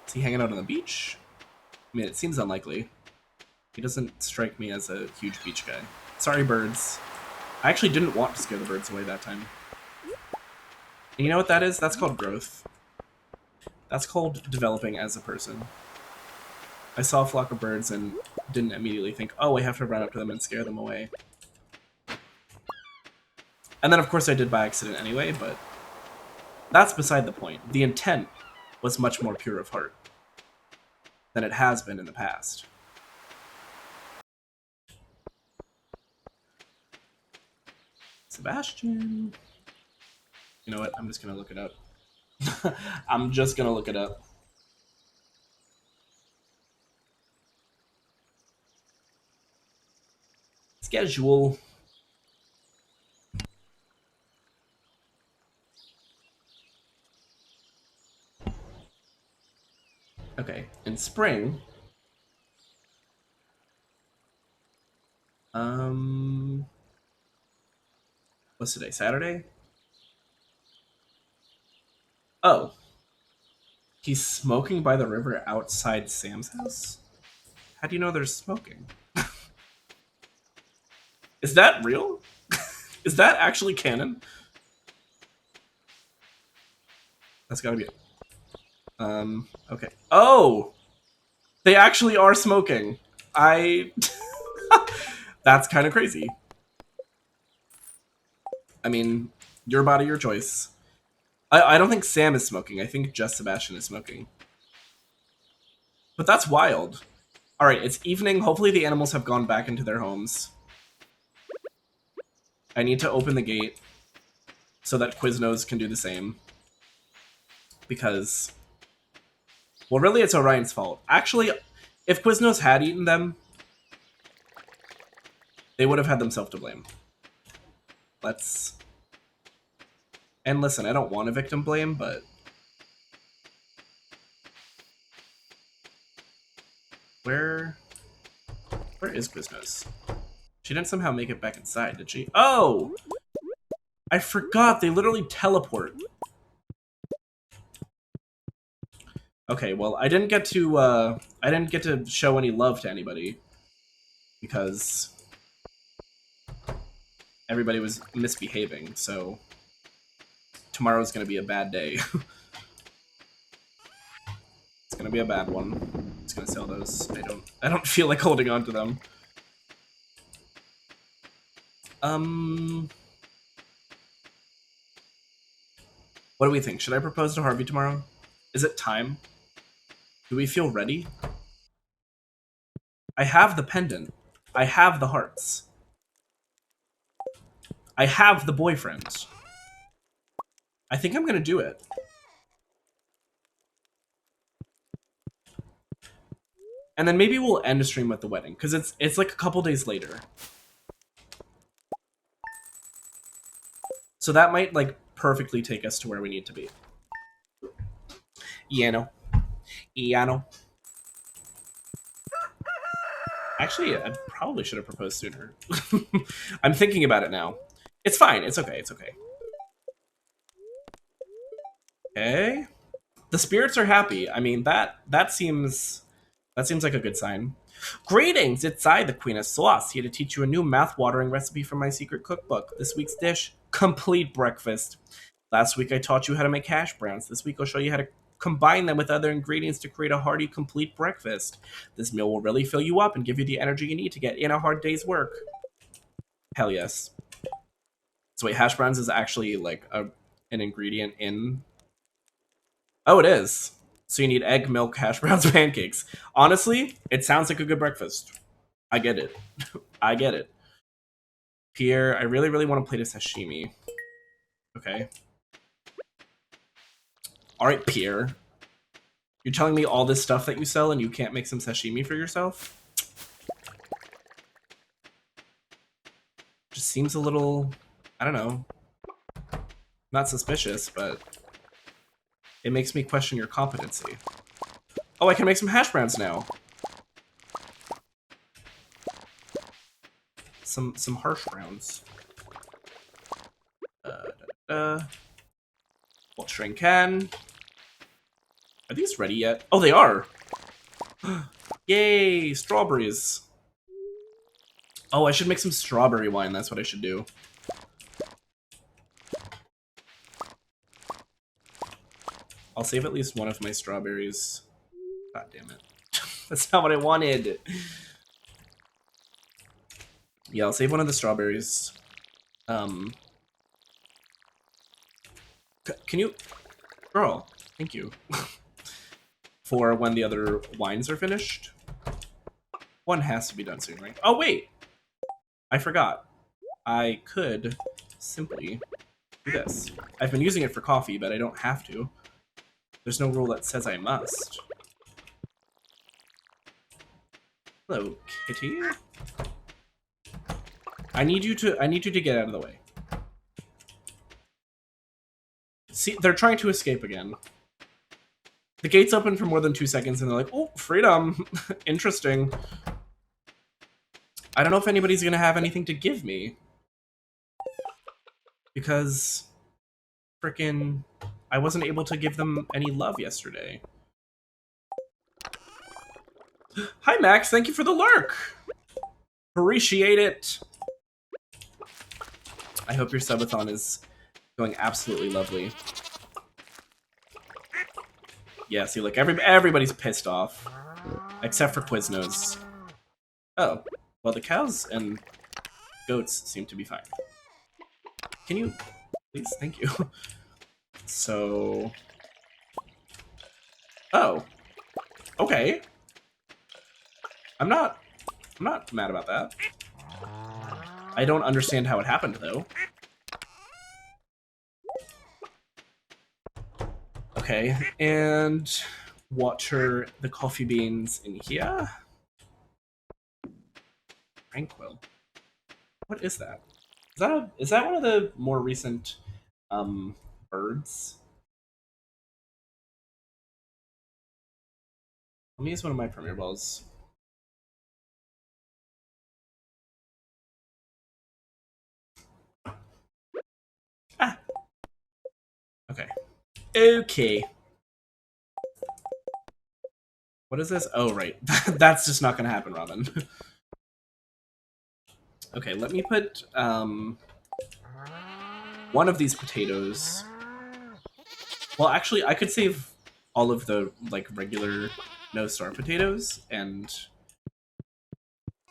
Speaker 1: Is he hanging out on the beach? I mean, it seems unlikely. He doesn't strike me as a huge beach guy. Sorry, birds. I actually didn't want to scare the birds away that time. And you know what that is? That's called growth. That's called developing as a person. I saw a flock of birds and didn't immediately think, oh, I have to run up to them and scare them away. And then, of course, I did by accident anyway, but that's beside the point. The intent was much more pure of heart than it has been in the past. Sebastian. You know what? I'm just going to look it up. I'm just gonna look it up. Schedule. Okay, in spring. Um, what's today? Saturday? Oh, he's smoking by the river outside Sam's house? How do you know there's smoking? Is that real? Is that actually canon? That's gotta be it. Okay. Oh! They actually are smoking. I... That's kind of crazy. I mean, your body, your choice. I don't think Sam is smoking. I think just Sebastian is smoking. But that's wild. Alright, it's evening. Hopefully the animals have gone back into their homes. I need to open the gate so that Quiznos can do the same. Because... Well, really, it's Orion's fault. Actually, if Quiznos had eaten them, they would have had themselves to blame. Let's... And listen, I don't want to victim blame, but... Where is Quiznos? She didn't somehow make it back inside, did she? Oh! I forgot, they literally teleport. Okay, well, I didn't get to show any love to anybody. Because everybody was misbehaving, so... Tomorrow's gonna be a bad day. It's gonna be a bad one. It's gonna sell those. I don't feel like holding on to them. What do we think? Should I propose to Harvey tomorrow? Is it time? Do we feel ready? I have the pendant. I have the hearts. I have the boyfriend. I think I'm gonna do it. And then maybe we'll end the stream with the wedding, because it's like a couple days later. So that might like perfectly take us to where we need to be. Yeah, no. Actually, I probably should have proposed sooner. I'm thinking about it now. It's fine. It's okay. It's okay. Okay. The spirits are happy. I mean, that seems like a good sign. Greetings! It's I, the Queen of Sauce, here to teach you a new mouth-watering recipe from my secret cookbook. This week's dish, complete breakfast. Last week I taught you how to make hash browns. This week I'll show you how to combine them with other ingredients to create a hearty, complete breakfast. This meal will really fill you up and give you the energy you need to get in a hard day's work. Hell yes. So wait, hash browns is actually like an ingredient in... Oh, it is. So you need egg, milk, hash browns, pancakes. Honestly, it sounds like a good breakfast. I get it. I get it. Pierre, I really, really want to play this sashimi. Okay. Alright, Pierre. You're telling me all this stuff that you sell and you can't make some sashimi for yourself? Just seems a little... I don't know. Not suspicious, but... It makes me question your competency. Oh, I can make some hash browns now. Some harsh browns. We'll shrink can. Are these ready yet? Oh, they are! Yay! Strawberries. Oh, I should make some strawberry wine. That's what I should do. I'll save at least one of my strawberries. God damn it. That's not what I wanted. Yeah, I'll save one of the strawberries. Can you... Girl, thank you. For when the other wines are finished. One has to be done soon, right? Oh, wait! I forgot. I could simply do this. I've been using it for coffee, but I don't have to. There's no rule that says I must. Hello, kitty. I need you to get out of the way. See, they're trying to escape again. The gate's open for more than 2 seconds and they're like, oh, freedom. Interesting. I don't know if anybody's gonna have anything to give me. Because frickin' I wasn't able to give them any love yesterday. Hi Max, thank you for the lurk! Appreciate it! I hope your subathon is going absolutely lovely. Yeah, see, like, everybody's pissed off. Except for Quiznos. Oh, well, the cows and goats seem to be fine. Can you... Please, thank you. So... Oh. Okay. I'm not mad about that. I don't understand how it happened, though. Okay, and water the coffee beans in here. Tranquil. What is that? Is that one of the more recent birds? Let me use one of my Premier Balls. Ah. Okay. Okay. What is this? Oh, right. That's just not gonna happen, Robin. Okay, let me put one of these potatoes. Well, actually, I could save all of the like regular no-star potatoes, and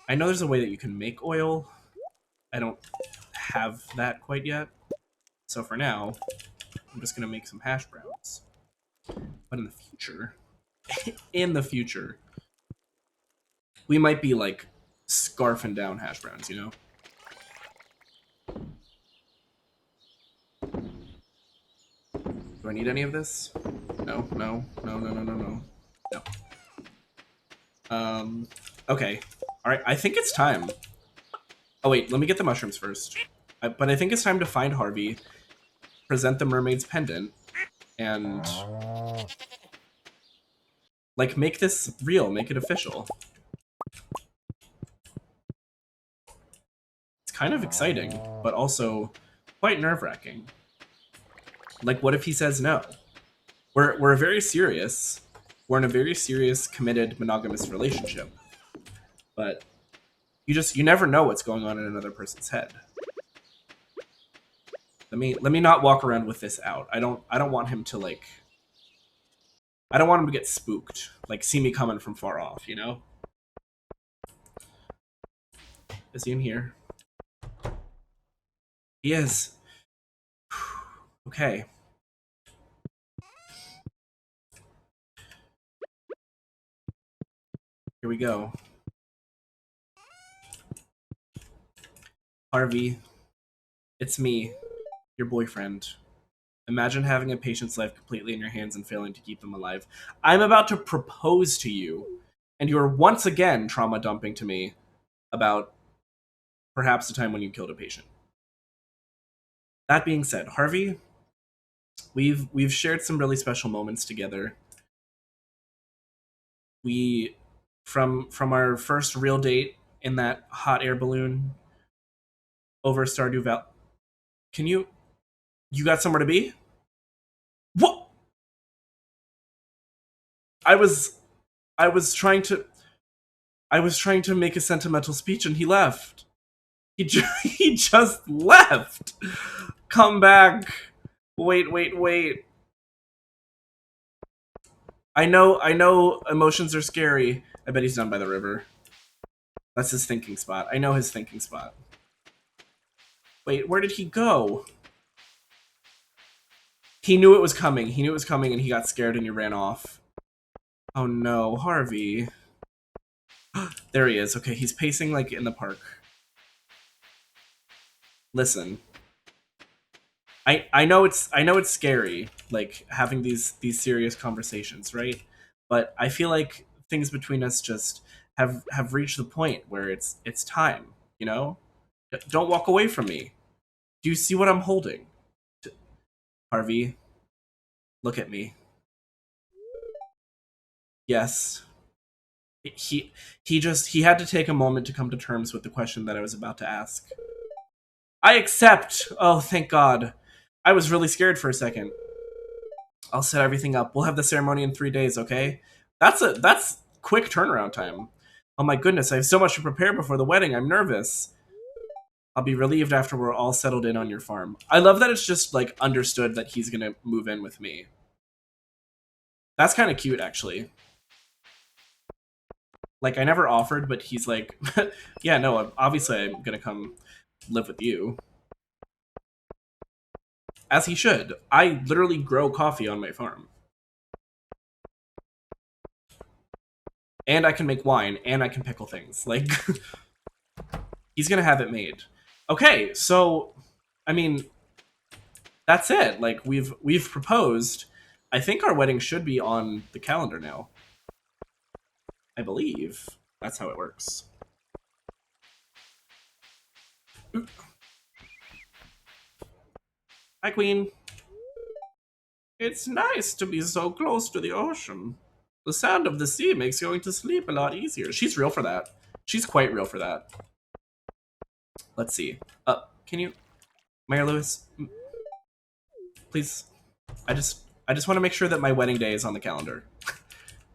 Speaker 1: I know there's a way that you can make oil. I don't have that quite yet, so for now, I'm just gonna make some hash browns. But in the future, in the future, we might be like scarfing down hash browns, you know? Do I need any of this? No, no, no, no, no, no, no. No. Okay. Alright, I think it's time. Oh wait, let me get the mushrooms first. But I think it's time to find Harvey, present the mermaid's pendant, and... like, make this real, make it official. It's kind of exciting, but also quite nerve-wracking. Like, what if he says no? We're very serious. We're in a very serious, committed, monogamous relationship. But you never know what's going on in another person's head. Let me not walk around with this out. I don't want him to like I don't want him to get spooked. Like see me coming from far off, you know? Is he in here? He is. Okay. Here we go. Harvey, it's me, your boyfriend. Imagine having a patient's life completely in your hands and failing to keep them alive. I'm about to propose to you, and you are once again trauma dumping to me about perhaps the time when you killed a patient. That being said, Harvey, we've shared some really special moments together. We from our first real date in that hot air balloon over Stardew Valley. Can you got somewhere to be? What? I was trying to make a sentimental speech and he left. He just left. Come back. Wait. I know emotions are scary. I bet he's down by the river. That's his thinking spot. I know his thinking spot. Wait, where did he go? He knew it was coming. He knew it was coming and he got scared and he ran off. Oh no, Harvey. There he is. Okay, he's pacing like in the park. Listen. I know it's scary, like having these serious conversations, right? But I feel like things between us just have reached the point where it's time, you know? Don't walk away from me. Do you see what I'm holding? Harvey, look at me. Yes. He he had to take a moment to come to terms with the question that I was about to ask. I accept. Oh, thank God. I was really scared for a second. I'll set everything up. We'll have the ceremony in 3 days, okay? That's quick turnaround time. Oh my goodness, I have so much to prepare before the wedding. I'm nervous. I'll be relieved after we're all settled in on your farm. I love that it's just like understood that he's gonna move in with me. That's kind of cute, actually. Like I never offered, but he's like, yeah, no, obviously I'm gonna come live with you. As he should. I literally grow coffee on my farm. And I can make wine, and I can pickle things. Like, he's gonna have it made. Okay, so, I mean, that's it. Like, we've proposed. I think our wedding should be on the calendar now. I believe that's how it works. Hi, Queen. It's nice to be so close to the ocean. The sound of the sea makes going to sleep a lot easier. She's real for that. She's quite real for that. Let's see. Can you, Mayor Lewis, please? I just want to make sure that my wedding day is on the calendar.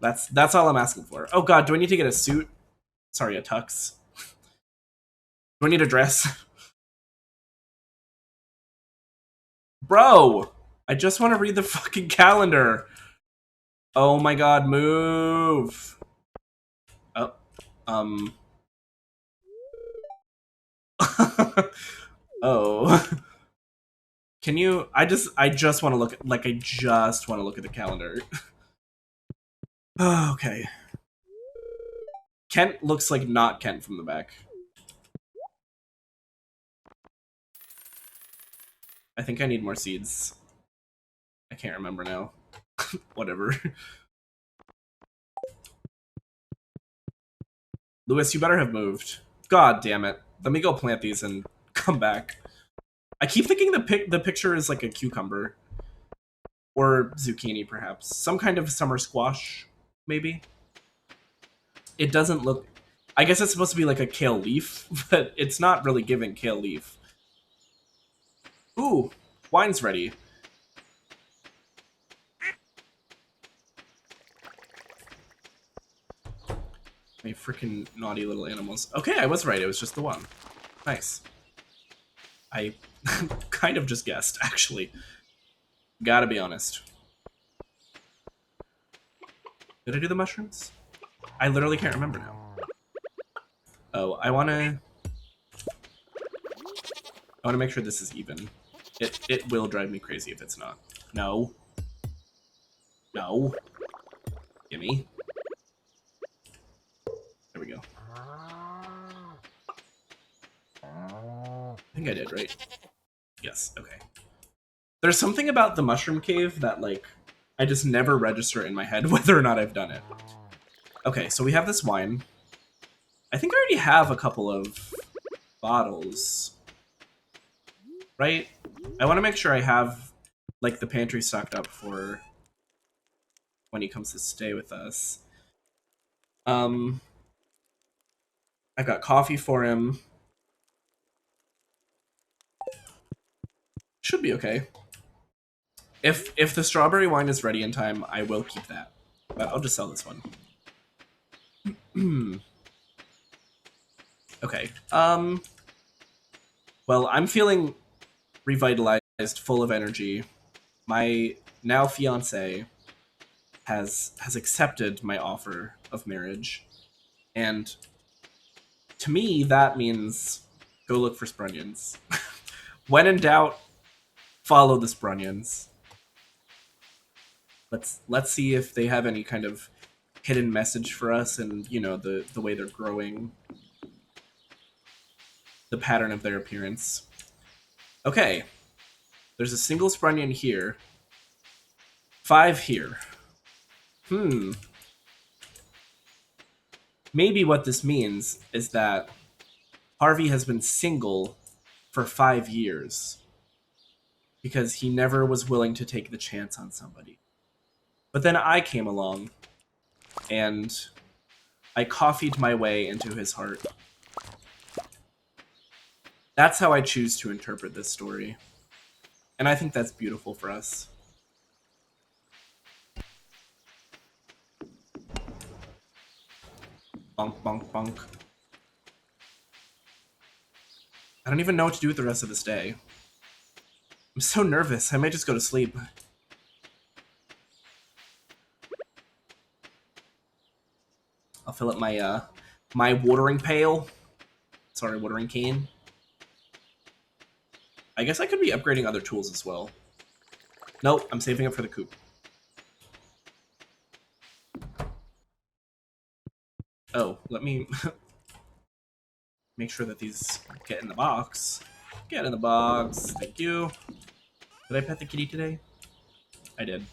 Speaker 1: That's all I'm asking for. Oh God, do I need to get a suit? Sorry, a tux. Do I need a dress? Bro, I just want to read the fucking calendar. Oh my God, move. Oh, oh. Can you? I just want to look. Like I just want to look at the calendar. Okay. Kent looks like not Kent from the back. I think I need more seeds. I can't remember now. Whatever. Lewis, you better have moved. God damn it. Let me go plant these and come back. I keep thinking the picture is like a cucumber. Or zucchini, perhaps. Some kind of summer squash, maybe? It doesn't look... I guess it's supposed to be like a kale leaf, but it's not really giving kale leaf. Ooh, wine's ready. My freaking naughty little animals. Okay, I was right. It was just the one. Nice. I kind of just guessed, actually. Gotta be honest. Did I do the mushrooms? I literally can't remember now. Oh, I wanna make sure this is even. It will drive me crazy if it's not. No. No. Gimme. There we go. I think I did, right? Yes, okay. There's something about the mushroom cave that, like, I just never register in my head whether or not I've done it. Okay, so we have this wine. I think I already have a couple of bottles. Right? I want to make sure I have, like, the pantry stocked up for when he comes to stay with us. I've got coffee for him. Should be okay. If the strawberry wine is ready in time, I will keep that. But I'll just sell this one. Okay. Well, I'm feeling revitalized, full of energy. My now fiance has accepted my offer of marriage, and to me that means go look for Sprunions. When in doubt, follow the Sprunions. Let's see if they have any kind of hidden message for us, and you know the way they're growing, the pattern of their appearance. Okay, There's a single Sprunion here. 5 here. Maybe what this means is that Harvey has been single for 5 years because he never was willing to take the chance on somebody. But then I came along and I coffeed my way into his heart. That's how I choose to interpret this story. And I think that's beautiful for us. Bonk, bonk, bonk. I don't even know what to do with the rest of this day. I'm so nervous. I might just go to sleep. I'll fill up my my watering pail. Sorry, watering can. I guess I could be upgrading other tools as well. Nope, I'm saving it for the coop. Oh, let me make sure that these get in the box. Get in the box. Thank you. Did I pet the kitty today? I did.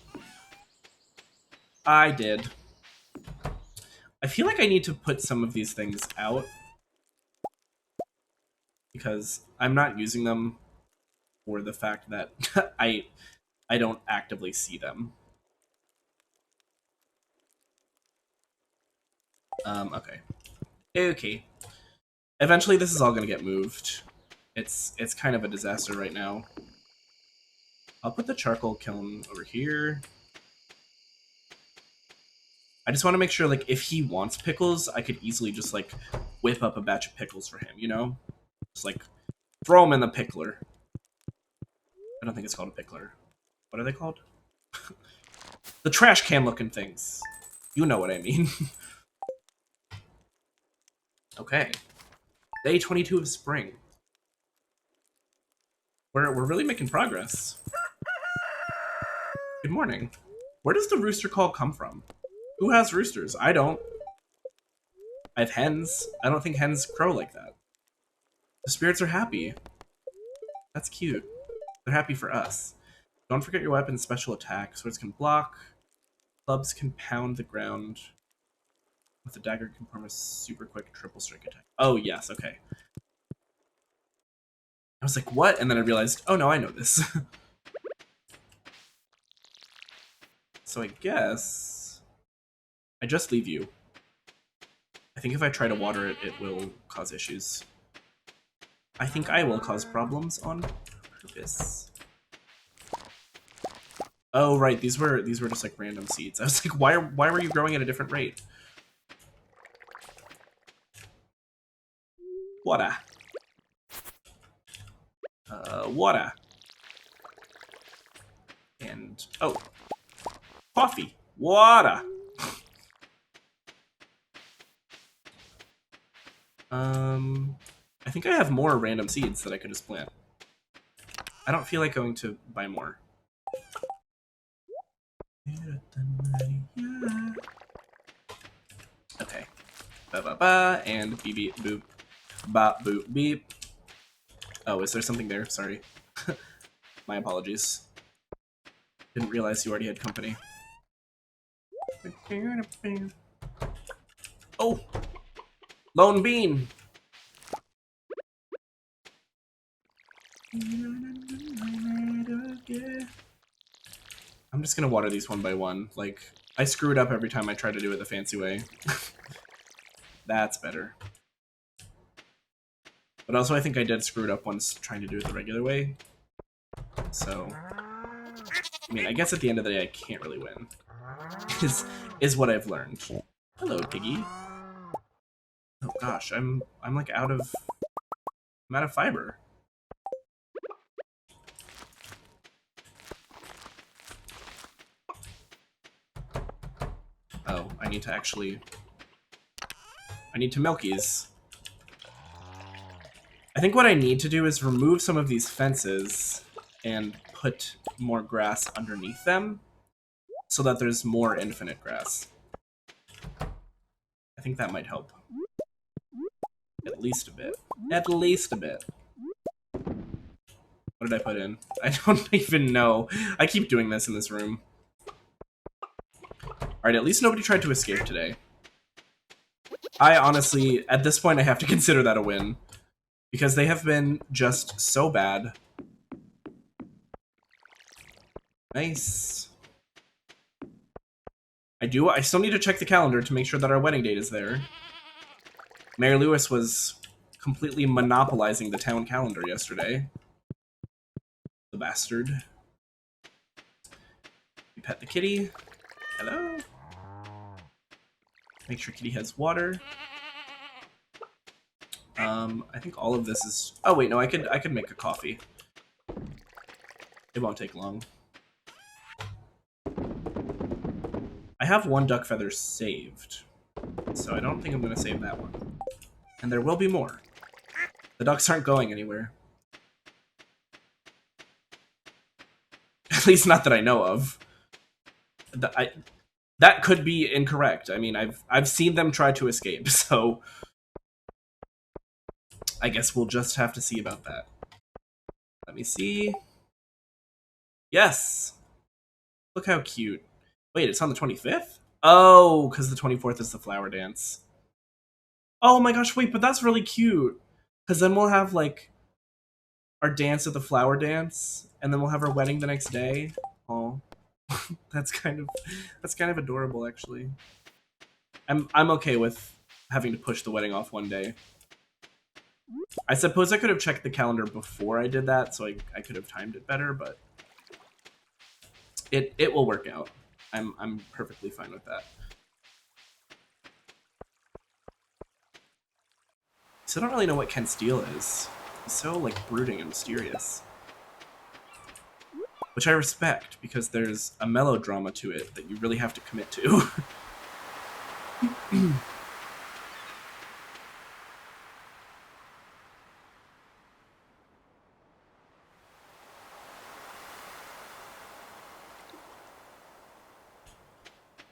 Speaker 1: I did. I feel like I need to put some of these things out because I'm not using them for the fact that I don't actively see them. Okay. Okay. Eventually this is all gonna get moved. It's kind of a disaster right now. I'll put the charcoal kiln over here. I just want to make sure, like, if he wants pickles, I could easily just, like, whip up a batch of pickles for him, you know? Just, like, throw them in the pickler. I don't think it's called a pickler. What are they called? The trash can looking things. You know what I mean. Okay. Day 22 of spring. We're really making progress. Good morning. Where does the rooster call come from? Who has roosters? I don't. I have hens. I don't think hens crow like that. The spirits are happy. That's cute. They're happy for us. Don't forget your weapon's special attack. Swords can block. Clubs can pound the ground. With a dagger can perform a super quick triple strike attack. Oh, yes, okay. I was like, what? And then I realized, oh no, I know this. So I guess I just leave you. I think if I try to water it, it will cause issues. I think I will cause problems on purpose. Oh right, these were just like random seeds. I was like, why were you growing at a different rate? Water. Water. And oh, coffee. Water. I think I have more random seeds that I could just plant. I don't feel like going to buy more. Okay. Ba ba ba and beep beep boop. Bop boop beep. Oh, is there something there? Sorry. My apologies. Didn't realize you already had company. Oh! Lone bean! I'm just gonna water these one by one. Like, I screw it up every time I try to do it the fancy way. That's better. But also I think I did screw it up once trying to do it the regular way. So, I mean, I guess at the end of the day I can't really win. Is what I've learned. Hello, piggy. Oh gosh, I'm like out of fiber. Oh, I need to milkies. I think what I need to do is remove some of these fences and put more grass underneath them so that there's more infinite grass. I think that might help. At least a bit. At least a bit. What did I put in? I don't even know. I keep doing this in this room. Alright, at least nobody tried to escape today. I honestly, at this point, I have to consider that a win. Because they have been just so bad. Nice. I still need to check the calendar to make sure that our wedding date is there. Mayor Lewis was completely monopolizing the town calendar yesterday. The bastard. We pet the kitty. Hello. Make sure kitty has water. I think all of this is... Oh wait, no, I could make a coffee. It won't take long. I have one duck feather saved, so I don't think I'm going to save that one. And there will be more. The ducks aren't going anywhere. At least not that I know of. That could be incorrect. I mean, I've seen them try to escape, so I guess we'll just have to see about that. Let me see. Yes! Look how cute. Wait, it's on the 25th? Oh, because the 24th is the flower dance. Oh my gosh, wait, but that's really cute. Because then we'll have, like, our dance at the flower dance, and then we'll have our wedding the next day. Oh, that's kind of adorable, actually. I'm okay with having to push the wedding off one day. I suppose I could have checked the calendar before I did that, so I could have timed it better, but it will work out. I'm perfectly fine with that. So I don't really know what Ken Steele is. He's so, like, brooding and mysterious. Which I respect, because there's a melodrama to it that you really have to commit to.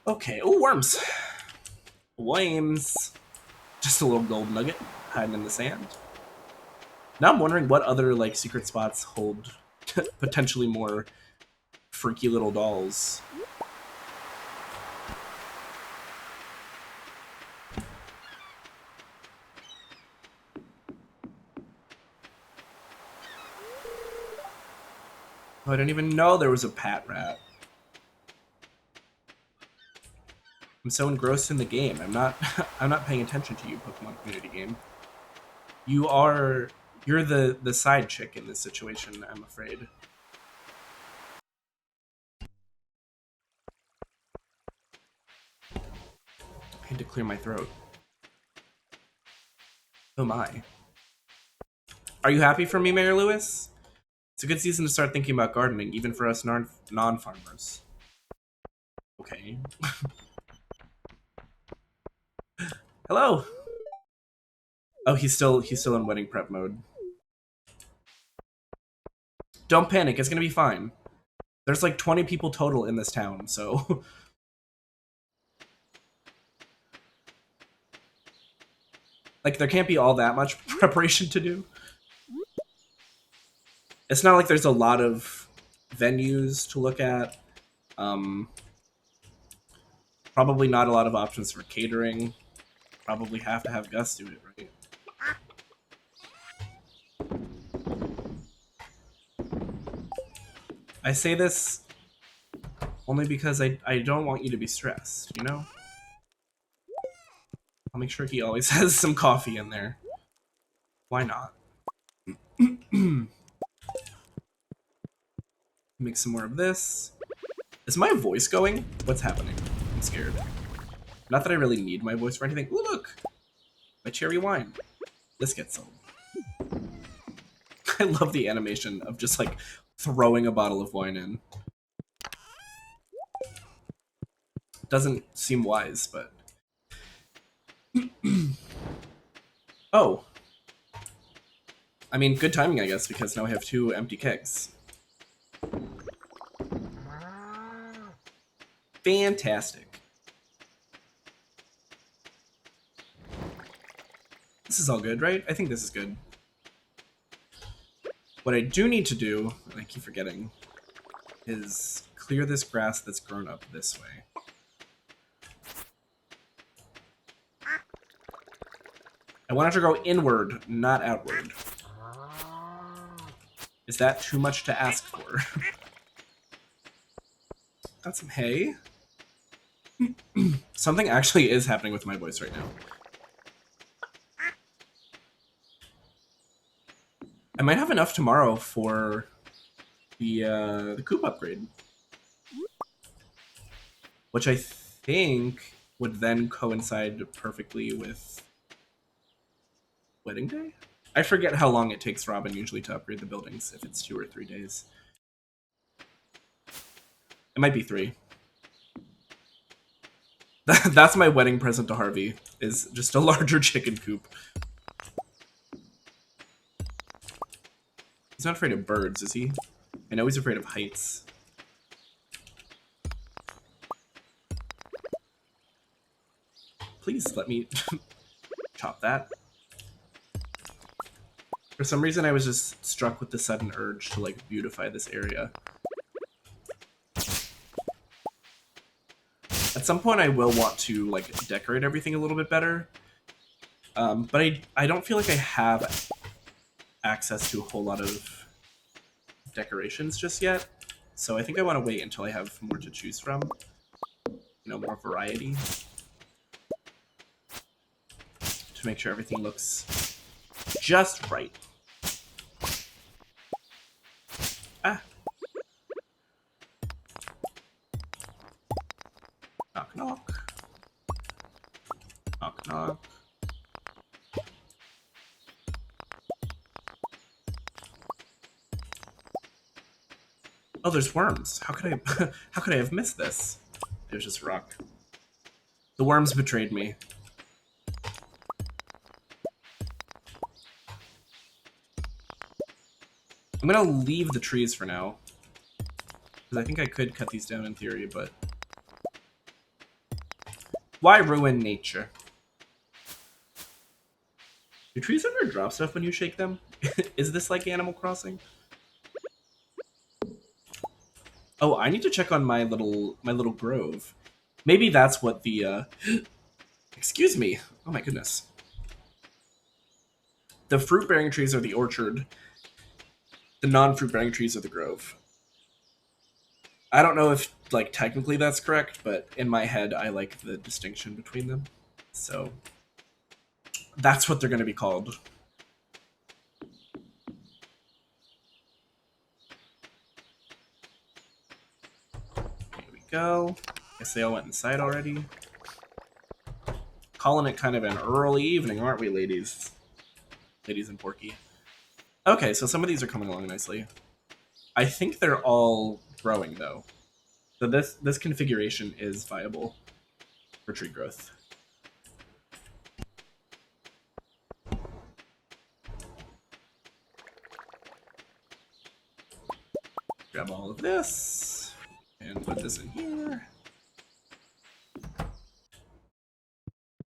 Speaker 1: Okay, oh, worms! Worms! Just a little gold nugget hiding in the sand. Now I'm wondering what other, like, secret spots hold potentially more freaky little dolls. Oh, I didn't even know there was a pat rat. I'm so engrossed in the game. I'm not paying attention to you, Pokemon community game. You're the side chick in this situation, I'm afraid. I had to clear my throat. Oh my. Are you happy for me, Mayor Lewis? It's a good season to start thinking about gardening, even for us non-farmers. Okay. Hello! Oh, he's still in wedding prep mode. Don't panic, it's gonna be fine. There's like 20 people total in this town, so... like, there can't be all that much preparation to do. It's not like there's a lot of venues to look at. Probably not a lot of options for catering. Probably have to have Gus do it, right? I say this only because I don't want you to be stressed, you know? I'll make sure he always has some coffee in there. Why not? Make some more of this. Is my voice going? What's happening? I'm scared. Not that I really need my voice for anything. Ooh, look! My cherry wine. This gets sold. I love the animation of just, like, throwing a bottle of wine in. Doesn't seem wise, but... oh. I mean, good timing, I guess, because now I have 2 empty kegs. Fantastic. This is all good, right? I think this is good. What I do need to do, and I keep forgetting, is clear this grass that's grown up this way. I want it to grow inward, not outward. Is that too much to ask for? Got some hay. Something actually is happening with my voice right now. I might have enough tomorrow for the coop upgrade, which I think would then coincide perfectly with wedding day. I forget how long it takes Robin usually to upgrade the buildings, if it's 2 or 3 days. It might be 3. That's my wedding present to Harvey, is just a larger chicken coop. He's not afraid of birds, is he? I know he's afraid of heights. Please let me chop that. For some reason, I was just struck with the sudden urge to, like, beautify this area. At some point, I will want to, like, decorate everything a little bit better. But I don't feel like I have access to a whole lot of decorations just yet. So I think I want to wait until I have more to choose from. You know, more variety. To make sure everything looks just right. Ah. Knock, knock. Knock, knock. Oh, there's worms. How could I how could I have missed this? There's just rock. The worms betrayed me. I'm gonna leave the trees for now. Because I think I could cut these down in theory, but why ruin nature? Do trees ever drop stuff when you shake them? Is this like Animal Crossing? Oh, I need to check on my little grove. Maybe that's what the excuse me. Oh my goodness. The fruit-bearing trees are the orchard. The non-fruit-bearing trees are the grove. I don't know if, like, technically that's correct, but in my head, I like the distinction between them. So, that's what they're going to be called. Here we go. Guess they all went inside already. Calling it kind of an early evening, aren't we, ladies? Ladies and Porky. Okay, so some of these are coming along nicely. I think they're all growing, though. So this configuration is viable for tree growth. Grab all of this and put this in here.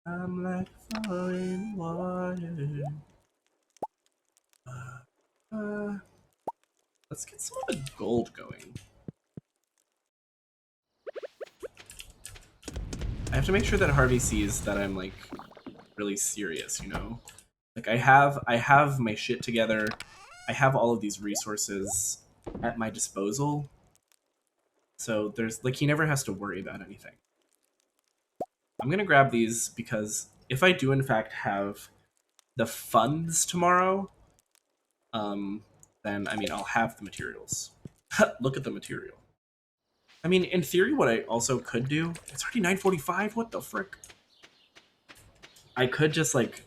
Speaker 1: I'm like flowing water. Let's get some of the gold going. I have to make sure that Harvey sees that I'm, like, really serious, you know? Like, I have my shit together. I have all of these resources at my disposal. So there's, like, he never has to worry about anything. I'm gonna grab these because if I do in fact have the funds tomorrow, then, I mean, I'll have the materials. Look at the material. I mean, in theory, what I also could do... It's already 9:45? What the frick? I could just, like,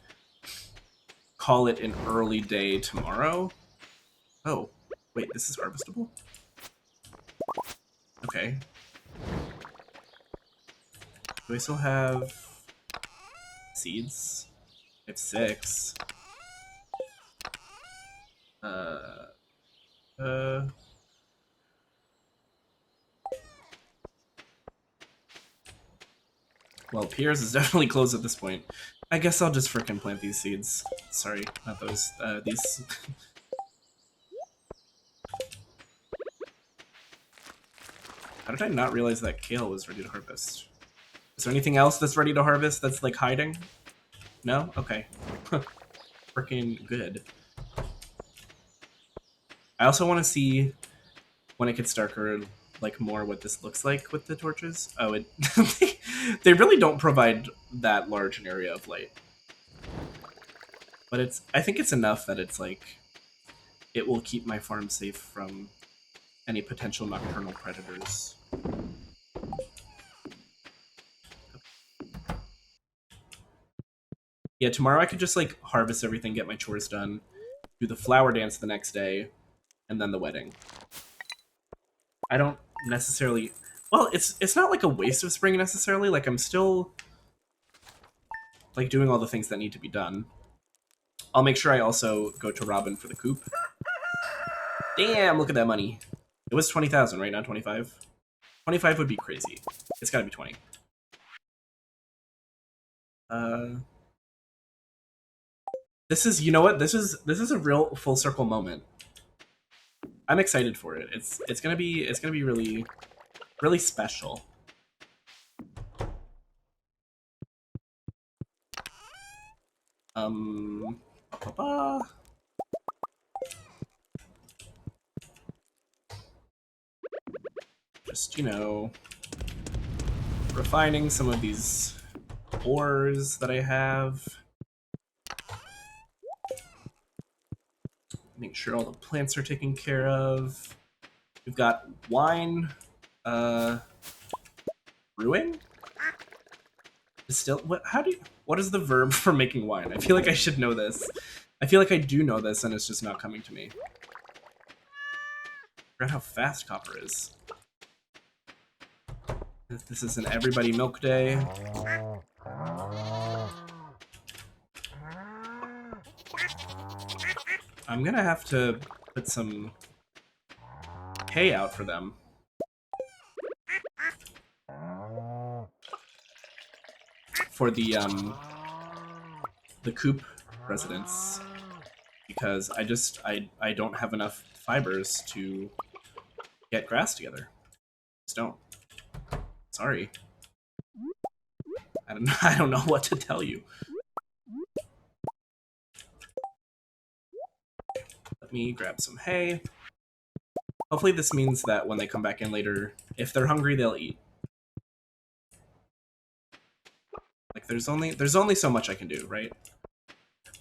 Speaker 1: call it an early day tomorrow. Oh, wait, this is harvestable? Okay. Do I still have seeds? I have 6. Well, Piers is definitely closed at this point. I guess I'll just frickin' plant these seeds. Sorry, not those. These. How did I not realize that kale was ready to harvest? Is there anything else that's ready to harvest that's like hiding? No? Okay. Freaking good. I also want to see when it gets darker, like more what this looks like with the torches. Oh, it they really don't provide that large an area of light. But I think it's enough that it's like, it will keep my farm safe from any potential nocturnal predators. Yeah, tomorrow I could just like harvest everything, get my chores done, do the flower dance the next day, and then the wedding. I don't necessarily... Well, it's not like a waste of spring necessarily. Like, I'm still like doing all the things that need to be done. I'll make sure I also go to Robin for the coop. Damn, look at that money. It was 20,000, right? Not 25? 25 would be crazy. It's gotta be 20. This is, you know what? This is a real full circle moment. I'm excited for it. It's gonna be really, really special. Just, you know, refining some of these ores that I have. Make sure all the plants are taken care of. We've got wine, brewing? Distill, what is the verb for making wine? I feel like I should know this. I feel like I do know this and it's just not coming to me. I forgot how fast copper is. This is an everybody milk day. I'm gonna have to put some hay out for them. For the coop residents. Because I don't have enough fibers to get grass together. Just don't. Sorry. I don't know what to tell you. Let me grab some hay. Hopefully this means that when they come back in later, if they're hungry, they'll eat. Like there's only so much I can do, right?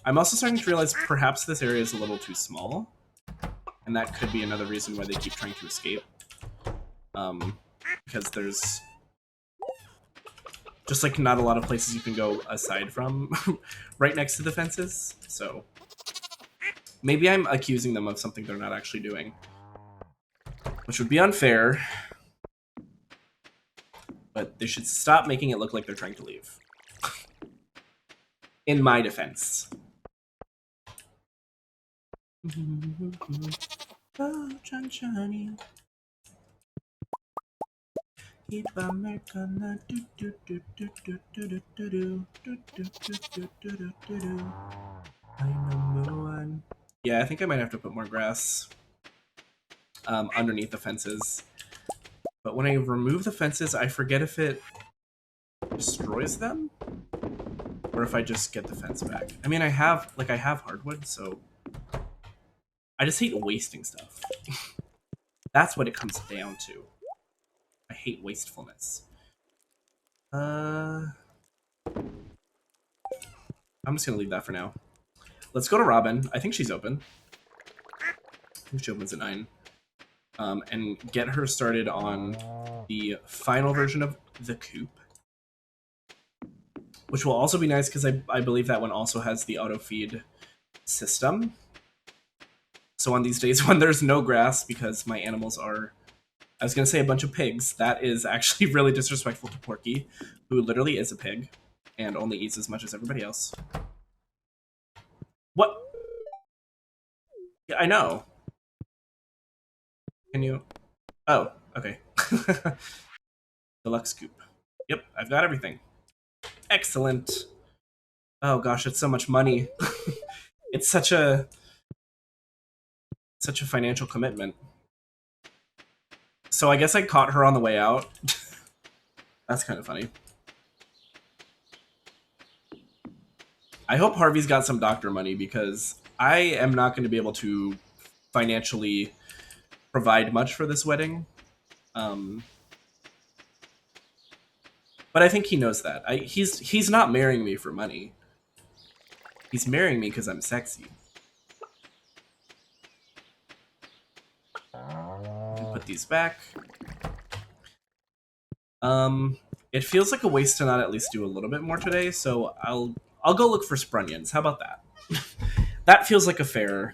Speaker 1: I'm also starting to realize perhaps this area is a little too small, and that could be another reason why they keep trying to escape. Because there's just like not a lot of places you can go aside from right next to the fences, so maybe I'm accusing them of something they're not actually doing, which would be unfair, but they should stop making it look like they're trying to leave. In my defense. Oh, Johnny. Yeah, I think I might have to put more grass underneath the fences. But when I remove the fences, I forget if it destroys them or if I just get the fence back. I mean, I have hardwood, so I just hate wasting stuff. That's what it comes down to. I hate wastefulness. I'm just gonna leave that for now. Let's go to Robin. I think she's open. I think she opens at 9. And get her started on the final version of the coop. Which will also be nice because I believe that one also has the auto feed system. So on these days when there's no grass because my animals are, I was going to say a bunch of pigs, that is actually really disrespectful to Porky, who literally is a pig and only eats as much as everybody else. What? Yeah, I know. Can you? Oh, okay. Deluxe scoop. Yep, I've got everything. Excellent. Oh gosh, it's so much money. It's such a financial commitment. So I guess I caught her on the way out. That's kind of funny. I hope Harvey's got some doctor money because I am not going to be able to financially provide much for this wedding. But I think he knows that. He's not marrying me for money. He's marrying me because I'm sexy. Put these back. It feels like a waste to not at least do a little bit more today, so I'll go look for sprunions. How about that? That feels like a fair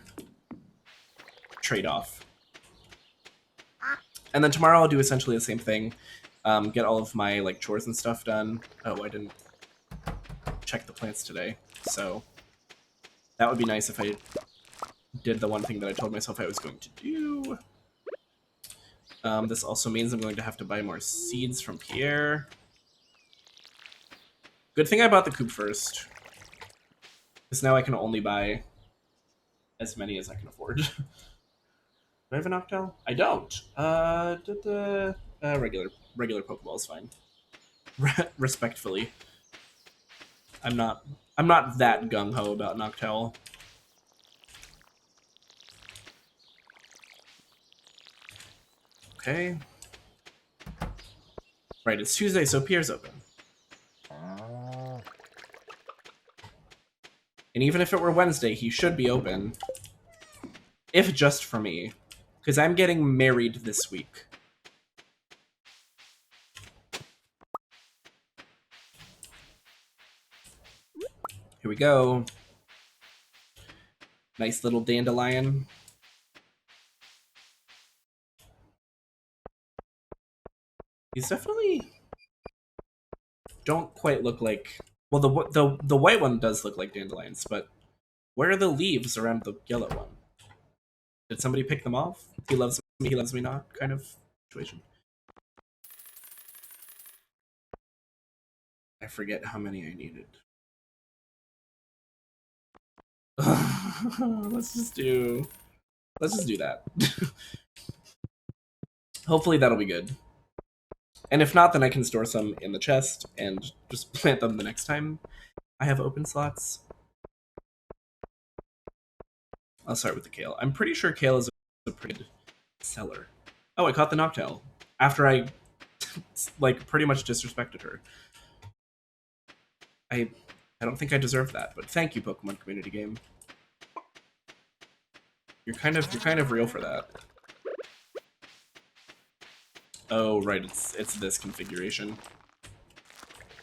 Speaker 1: trade-off. And then tomorrow I'll do essentially the same thing. Get all of my like chores and stuff done. Oh, I didn't check the plants today, so that would be nice if I did the one thing that I told myself I was going to do. This also means I'm going to have to buy more seeds from Pierre. Good thing I bought the coop first, because now I can only buy as many as I can afford. Do I have an Octel? I don't. Regular Pokeball is fine. Respectfully, I'm not that gung ho about Noctowl. Okay. Right, it's Tuesday, so Pierre's open. And even if it were Wednesday, he should be open. If just for me. Because I'm getting married this week. Here we go. Nice little dandelion. These definitely don't quite look like... Well, the white one does look like dandelions, but where are the leaves around the yellow one? Did somebody pick them off? He loves me not kind of situation. I forget how many I needed. Let's just do that. Hopefully that'll be good. And if not, then I can store some in the chest and just plant them the next time I have open slots. I'll start with the kale. I'm pretty sure kale is a pretty good seller. Oh, I caught the Noctowl after I like pretty much disrespected her. I don't think I deserve that, but thank you, Pokemon Community Game. You're kind of real for that. Oh, right, it's this configuration.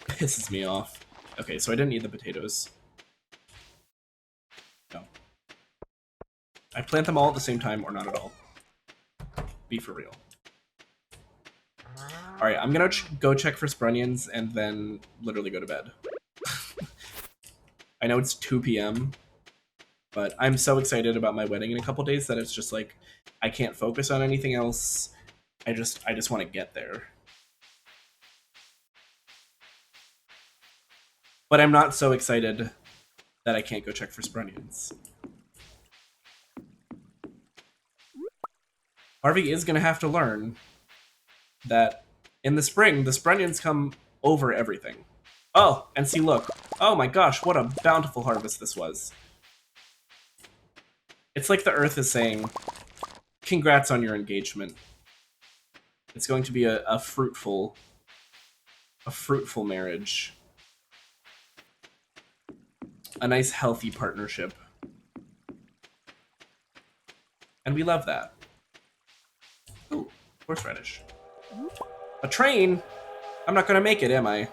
Speaker 1: Pisses me off. Okay, so I didn't need the potatoes. No. I plant them all at the same time, or not at all. Be for real. Alright, I'm gonna go check for sprunions and then literally go to bed. I know it's 2 p.m., but I'm so excited about my wedding in a couple days that it's just like, I can't focus on anything else. I just want to get there. But I'm not so excited that I can't go check for sprunions. Harvey is going to have to learn that in the spring, the sprunions come over everything. Oh, and see, look. Oh my gosh, what a bountiful harvest this was. It's like the earth is saying, congrats on your engagement. It's going to be a fruitful marriage. A nice, healthy partnership. And we love that. Ooh, horseradish. A train? I'm not gonna make it, am I?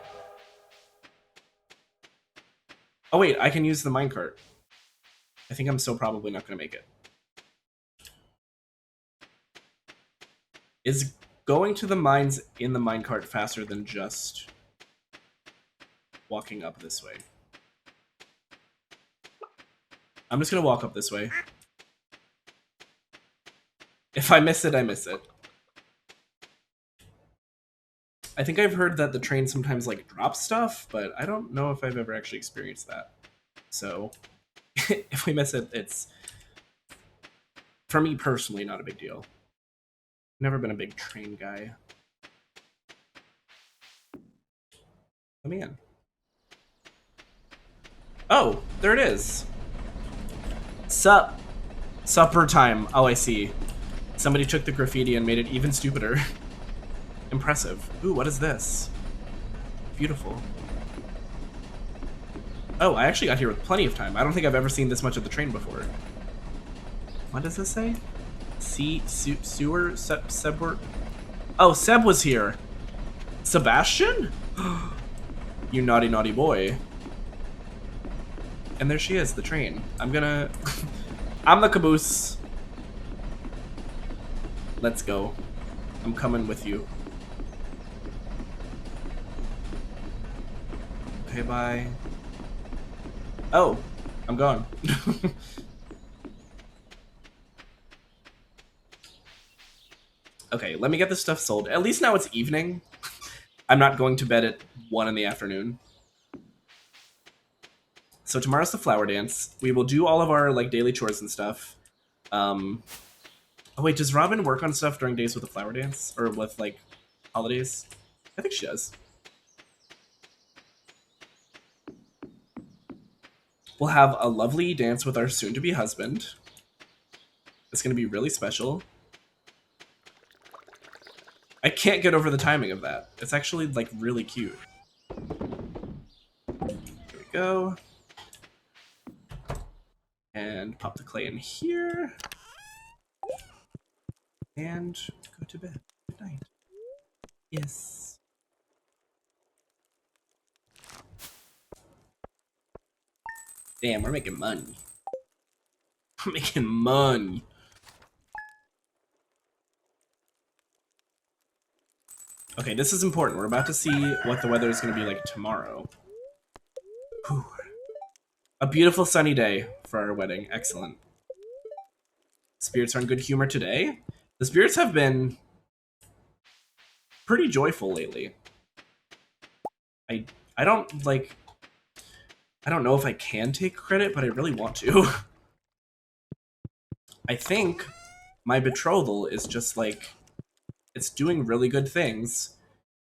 Speaker 1: Oh wait, I can use the minecart. I think I'm still probably not gonna make it. Is going to the mines in the minecart faster than just walking up this way? I'm just gonna walk up this way. If I miss it, I miss it. I think I've heard that the train sometimes like drops stuff, but I don't know if I've ever actually experienced that. So if we miss it, it's, for me personally, not a big deal. Never been a big train guy. Let me in. Oh, there it is. Sup. Supper time. Oh, I see. Somebody took the graffiti and made it even stupider. Impressive. Ooh, what is this? Beautiful. Oh, I actually got here with plenty of time. I don't think I've ever seen this much of the train before. What does this say? Sewer? Seb were... Oh, Seb was here. Sebastian? You naughty, naughty boy. And there she is, the train. I'm gonna... I'm the caboose. Let's go. I'm coming with you. Okay, bye. Oh, I'm gone. Okay, let me get this stuff sold. At least now it's evening. I'm not going to bed at 1 in the afternoon. So tomorrow's the flower dance. We will do all of our like daily chores and stuff. Oh wait, does Robin work on stuff during days with the flower dance? Or with like holidays? I think she does. We'll have a lovely dance with our soon-to-be husband. It's gonna be really special. I can't get over the timing of that. It's actually like really cute. There we go. And pop the clay in here. And go to bed. Good night. Yes. Damn, we're making money. We're making money. Okay, this is important. We're about to see what the weather is going to be like tomorrow. Whew. A beautiful sunny day for our wedding. Excellent. Spirits are in good humor today. The spirits have been pretty joyful lately. I don't like... I don't know if I can take credit, but I really want to. I think my betrothal is just like... It's doing really good things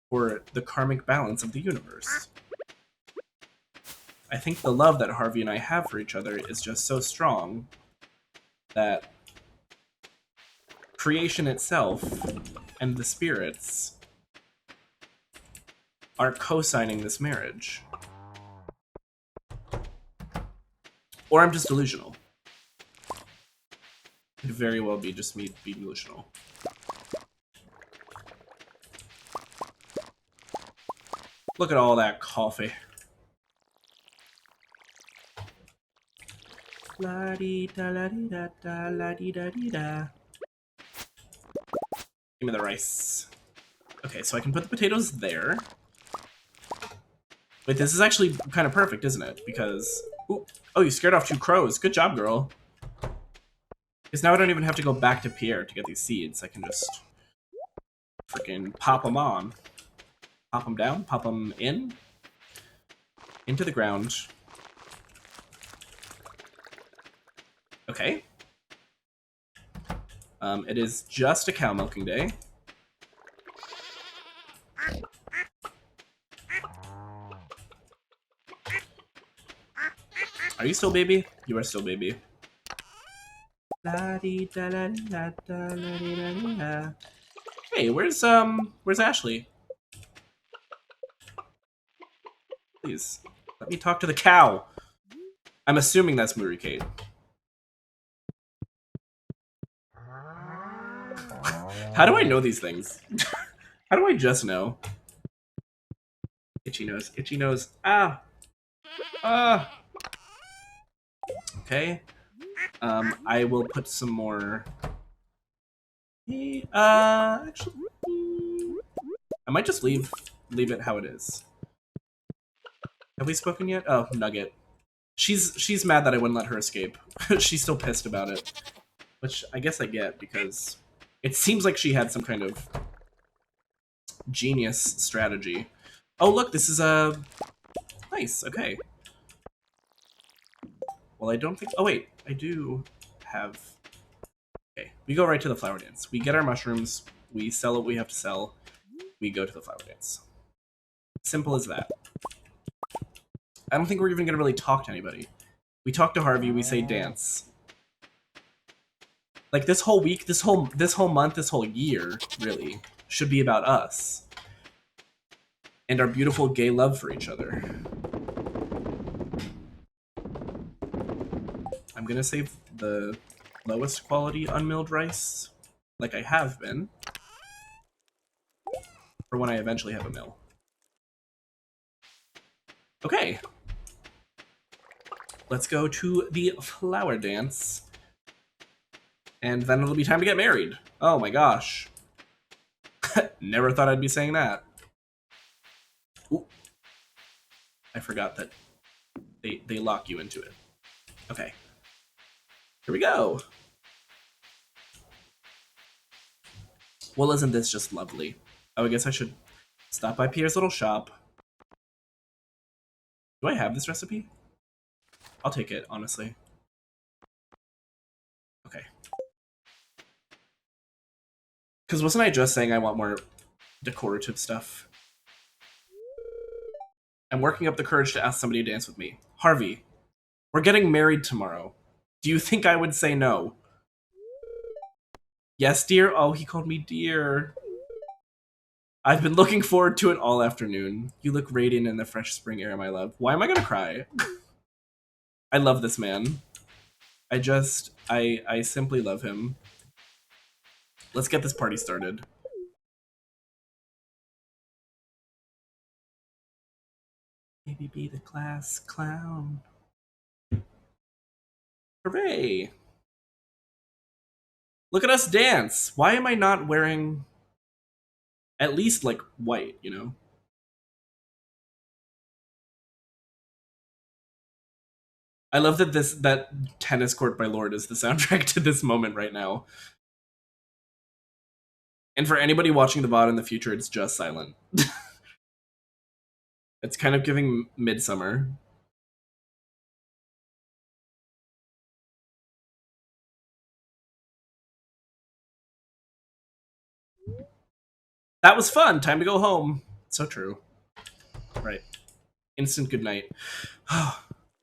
Speaker 1: for the karmic balance of the universe. I think the love that Harvey and I have for each other is just so strong that creation itself and the spirits are co-signing this marriage. Or I'm just delusional. It could very well be just me being delusional. Look at all that coffee. La di da la di da da la di da di da. Give me the rice. Okay, so I can put the potatoes there. Wait, this is actually kind of perfect, isn't it? Because... Ooh, oh, you scared off 2 crows. Good job, girl. Because now I don't even have to go back to Pierre to get these seeds. I can just freaking pop them on. Pop them down, pop them in. Into the ground. Okay. It is just a cow milking day. Are you still baby? You are still baby. Hey, where's Ashley? Please, let me talk to the cow. I'm assuming that's Muricate. How do I know these things? How do I just know? Itchy nose, itchy nose. Ah! Ah! Okay. I will put some more... actually... I might just leave it how it is. Have we spoken yet? Oh, Nugget. She's mad that I wouldn't let her escape. She's still pissed about it. Which I guess I get, because it seems like she had some kind of genius strategy. Oh, look, this is a... Nice, okay. Well, I don't think... Oh, wait, I do have... Okay, we go right to the flower dance. We get our mushrooms, we sell what we have to sell, we go to the flower dance. Simple as that. I don't think we're even gonna really talk to anybody. We talk to Harvey, we say dance. Like this whole week, this whole month, this whole year, really, should be about us. And our beautiful gay love for each other. I'm gonna save the lowest quality unmilled rice, like I have been, for when I eventually have a mill. Okay. Let's go to the flower dance. And then it'll be time to get married. Oh my gosh. Never thought I'd be saying that. Ooh. I forgot that they lock you into it. Okay. Here we go. Well, isn't this just lovely? Oh, I guess I should stop by Pierre's little shop. Do I have this recipe? I'll take it, honestly. Okay. Because wasn't I just saying I want more decorative stuff? I'm working up the courage to ask somebody to dance with me. Harvey, we're getting married tomorrow. Do you think I would say no? Yes, dear? Oh, he called me dear. I've been looking forward to it all afternoon. You look radiant in the fresh spring air, my love. Why am I gonna cry? I love this man. I simply love him. Let's get this party started. Maybe be the class clown. Hooray! Look at us dance! Why am I not wearing at least, like, white, you know? I love that that Tennis Court by Lord is the soundtrack to this moment right now. And for anybody watching the VOD in the future, it's just silent. It's kind of giving Midsummer. That was fun! Time to go home. So true. Right. Instant good night.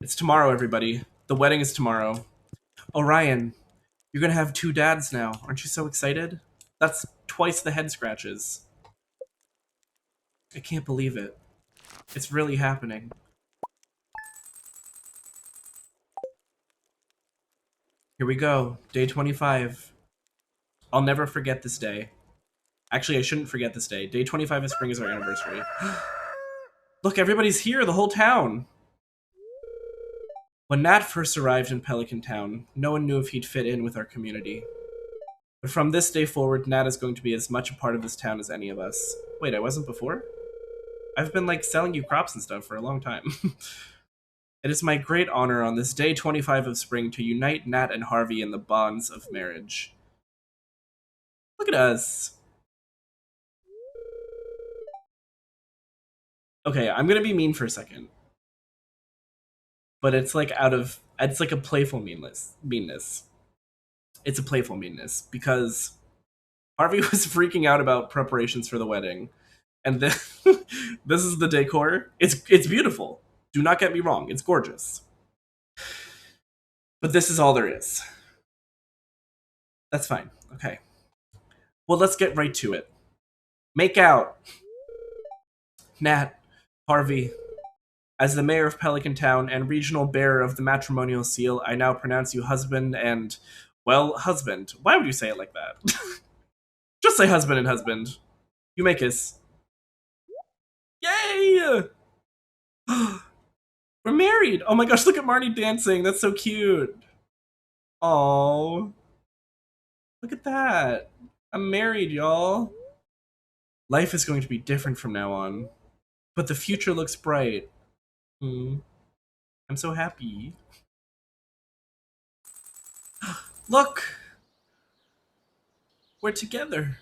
Speaker 1: It's tomorrow, everybody. The wedding is tomorrow. Orion, you're gonna have 2 dads now. Aren't you so excited? That's twice the head scratches. I can't believe it. It's really happening. Here we go. Day 25. I'll never forget this day. Actually, I shouldn't forget this day. Day 25 of spring is our anniversary. Look, everybody's here, the whole town. When Nat first arrived in Pelican Town, no one knew if he'd fit in with our community. But from this day forward, Nat is going to be as much a part of this town as any of us. Wait, I wasn't before? I've been, like, selling you crops and stuff for a long time. It is my great honor on this day 25 of spring to unite Nat and Harvey in the bonds of marriage. Look at us. Okay, I'm gonna be mean for a second. But it's like it's like a playful meanness. It's a playful meanness because Harvey was freaking out about preparations for the wedding. And then this is the decor. It's beautiful. Do not get me wrong, it's gorgeous. But this is all there is. That's fine. Okay. Well, let's get right to it. Make out. Nat, Harvey, as the mayor of Pelican Town and regional bearer of the matrimonial seal, I now pronounce you husband and, well, husband. Why would you say it like that? Just say husband and husband. You may kiss. Yay! We're married! Oh my gosh, look at Marnie dancing. That's so cute. Oh, look at that. I'm married, y'all. Life is going to be different from now on. But the future looks bright. I'm so happy. Look! We're together.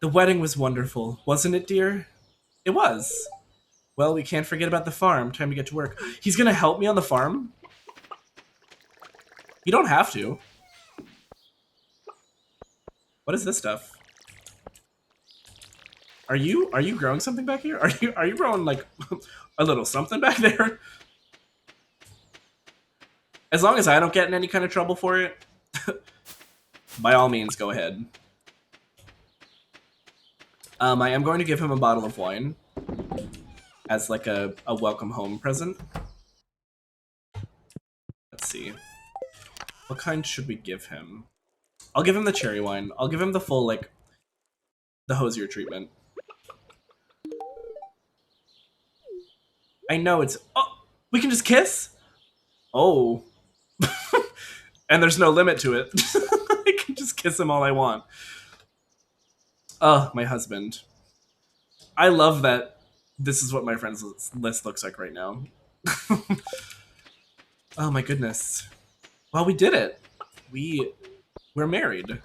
Speaker 1: The wedding was wonderful, wasn't it, dear? It was. Well, we can't forget about the farm. Time to get to work. He's gonna help me on the farm? You don't have to. What is this stuff? Are you growing something back here? Are you growing like a little something back there? As long as I don't get in any kind of trouble for it, by all means, go ahead. I am going to give him a bottle of wine as like a welcome home present. Let's see. What kind should we give him? I'll give him the cherry wine. I'll give him the full, like, the hosier treatment. I know it's... Oh! We can just kiss? Oh. And there's no limit to it. I can just kiss him all I want. Oh, my husband. I love that this is what my friends list looks like right now. Oh my goodness. Well, we did it. We're married.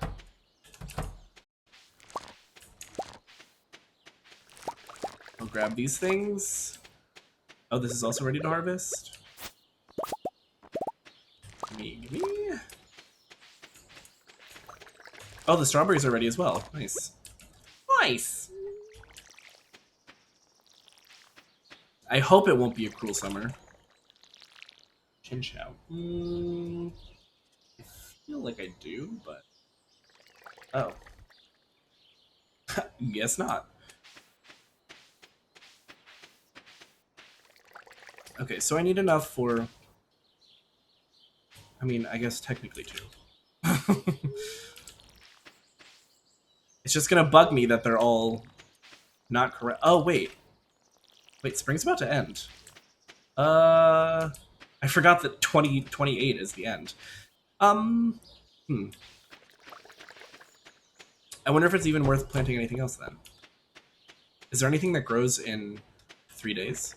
Speaker 1: I'll grab these things. Oh, this is also ready to harvest. Gimme. Oh, the strawberries are ready as well. Nice. Nice! I hope it won't be a cruel summer. Chin chow. I feel like I do, but... Oh. Guess not. Okay, so I need enough for... I mean, I guess technically two. It's just gonna bug me that they're all not correct. Oh, wait. Wait, spring's about to end. I forgot that 2028 is the end. I wonder if it's even worth planting anything else then. Is there anything that grows in 3 days?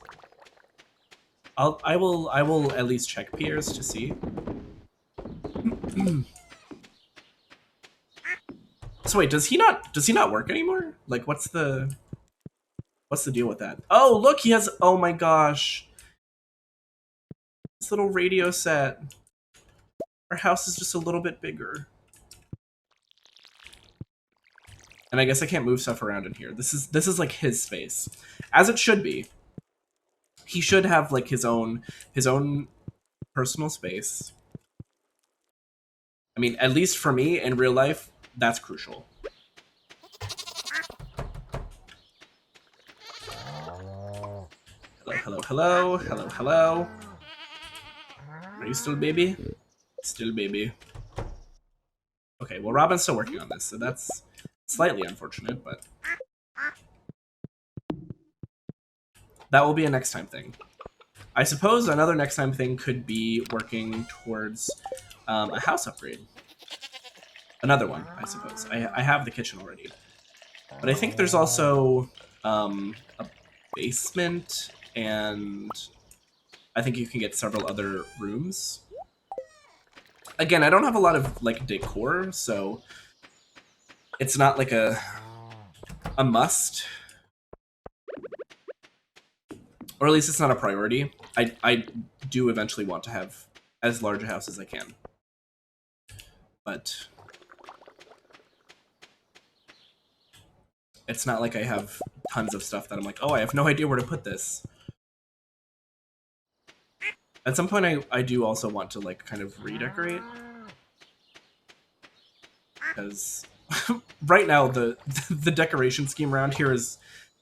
Speaker 1: I will at least check Pierre's to see. So wait, does he not work anymore? Like what's the deal with that? Oh, look, he has, oh my gosh. This little radio set. Our house is just a little bit bigger. And I guess I can't move stuff around in here. This is like his space. As it should be. He should have like his own personal space. I mean, at least for me in real life, that's crucial. Hello, hello, hello, hello, hello. Are you still baby? Still baby. Okay, well Robin's still working on this, so that's slightly unfortunate, but that will be a next time thing. I suppose another next time thing could be working towards a house upgrade. Another one, I suppose. I have the kitchen already. But I think there's also a basement, and I think you can get several other rooms. Again, I don't have a lot of like decor, so it's not like a must. Or at least it's not a priority. I do eventually want to have as large a house as I can. But it's not like I have tons of stuff that I'm like, oh, I have no idea where to put this. At some point, I do also want to like kind of redecorate. Because right now the decoration scheme around here is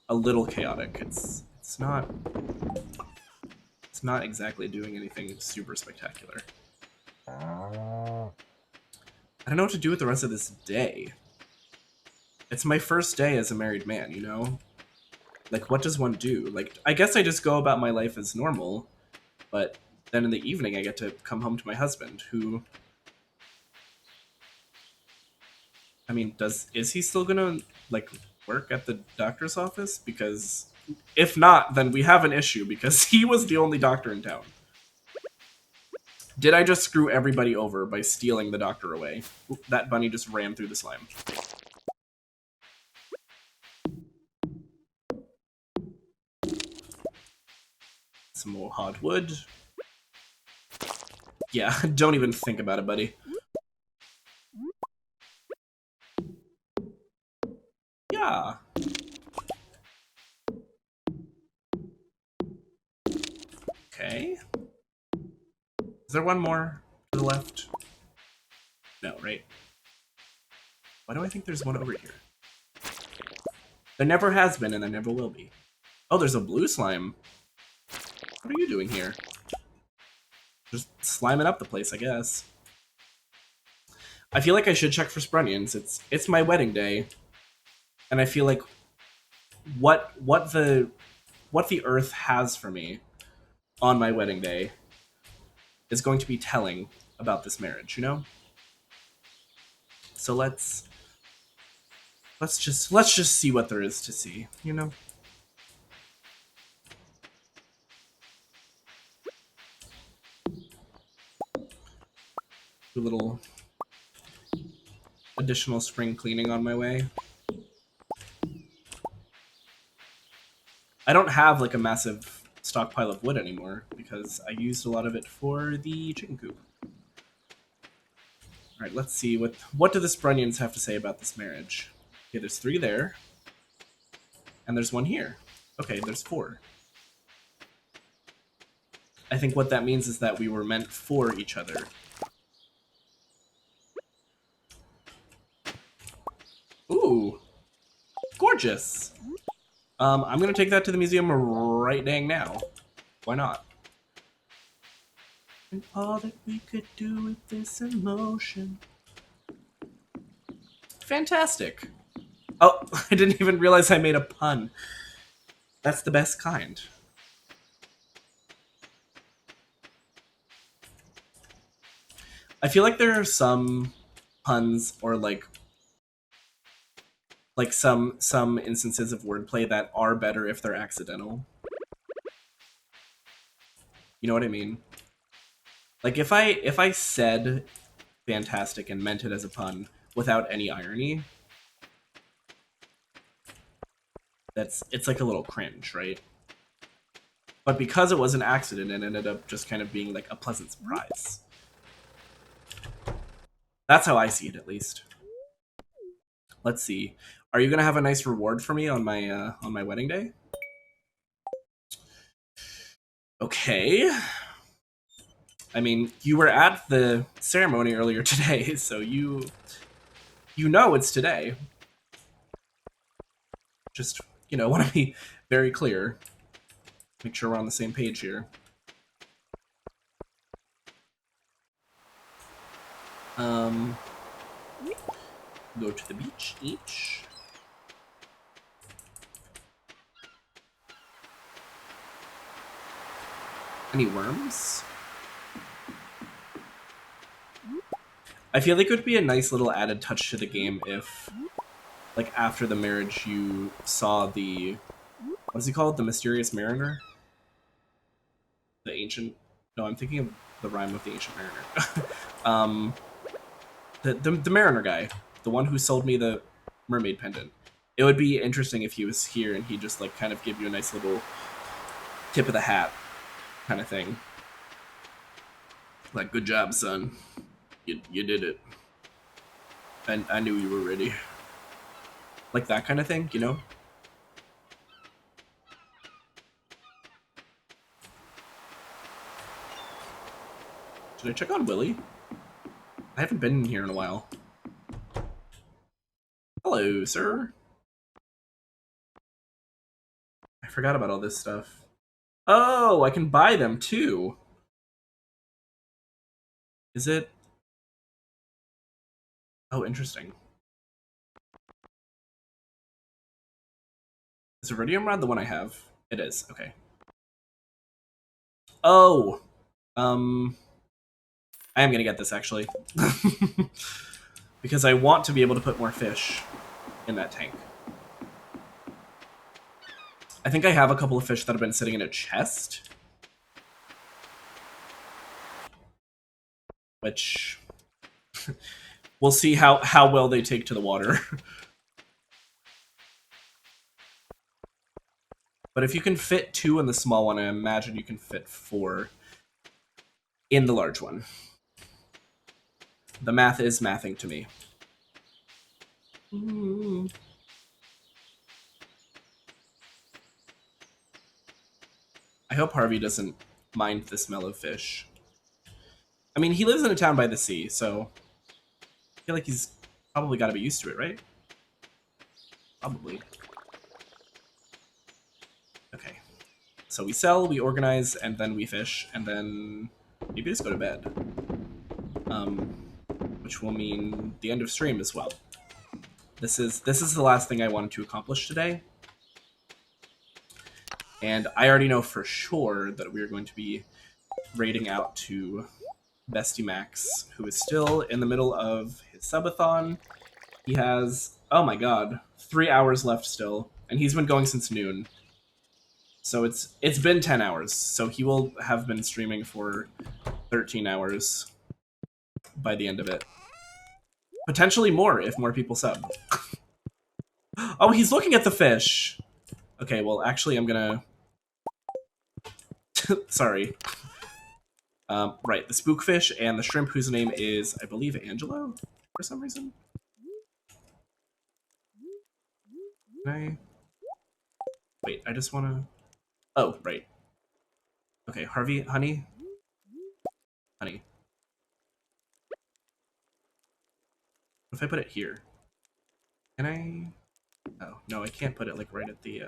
Speaker 1: a little chaotic. It's not exactly doing anything super spectacular. I don't know what to do with the rest of this day. It's my first day as a married man, you know? Like, what does one do? Like, I guess I just go about my life as normal, but then in the evening I get to come home to my husband, who... I mean, is he still gonna, like, work at the doctor's office? Because if not, then we have an issue, because he was the only doctor in town. Did I just screw everybody over by stealing the doctor away? Oop, that bunny just ran through the slime. Some more hardwood. Yeah, don't even think about it, buddy. Is there one more to the left? No, right? Why do I think there's one over here? There never has been, and there never will be. Oh, there's a blue slime. What are you doing here? Just sliming up the place, I guess. I feel like I should check for Sprunions. It's my wedding day, and I feel like what the Earth has for me on my wedding day is going to be telling about this marriage, you know? So let's just see what there is to see, you know? Do a little additional spring cleaning on my way. I don't have like a massive stockpile of wood anymore because I used a lot of it for the chicken coop. All right, let's see what do the Sprunions have to say about this marriage. Okay, there's 3 there, and there's 1 here. Okay, there's 4. I think what that means is that we were meant for each other. Ooh, gorgeous. I'm gonna take that to the museum right dang now. Why not? And all that we could do with this emotion. Fantastic. Oh, I didn't even realize I made a pun. That's the best kind. I feel like there are some puns or like some instances of wordplay that are better if they're accidental. You know what I mean? Like if I said fantastic and meant it as a pun without any irony, it's like a little cringe, right? But because it was an accident, it ended up just kind of being like a pleasant surprise. That's how I see it, at least. Let's see. Are you gonna have a nice reward for me on my wedding day? Okay. I mean, you were at the ceremony earlier today, so you know it's today. Just, want to be very clear. Make sure we're on the same page here. Go to the beach each. Any worms? I feel like it would be a nice little added touch to the game if, like, after the marriage you saw the... What's he called? The Mysterious Mariner? The Ancient... No, I'm thinking of the rhyme with the Ancient Mariner. The Mariner guy. The one who sold me the mermaid pendant. It would be interesting if he was here and he just, like, kind of give you a nice little tip of the hat kind of thing. Like, good job, son. You did it. And I knew you were ready. Like that kind of thing, you know? Should I check on Willy? I haven't been in here in a while. Hello, sir. I forgot about all this stuff. Oh, I can buy them too. Is it? Oh, interesting. Is Iridium Rod the one I have? It is, okay. Oh! I am gonna get this, actually. Because I want to be able to put more fish in that tank. I think I have a couple of fish that have been sitting in a chest. Which... we'll see how well they take to the water. But if you can fit 2 in the small one, I imagine you can fit 4 in the large one. The math is mathing to me. I hope Harvey doesn't mind the smell of fish. I mean, he lives in a town by the sea, so I feel like he's probably got to be used to it, right? Probably. Okay. So we sell, we organize, and then we fish, and then maybe just go to bed. Which will mean the end of stream as well. This is the last thing I wanted to accomplish today. And I already know for sure that we are going to be raiding out to Bestie Max, who is still in the middle of his subathon. He has, oh my god, 3 hours left still, and he's been going since noon. So it's been 10 hours, so he will have been streaming for 13 hours by the end of it. Potentially more if more people sub. Oh, he's looking at the fish! Okay, well, actually, I'm gonna... Sorry. Right, the spookfish and the shrimp whose name is, I believe, Angelo, for some reason. Wait, I just wanna... Oh, right. Okay, Harvey, honey? Honey. What if I put it here? Can I... Oh, no, I can't put it, like, right at the,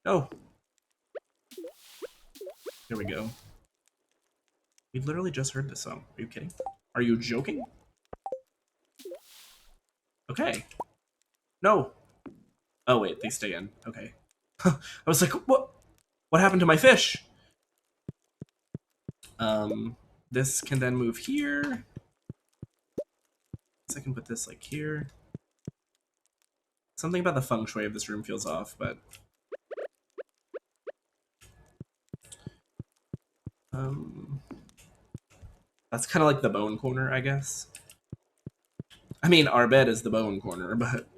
Speaker 1: Oh! There we go. We literally just heard this song. Are you kidding? Are you joking? Okay. No! Oh, wait, they stay in. Okay. I was like, what? What happened to my fish? This can then move here. I can put this, like, here. Something about the feng shui of this room feels off, but... That's kind of like the bone corner, I guess. I mean, our bed is the bone corner, but...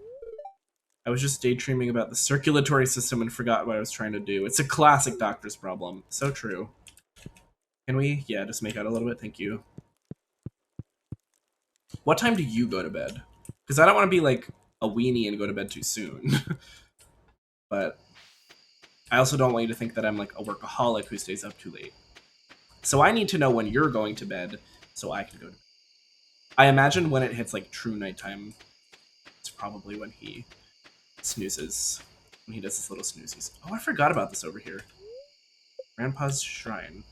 Speaker 1: I was just daydreaming about the circulatory system and forgot what I was trying to do. It's a classic doctor's problem. So true. Can we? Yeah, just make out a little bit. Thank you. What time do you go to bed? Because I don't want to be like a weenie and go to bed too soon. But I also don't want you to think that I'm like a workaholic who stays up too late. So I need to know when you're going to bed so I can go to bed. I imagine when it hits like true nighttime, it's probably when he snoozes. When he does his little snoozies. Oh, I forgot about this over here. Grandpa's shrine.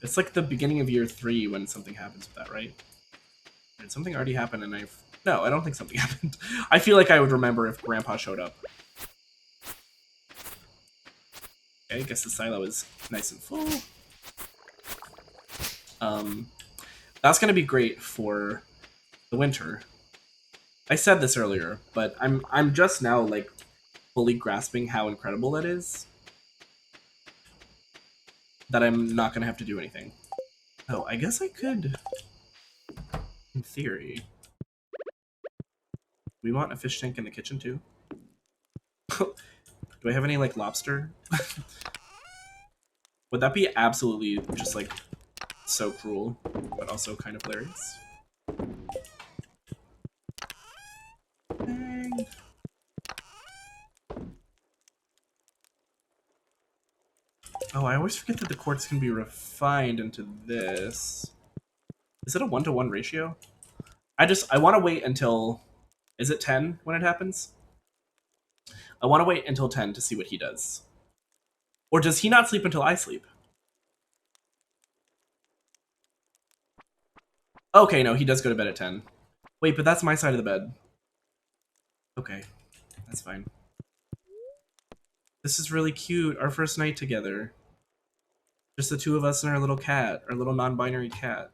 Speaker 1: It's like the beginning of year 3 when something happens with that, right? Did something already happen and I've... No, I don't think something happened. I feel like I would remember if Grandpa showed up. Okay, I guess the silo is nice and full. That's gonna be great for the winter. I said this earlier, but I'm just now like fully grasping how incredible that is. That I'm not gonna have to do anything. Oh, I guess I could, in theory. We want a fish tank in the kitchen too. Do I have any like lobster? Would that be absolutely just like so cruel, but also kind of hilarious? Dang. Oh, I always forget that the quartz can be refined into this. Is it a 1-to-1 ratio? I want to wait until... Is it 10 when it happens? I want to wait until 10 to see what he does. Or does he not sleep until I sleep? Okay, no, he does go to bed at 10. Wait, but that's my side of the bed. Okay, that's fine. This is really cute. Our first night together. Just the two of us and our little cat. Our little non-binary cat.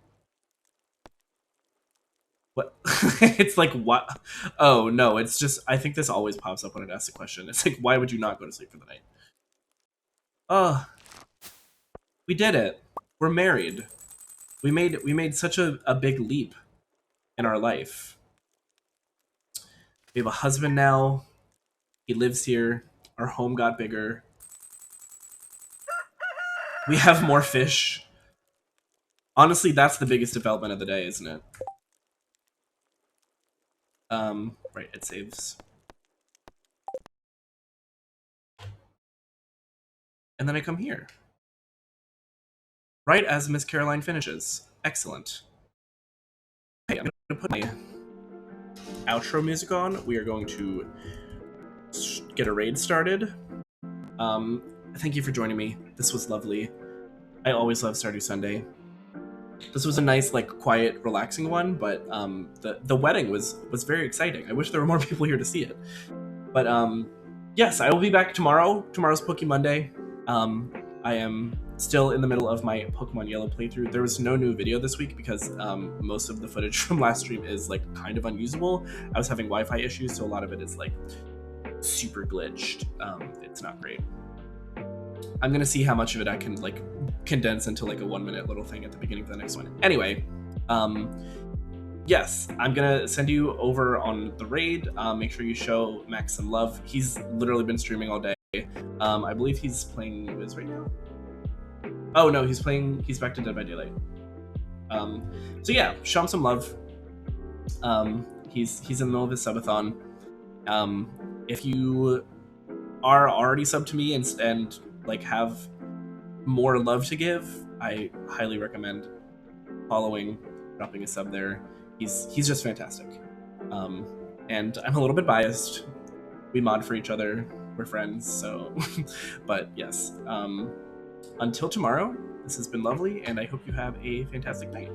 Speaker 1: What? It's like, what? Oh, no, it's just... I think this always pops up when it asks a question. It's like, why would you not go to sleep for the night? Oh, we did it. We're married. We made such a big leap in our life. We have a husband now. He lives here. Our home got bigger. We have more fish. Honestly, that's the biggest development of the day, isn't it? Right, it saves. and then I come here. Right as Miss Caroline finishes. Excellent. Okay, I'm going to put my outro music on. We are going to get a raid started. Thank you for joining me. This was lovely. I always love Stardew Sunday. This was a nice, like, quiet, relaxing one, but the wedding was very exciting. I wish there were more people here to see it. But yes, I will be back tomorrow. Tomorrow's Poke Monday. I am still in the middle of my Pokemon Yellow playthrough. There was no new video this week because most of the footage from last stream is like kind of unusable. I was having Wi-Fi issues, so a lot of it is like super glitched. It's not great. I'm gonna see how much of it I can like condense into like a 1-minute little thing at the beginning of the next one. Anyway, yes, I'm gonna send you over on the raid. Make sure you show Max some love. He's literally been streaming all day. I believe he's playing Wiz right now. Oh no, he's back to Dead by Daylight. So yeah, show him some love. He's in the middle of his subathon. If you are already subbed to me and like have more love to give, I highly recommend following, dropping a sub there. He's just fantastic. And I'm a little bit biased. We mod for each other. We're friends, so but yes. Until tomorrow, this has been lovely, and I hope you have a fantastic night.